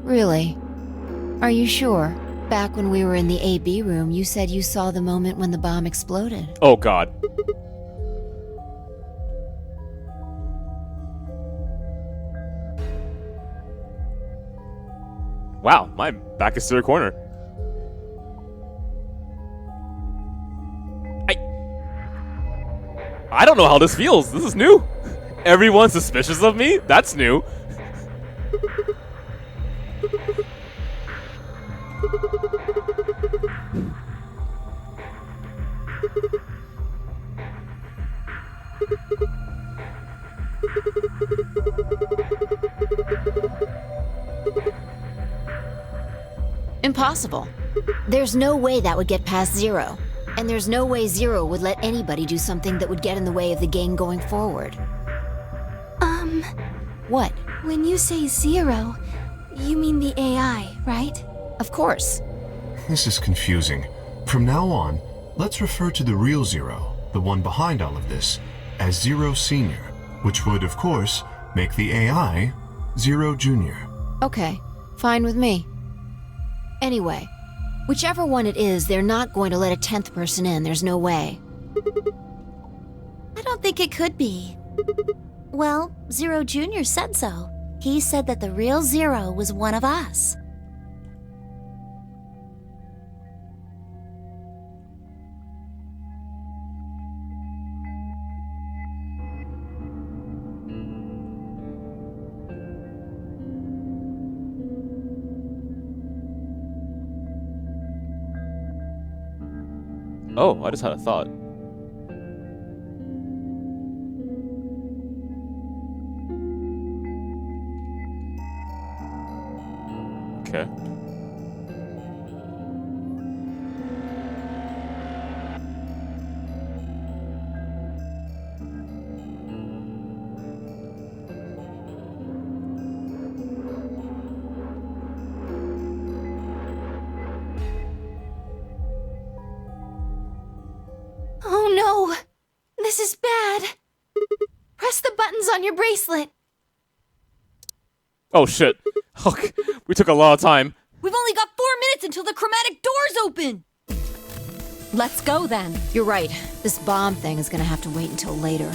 Really? Are you sure? Back when we were in the AB room, you said you saw the moment when the bomb exploded. Oh god. Wow, my back is to the corner. I don't know how this feels. This is new. Everyone's suspicious of me? That's new. Impossible. There's no way that would get past Zero. And there's no way Zero would let anybody do something that would get in the way of the game going forward. What? When you say Zero, you mean the AI, right? Of course. This is confusing. From now on, let's refer to the real Zero, the one behind all of this, as Zero Senior, which would, of course, make the AI Zero Junior. Okay, fine with me. Anyway, whichever one it is, they're not going to let a 10th person in. There's no way. I don't think it could be. Well, Zero Jr. said so. He said that the real Zero was one of us. Oh, I just had a thought. Okay. Oh no! This is bad! Press the buttons on your bracelet! Oh shit. Okay. We took a lot of time. We've only got 4 minutes until the chromatic doors open! Let's go then. You're right. This bomb thing is gonna have to wait until later.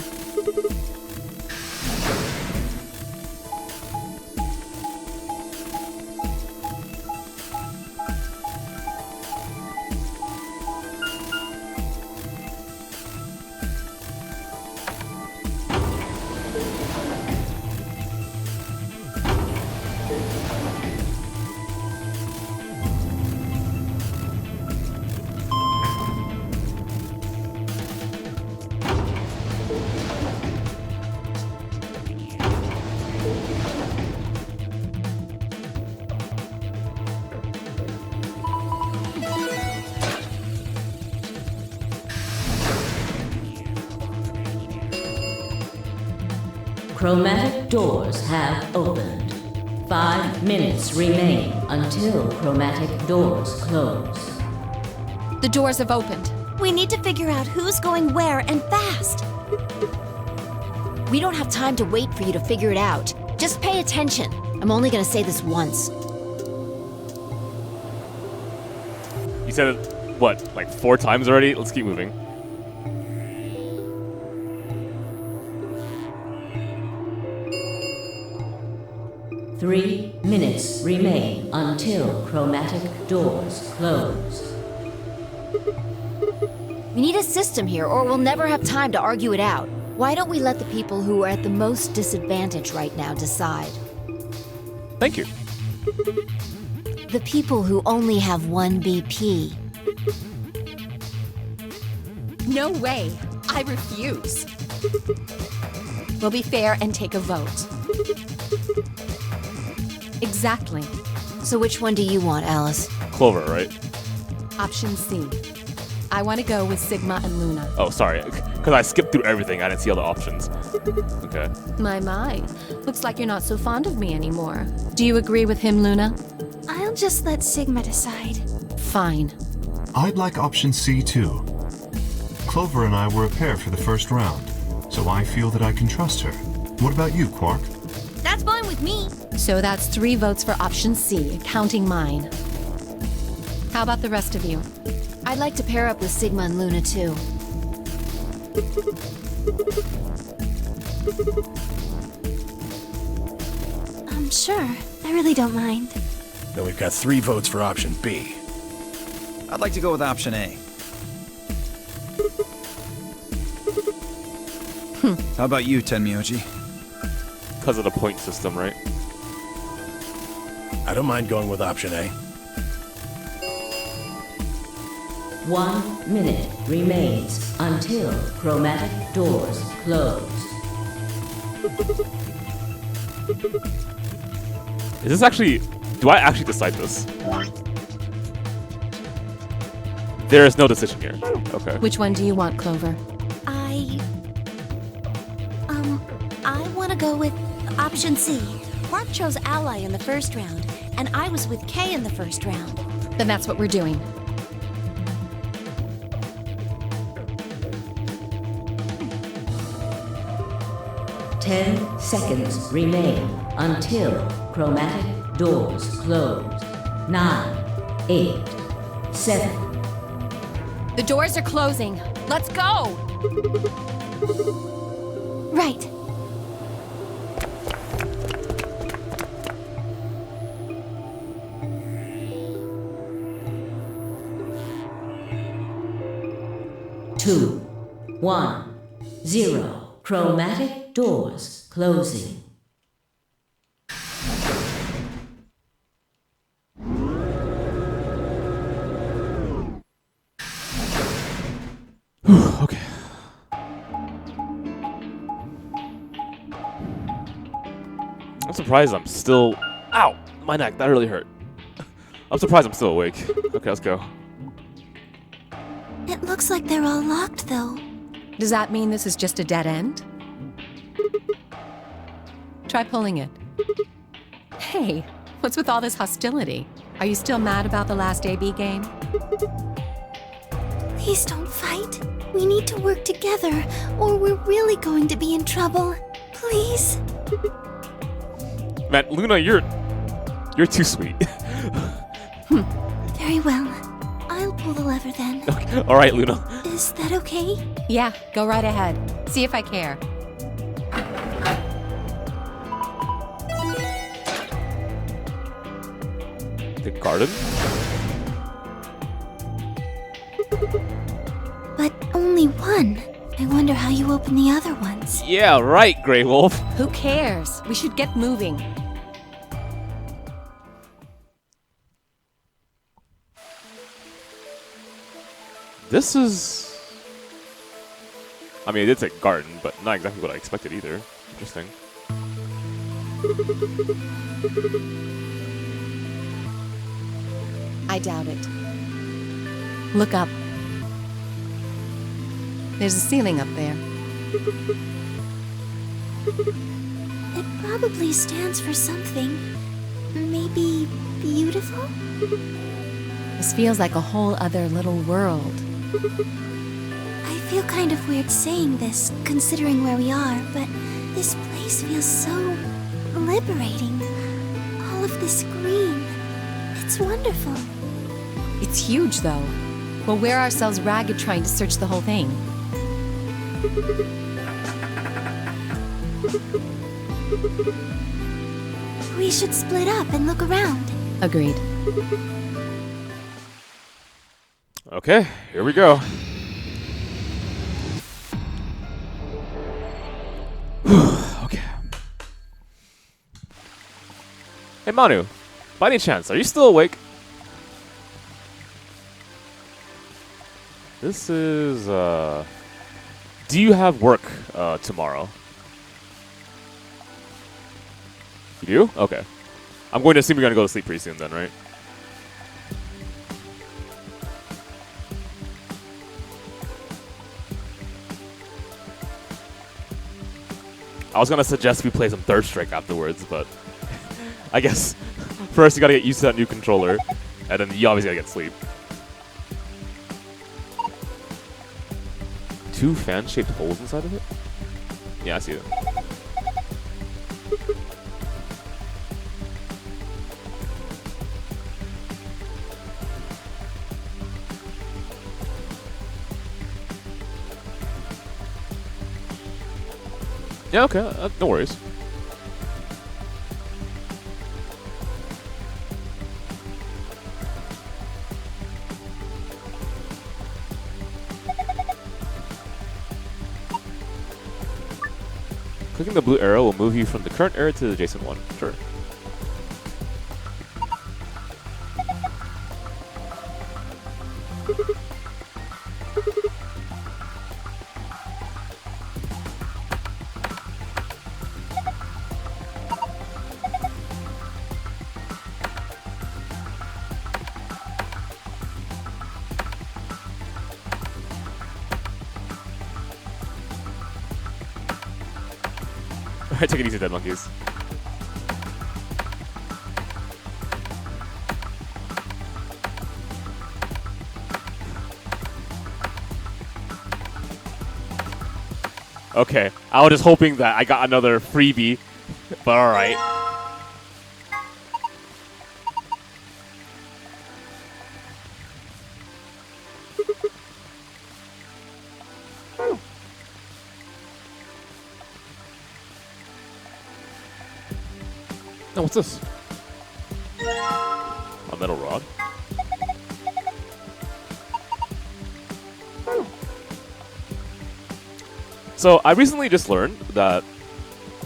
Chromatic doors have opened. 5 minutes remain until chromatic doors close. The doors have opened. We need to figure out who's going where and fast. We don't have time to wait for you to figure it out. Just pay attention. I'm only gonna say this once. You said it, what, like 4 times already? Let's keep moving. Three minutes remain until chromatic doors close. We need a system here, or we'll never have time to argue it out. Why don't we let the people who are at the most disadvantage right now decide? Thank you. The people who only have 1 BP. No way. I refuse. We'll be fair and take a vote. Exactly. So which one do you want, Alice? Clover, right? Option C. I want to go with Sigma and Luna. Oh, sorry. Because I skipped through everything. I didn't see all the options. Okay. My. Looks like you're not so fond of me anymore. Do you agree with him, Luna? I'll just let Sigma decide. Fine. I'd like option C too. Clover and I were a pair for the first round, so I feel that I can trust her. What about you, Quark? That's fine with me. So that's 3 votes for option C, counting mine. How about the rest of you? I'd like to pair up with Sigma and Luna, too. Sure. I really don't mind. Then we've got 3 votes for option B. I'd like to go with option A. How about you, Tenmyoji? Because of the point system, right? I don't mind going with option A. 1 minute remains until chromatic doors close. Is this actually... Do I actually decide this? There is no decision here. Okay. Which one do you want, Clover? I want to go with option C. Quark chose Ally in the first round, and I was with K in the first round. Then that's what we're doing. Ten seconds remain until chromatic doors close. 9, 8, 7. The doors are closing. Let's go! Right. Two, 1, 0. Chromatic doors closing. Okay. I'm surprised I'm still... Ow! My neck, that really hurt. I'm surprised I'm still awake. Okay, let's go. It looks like they're all locked, though. Does that mean this is just a dead end? Try pulling it. Hey, what's with all this hostility? Are you still mad about the last AB game? Please don't fight. We need to work together, or we're really going to be in trouble. Please. Man, Luna, you're too sweet. Very well. I'll pull the lever then. Okay. All right, Luna. Is that okay? Yeah, go right ahead. See if I care. The garden? But only one. I wonder how you open the other ones. Yeah, right, Grey Wolf. Who cares? We should get moving. This is... I mean, it's a garden, but not exactly what I expected either. Interesting. I doubt it. Look up. There's a ceiling up there. It probably stands for something. Maybe beautiful? This feels like a whole other little world. I feel kind of weird saying this, considering where we are, but this place feels so liberating. All of this green. It's wonderful. It's huge, though. We'll wear ourselves ragged trying to search the whole thing. We should split up and look around. Agreed. Okay, here we go. Okay. Hey Manu, by any chance, are you still awake? This is, do you have work, tomorrow? You do? Okay. I'm going to assume you're going to go to sleep pretty soon then, right? I was going to suggest we play some Third Strike afterwards, but I guess first you got to get used to that new controller, and then you obviously got to get sleep. 2 fan-shaped holes inside of it? Yeah, I see them. Yeah, okay, no worries. Clicking the blue arrow will move you from the current area to the adjacent one. Sure. Alright, take it easy, dead monkeys. Okay, I was just hoping that I got another freebie, but alright. No, what's this? A metal rod? So, I recently just learned that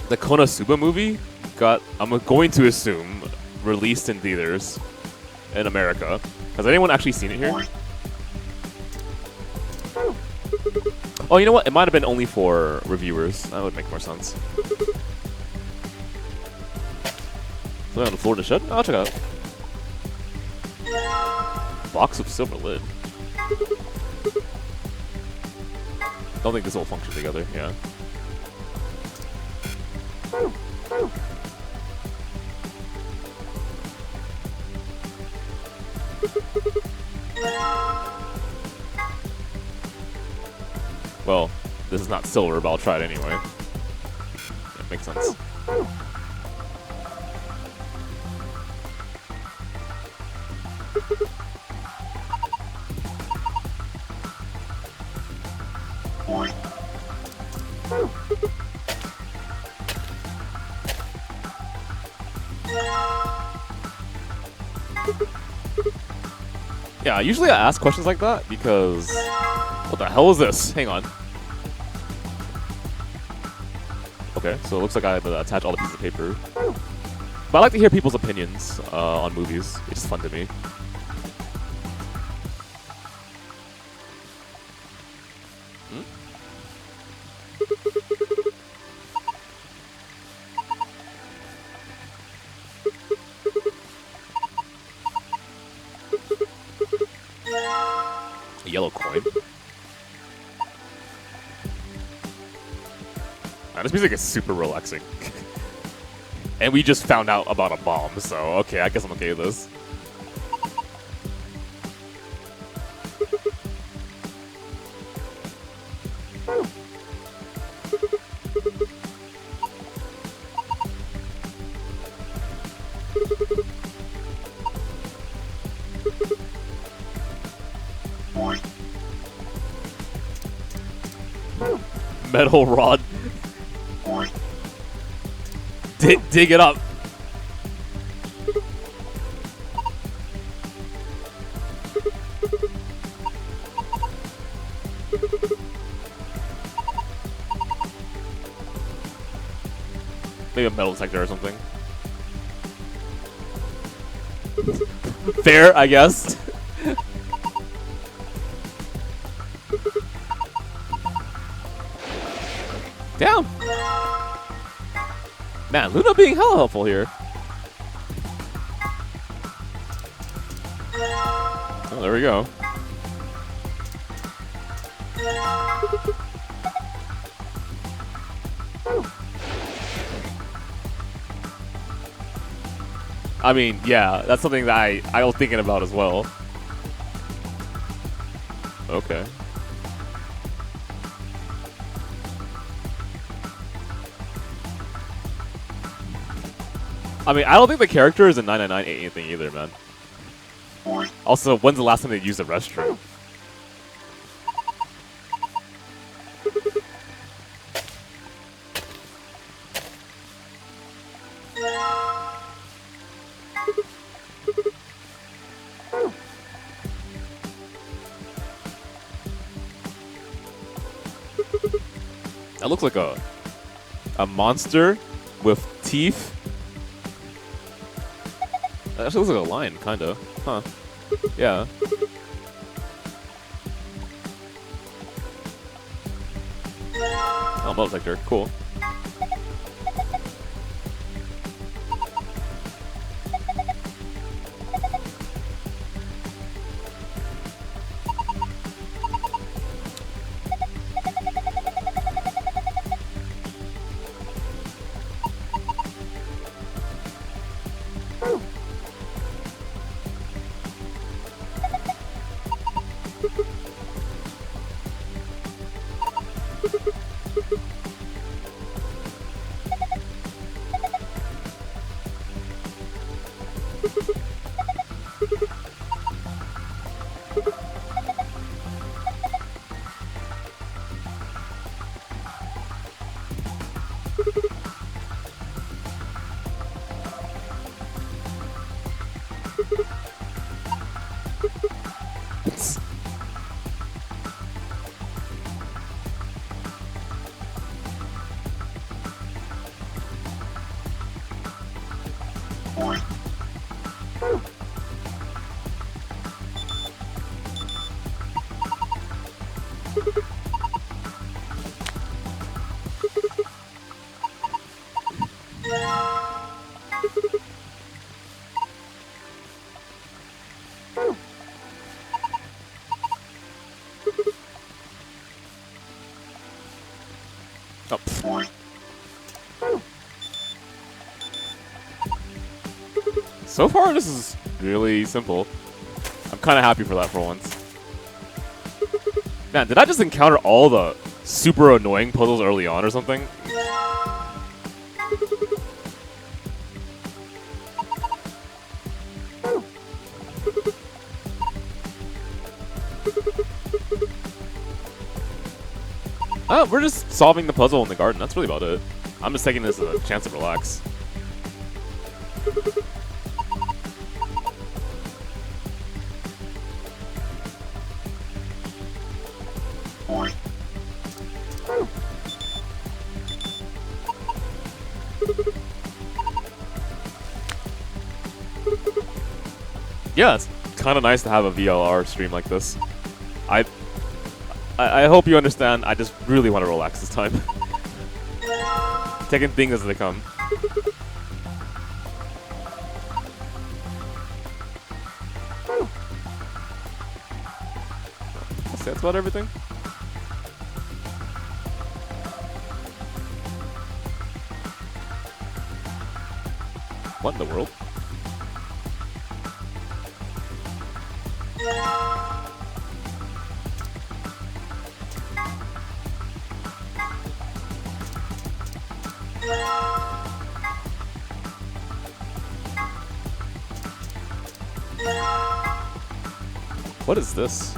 the Konosuba movie got, I'm going to assume, released in theaters in America. Has anyone actually seen it here? Oh, you know what? It might have been only for reviewers. That would make more sense. Something on the floor to shed? I'll check it out. Box of silver lid. Don't think this will function together, yeah. Well, this is not silver, but I'll try it anyway. Yeah, makes sense. Yeah, usually I ask questions like that because... What the hell is this? Hang on. Okay, so it looks like I have to attach all the pieces of paper. But I like to hear people's opinions on movies. It's just fun to me. A yellow coin. This music is super relaxing. And we just found out about a bomb, so okay, I guess I'm okay with this. Metal rod. Dig it up. Maybe a metal detector or something. Fair, I guess. Damn! Man, Luna being hella helpful here. Oh, there we go. I mean, yeah, that's something that I was thinking about as well. Okay. I mean, I don't think the characters in 999 ate anything either, man. Also, when's the last time they used the restroom? That looks like a monster with teeth. That actually looks like a lion, kinda. Huh. Yeah. Oh, metal detector. Cool. So far, this is really simple. I'm kind of happy for that for once. Man, did I just encounter all the super annoying puzzles early on or something? Oh, we're just solving the puzzle in the garden. That's really about it. I'm just taking this as a chance to relax. Yeah, it's kind of nice to have a VLR stream like this. I hope you understand, I just really want to relax this time. Taking things as they come. That's about everything. What in the world? What is this?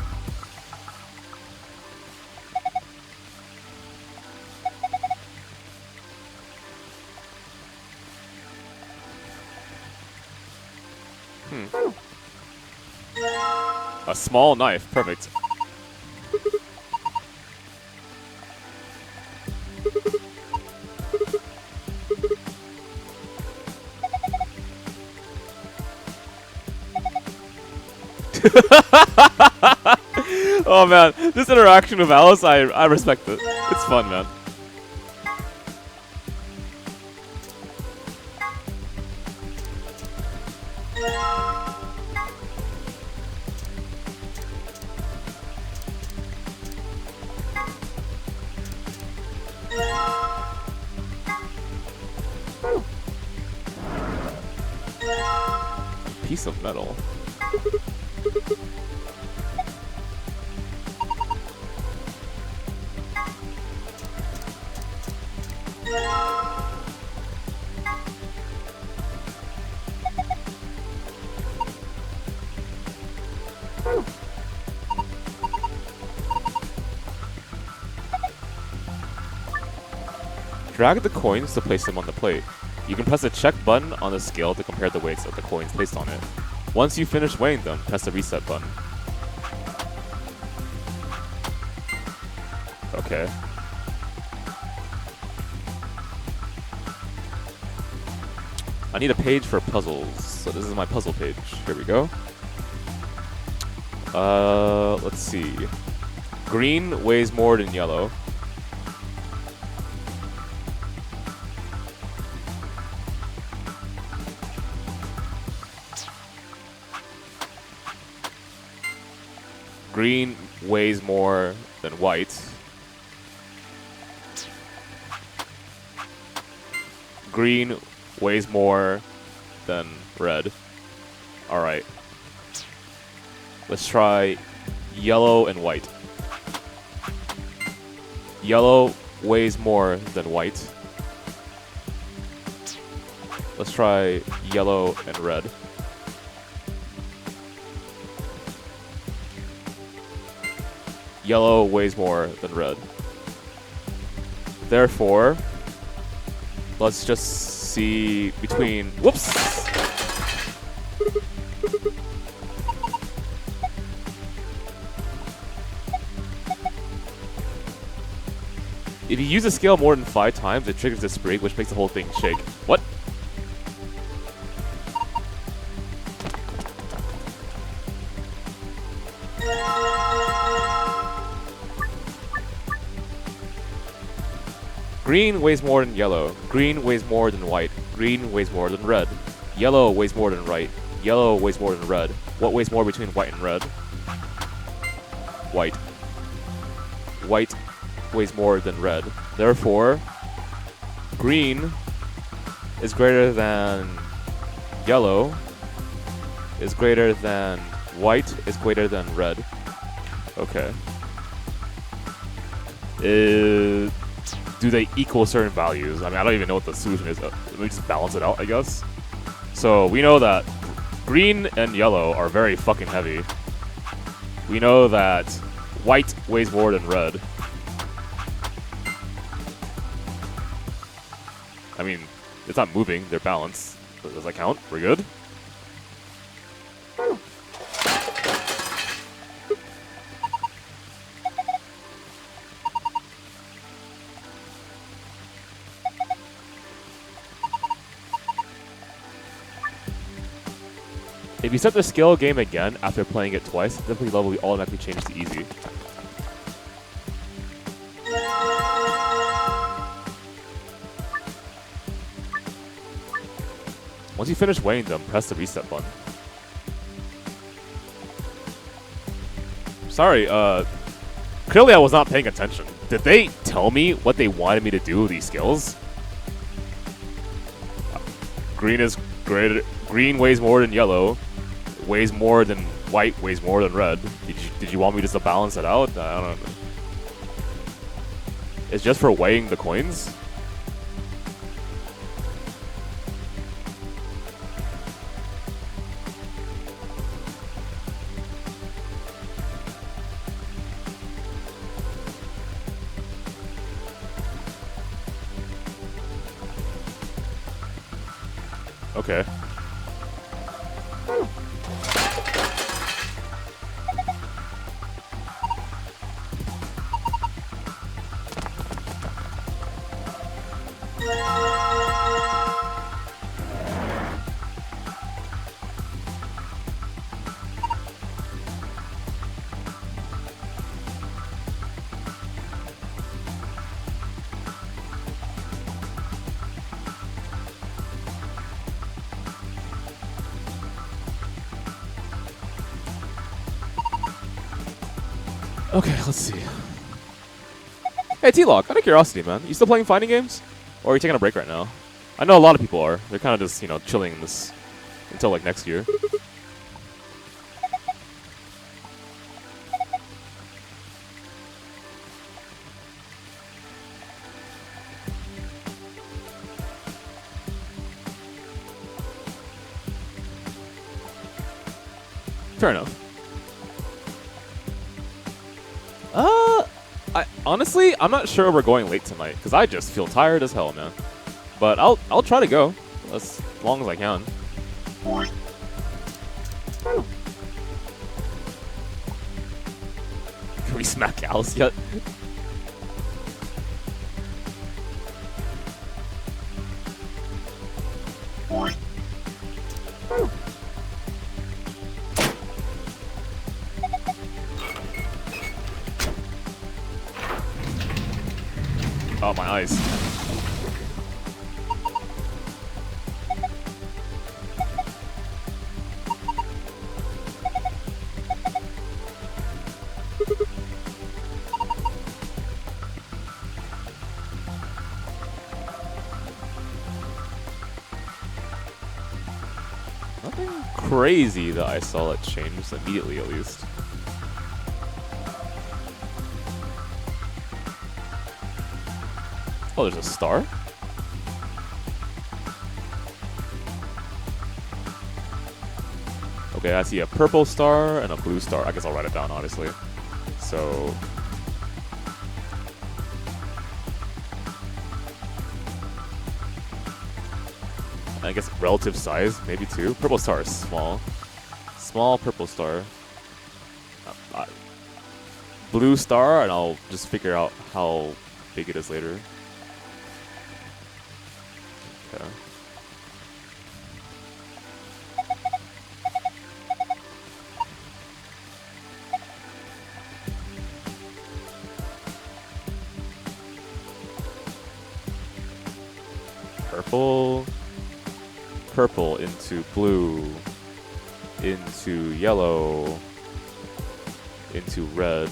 A small knife, perfect. Oh man, this interaction with Alice, I respect it. It's fun, man. Piece of metal. Drag the coins to place them on the plate. You can press the check button on the scale to compare the weights of the coins placed on it. Once you finish weighing them, press the reset button. Okay. I need a page for puzzles, so this is my puzzle page. Here we go. Let's see. Green weighs more than yellow. Green weighs more than white. Green weighs more than red. Alright. Let's try yellow and white. Yellow weighs more than white. Let's try yellow and red. Yellow weighs more than red. Therefore, let's just see between... Whoops! If you use a scale more than 5 times, it triggers the sprig, which makes the whole thing shake. What? Green weighs more than yellow. Green weighs more than white. Green weighs more than red. Yellow weighs more than white. Yellow weighs more than red. What weighs more between white and red? White. White weighs more than red. Therefore, green is greater than yellow, is greater than white, is greater than red. Okay. Do they equal certain values? I mean, I don't even know what the solution is. Let me just balance it out, I guess. So we know that green and yellow are very fucking heavy. We know that white weighs more than red. I mean, it's not moving, they're balanced. Does that count? We're good? If you start the skill game again after playing it twice, the difficulty level will automatically change to easy. Once you finish weighing them, press the reset button. Sorry, clearly I was not paying attention. Did they tell me what they wanted me to do with these skills? Green is Green weighs more than yellow, weighs more than white, weighs more than red. Did you want me just to balance it out? I don't know. It's just for weighing the coins? Okay. Okay, let's see. Hey, T-Lock, out of curiosity, man, you still playing fighting games? Or are you taking a break right now? I know a lot of people are. They're kind of just, you know, chilling in this until, like, next year. Fair enough. Honestly, I'm not sure we're going late tonight because I just feel tired as hell, man. But I'll try to go as long as I can. Can we smack Alice yet? Oh, my eyes. Nothing crazy that I saw that changed immediately, at least. Oh, there's a star? Okay, I see a purple star and a blue star. I guess I'll write it down, honestly. So... I guess relative size, maybe two. Purple star is small. Small purple star. Blue star, and I'll just figure out how big it is later. Okay. Purple. Purple into blue. Into yellow. Into red.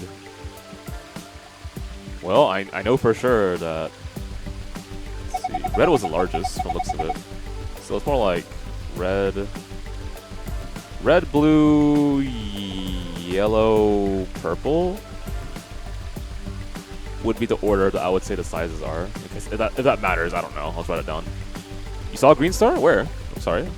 Well, I know for sure that... Let's see. Red was the largest from the looks of it. So it's more like red... Red, blue, yellow, purple would be the order that I would say the sizes are. If that matters, I don't know. I'll write it down. You saw a green star? Where? I'm sorry.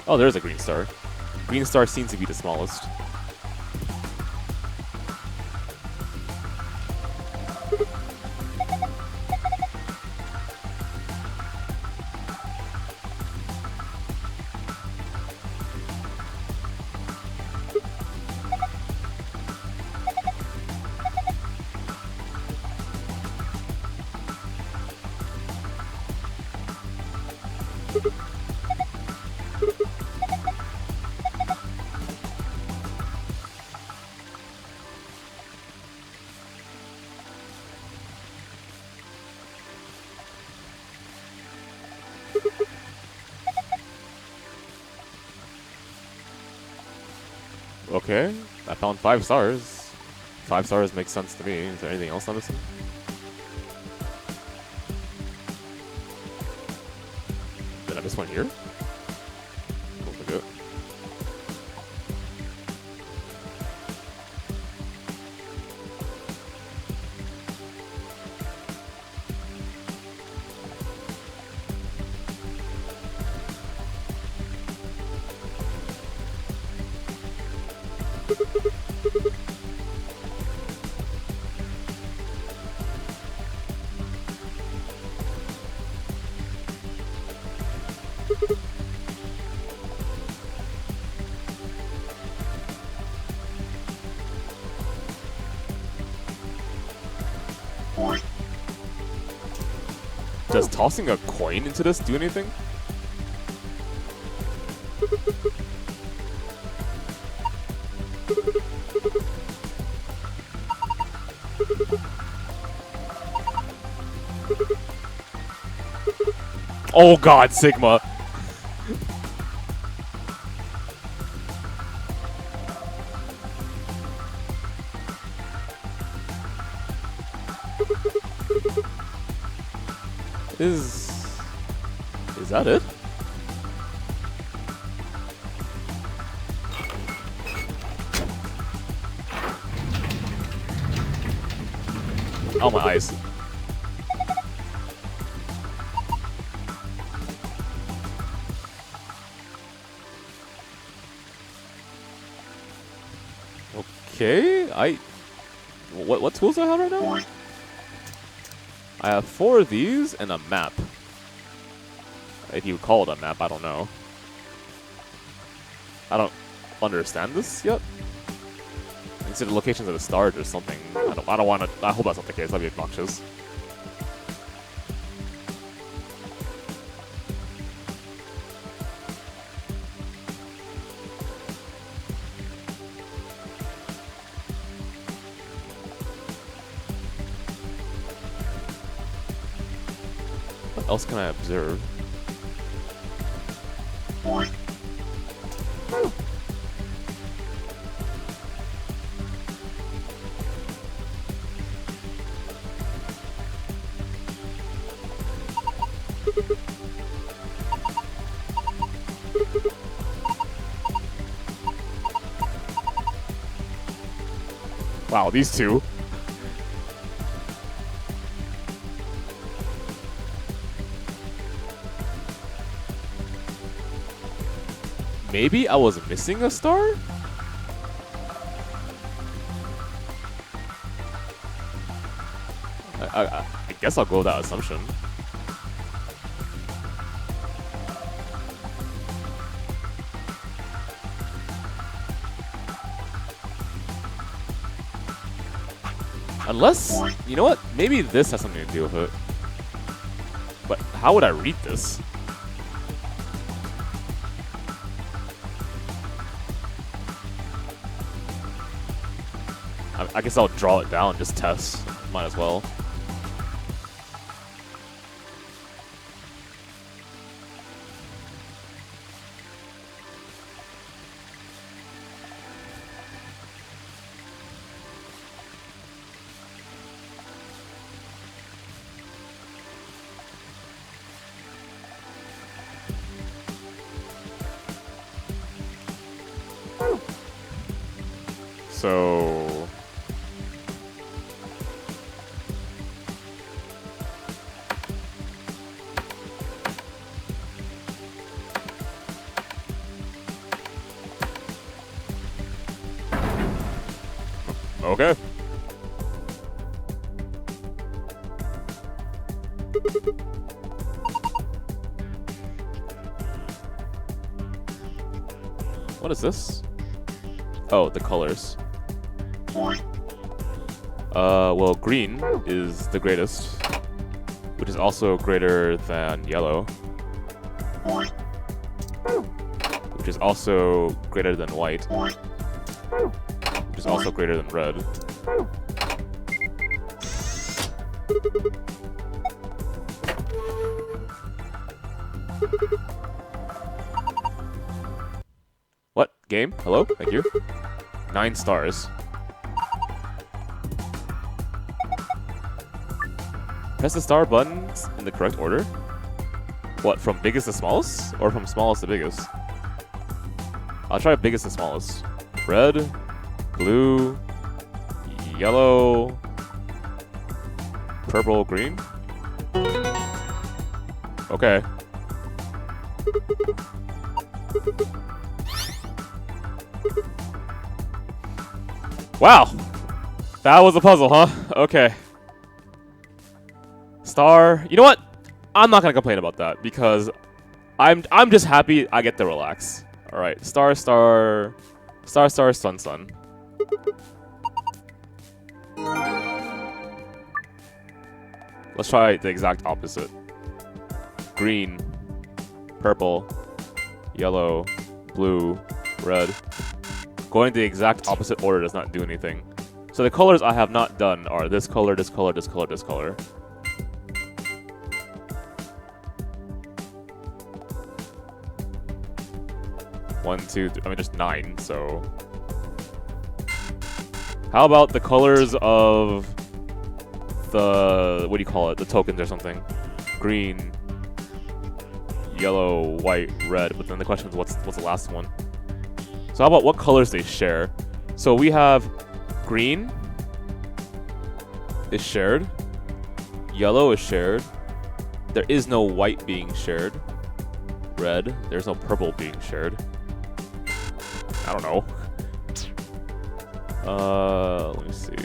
Oh, there's a green star. Green star seems to be the smallest. Okay, I found 5 stars. 5 stars makes sense to me. Is there anything else I'm missing? Did I miss one here? Don't forget. Does tossing a coin into this do anything? Oh god, Sigma! Is that it? Oh, my eyes. Okay, what tools do I have right now? I have 4 of these and a map. If you call it a map, I don't know. I don't understand this yet. Consider locations of the stars or something. I don't want to. I hope that's not the case. That'd be obnoxious. What else can I observe? Wow, these two. Maybe I was missing a star? I guess I'll go with that assumption. Unless, you know what? Maybe this has something to do with it. But how would I read this? I guess I'll draw it down, just test. Might as well. So okay. What is this? Oh, the colors. Well, green is the greatest, which is also greater than yellow, which is also greater than white, which is also greater than red. What? Game? Hello? Thank you. 9 stars. Press the star buttons in the correct order. What, from biggest to smallest? Or from smallest to biggest? I'll try biggest to smallest. Red, blue, yellow, purple, green. Okay. Wow! That was a puzzle, huh? Okay. Star. You know what? I'm not gonna complain about that because I'm just happy I get to relax. All right. Star, star, star, star, sun, sun. Let's try the exact opposite. Green, purple, yellow, blue, red. Going the exact opposite order does not do anything. So the colors I have not done are this color, this color, this color, this color. One, two, I mean, there's 9, so. How about the colors of the, what do you call it? The tokens or something. Green, yellow, white, red. But then the question is, what's the last one? So how about what colors they share? So we have green is shared. Yellow is shared. There is no white being shared. Red, there's no purple being shared. I don't know. Let me see.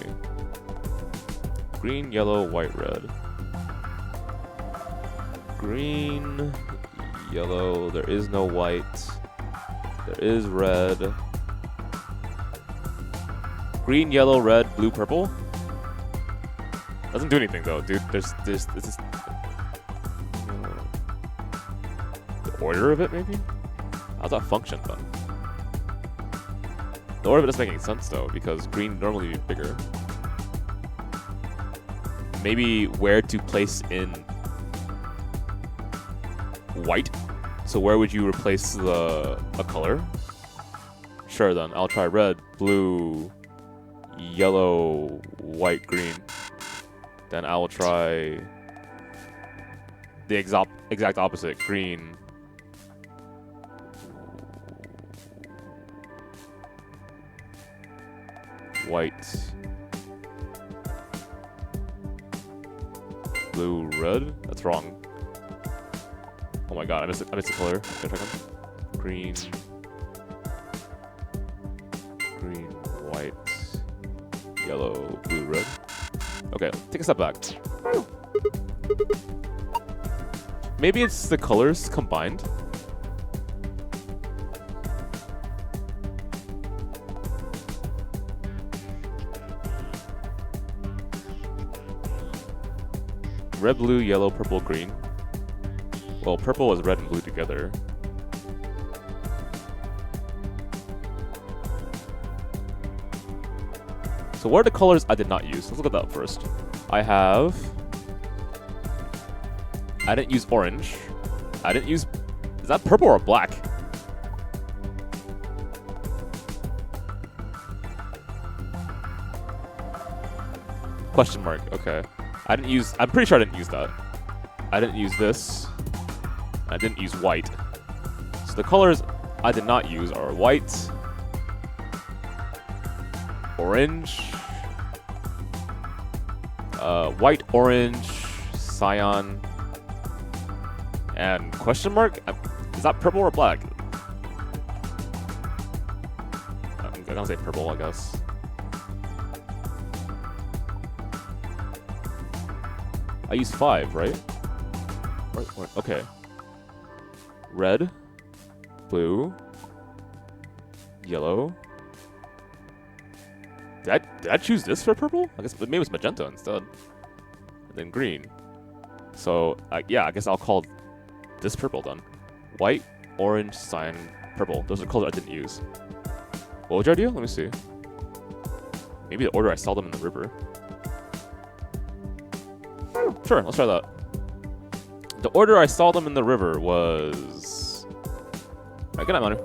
Green, yellow, white, red. Green, yellow, there is no white. There is red. Green, yellow, red, blue, purple. Doesn't do anything though, dude. There's this is the order of it maybe? How's that function then? The order of it doesn't make any sense though, because green normally would be bigger. Maybe where to place in white. So where would you replace a color? Sure then, I'll try red, blue, yellow, white, green. Then I will try the exact opposite, green, white, blue, red. That's wrong. Oh my god, I missed the color. Green, green, white, yellow, blue, red. Okay, take a step back. Maybe it's the colors combined. Red, blue, yellow, purple, green. Well, purple is red and blue together. So what are the colors I did not use? Let's look at that first. I didn't use orange. I didn't use... Is that purple or black? Question mark, okay. I'm pretty sure I didn't use that. I didn't use this. I didn't use white. So the colors I did not use are white, orange, white, orange, cyan, and question mark? Is that purple or black? I'm gonna say purple, I guess. I used 5, right? Okay. Red, blue, yellow. Did I choose this for purple? I guess maybe it's magenta instead. And then green. So, yeah, I guess I'll call this purple then. White, orange, cyan, purple. Those are colors I didn't use. What was your idea? Let me see. Maybe the order I saw them in the river. Sure, let's try that. The order I saw them in the river was... Alright, good night, Manu.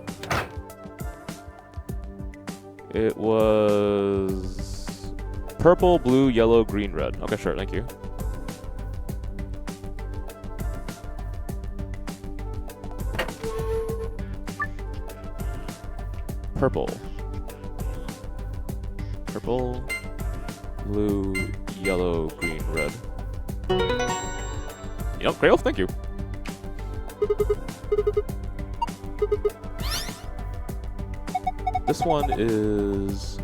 It was... purple, blue, yellow, green, red. Okay, sure, thank you. Purple. Purple, blue, yellow, green, red. Yep, great elf, thank you. This one is...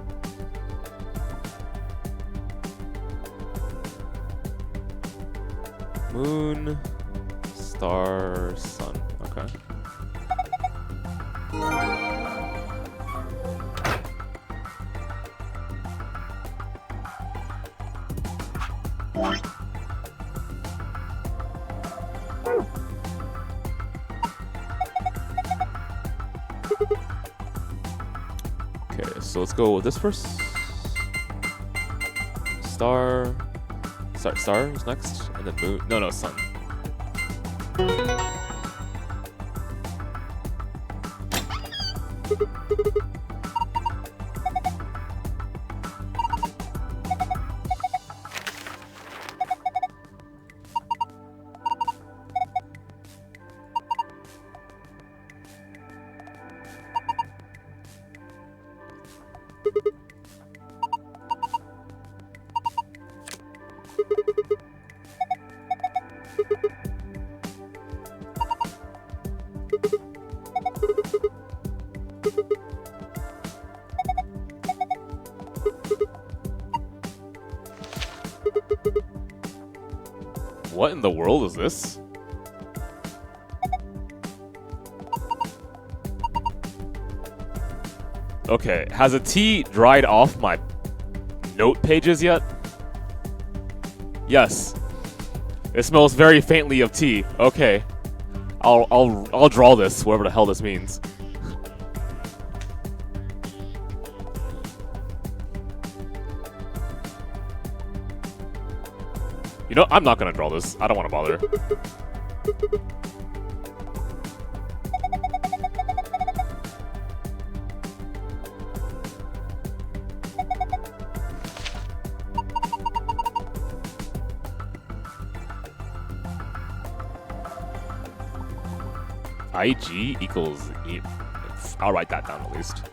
moon, star, sun. Okay. Okay, so let's go with this first. Star. Sorry, star is next, and then moon. No, sun. What in the world is this? Okay, has a T dried off my note pages yet? Yes. It smells very faintly of tea. Okay. I'll draw this, whatever the hell this means. You know, I'm not gonna draw this. I don't want to bother. IG equals E. I'll write that down at least.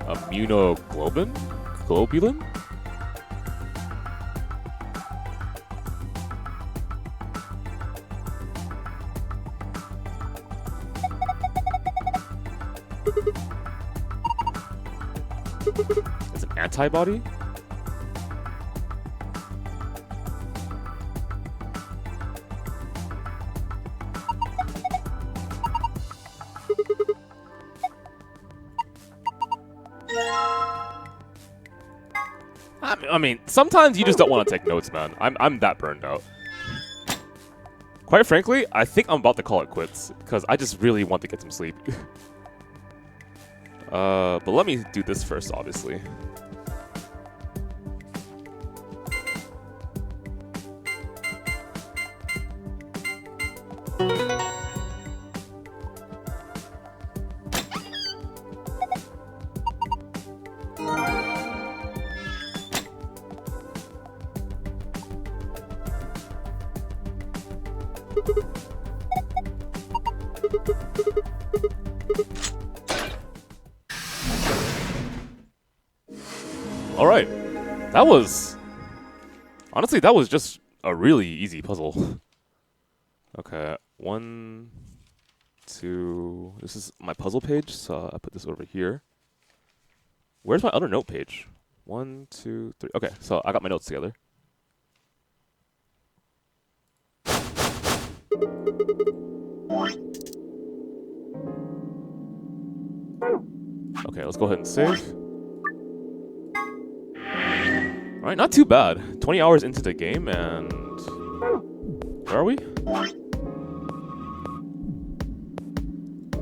Immunoglobulin? Globulin? It's an antibody? I mean, sometimes you just don't want to take notes, man. I'm that burned out. Quite frankly, I think I'm about to call it quits, because I just really want to get some sleep. But let me do this first, obviously. Alright. That was... Honestly, that was just a really easy puzzle. Okay, 1, 2... This is my puzzle page, so I put this over here. Where's my other note page? 1, 2, 3... Okay, so I got my notes together. Okay, let's go ahead and save. Alright, not too bad. 20 hours into the game, and... Where are we?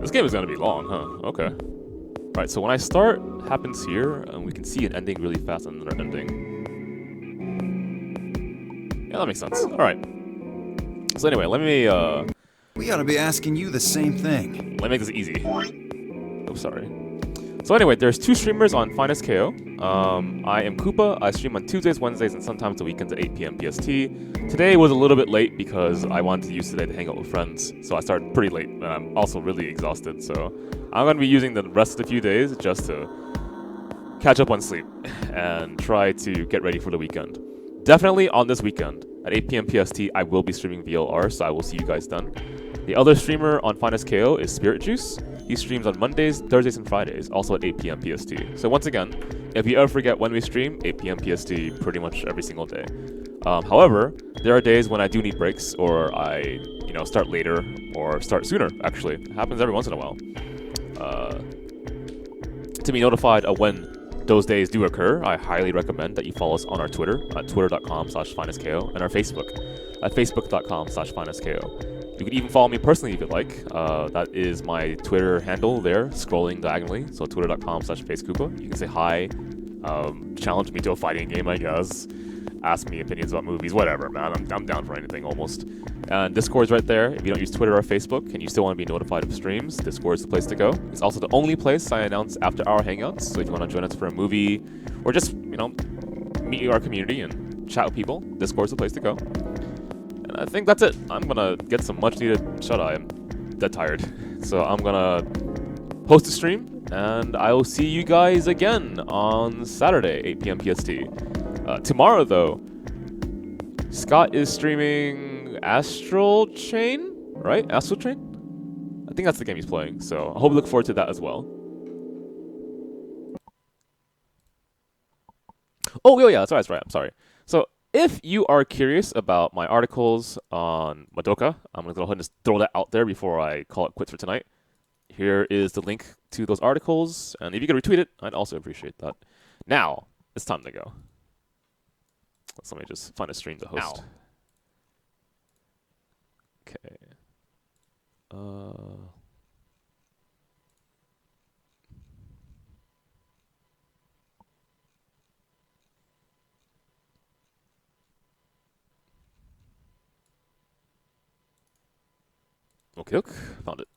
This game is gonna be long, huh? Okay. Alright, so when I start, happens here, and we can see an ending really fast and another ending. Yeah, that makes sense. All right. So anyway, let me We ought to be asking you the same thing. let me make this easy. Oh, sorry. So anyway, there's 2 streamers on FinestKO. I am Koopa. I stream on Tuesdays, Wednesdays, and sometimes the weekends at 8 p.m. PST. Today was a little bit late because I wanted to use today to hang out with friends, so I started pretty late, and I'm also really exhausted, so I'm going to be using the rest of the few days just to catch up on sleep and try to get ready for the weekend. Definitely on this weekend at 8 p.m. PST, I will be streaming VLR, so I will see you guys then. The other streamer on FinestKO is Spirit Juice. He streams on Mondays, Thursdays, and Fridays, also at 8 p.m. PST. So once again, if you ever forget when we stream, 8 p.m. PST pretty much every single day. However, there are days when I do need breaks, or I, start later, or start sooner, actually. It happens every once in a while. To be notified of when those days do occur, I highly recommend that you follow us on our Twitter at twitter.com/FinestKO and our Facebook at facebook.com/FinestKO. You can even follow me personally if you'd like. That is my Twitter handle there, scrolling diagonally. So twitter.com/FaceKoopa. You can say hi, challenge me to a fighting game, I guess. Ask me opinions about movies, whatever, man. I'm down for anything almost. And Discord's right there. If you don't use Twitter or Facebook and you still want to be notified of streams, Discord's the place to go. It's also the only place I announce after our hangouts. So if you want to join us for a movie or just, meet our community and chat with people, Discord's the place to go. And I think that's it. I'm gonna get some much needed shut-eye. I'm dead tired. So I'm gonna host a stream, and I will see you guys again on Saturday, 8 p.m. PST. Tomorrow, though, Scott is streaming Astral Chain, right? Astral Chain? I think that's the game he's playing, so I hope you look forward to that as well. Oh, yeah, that's right. I'm sorry. So, if you are curious about my articles on Madoka, I'm going to go ahead and just throw that out there before I call it quits for tonight. Here is the link to those articles, and if you could retweet it, I'd also appreciate that. Now, it's time to go. Let me just find a stream to host. Okay. Okay, found it.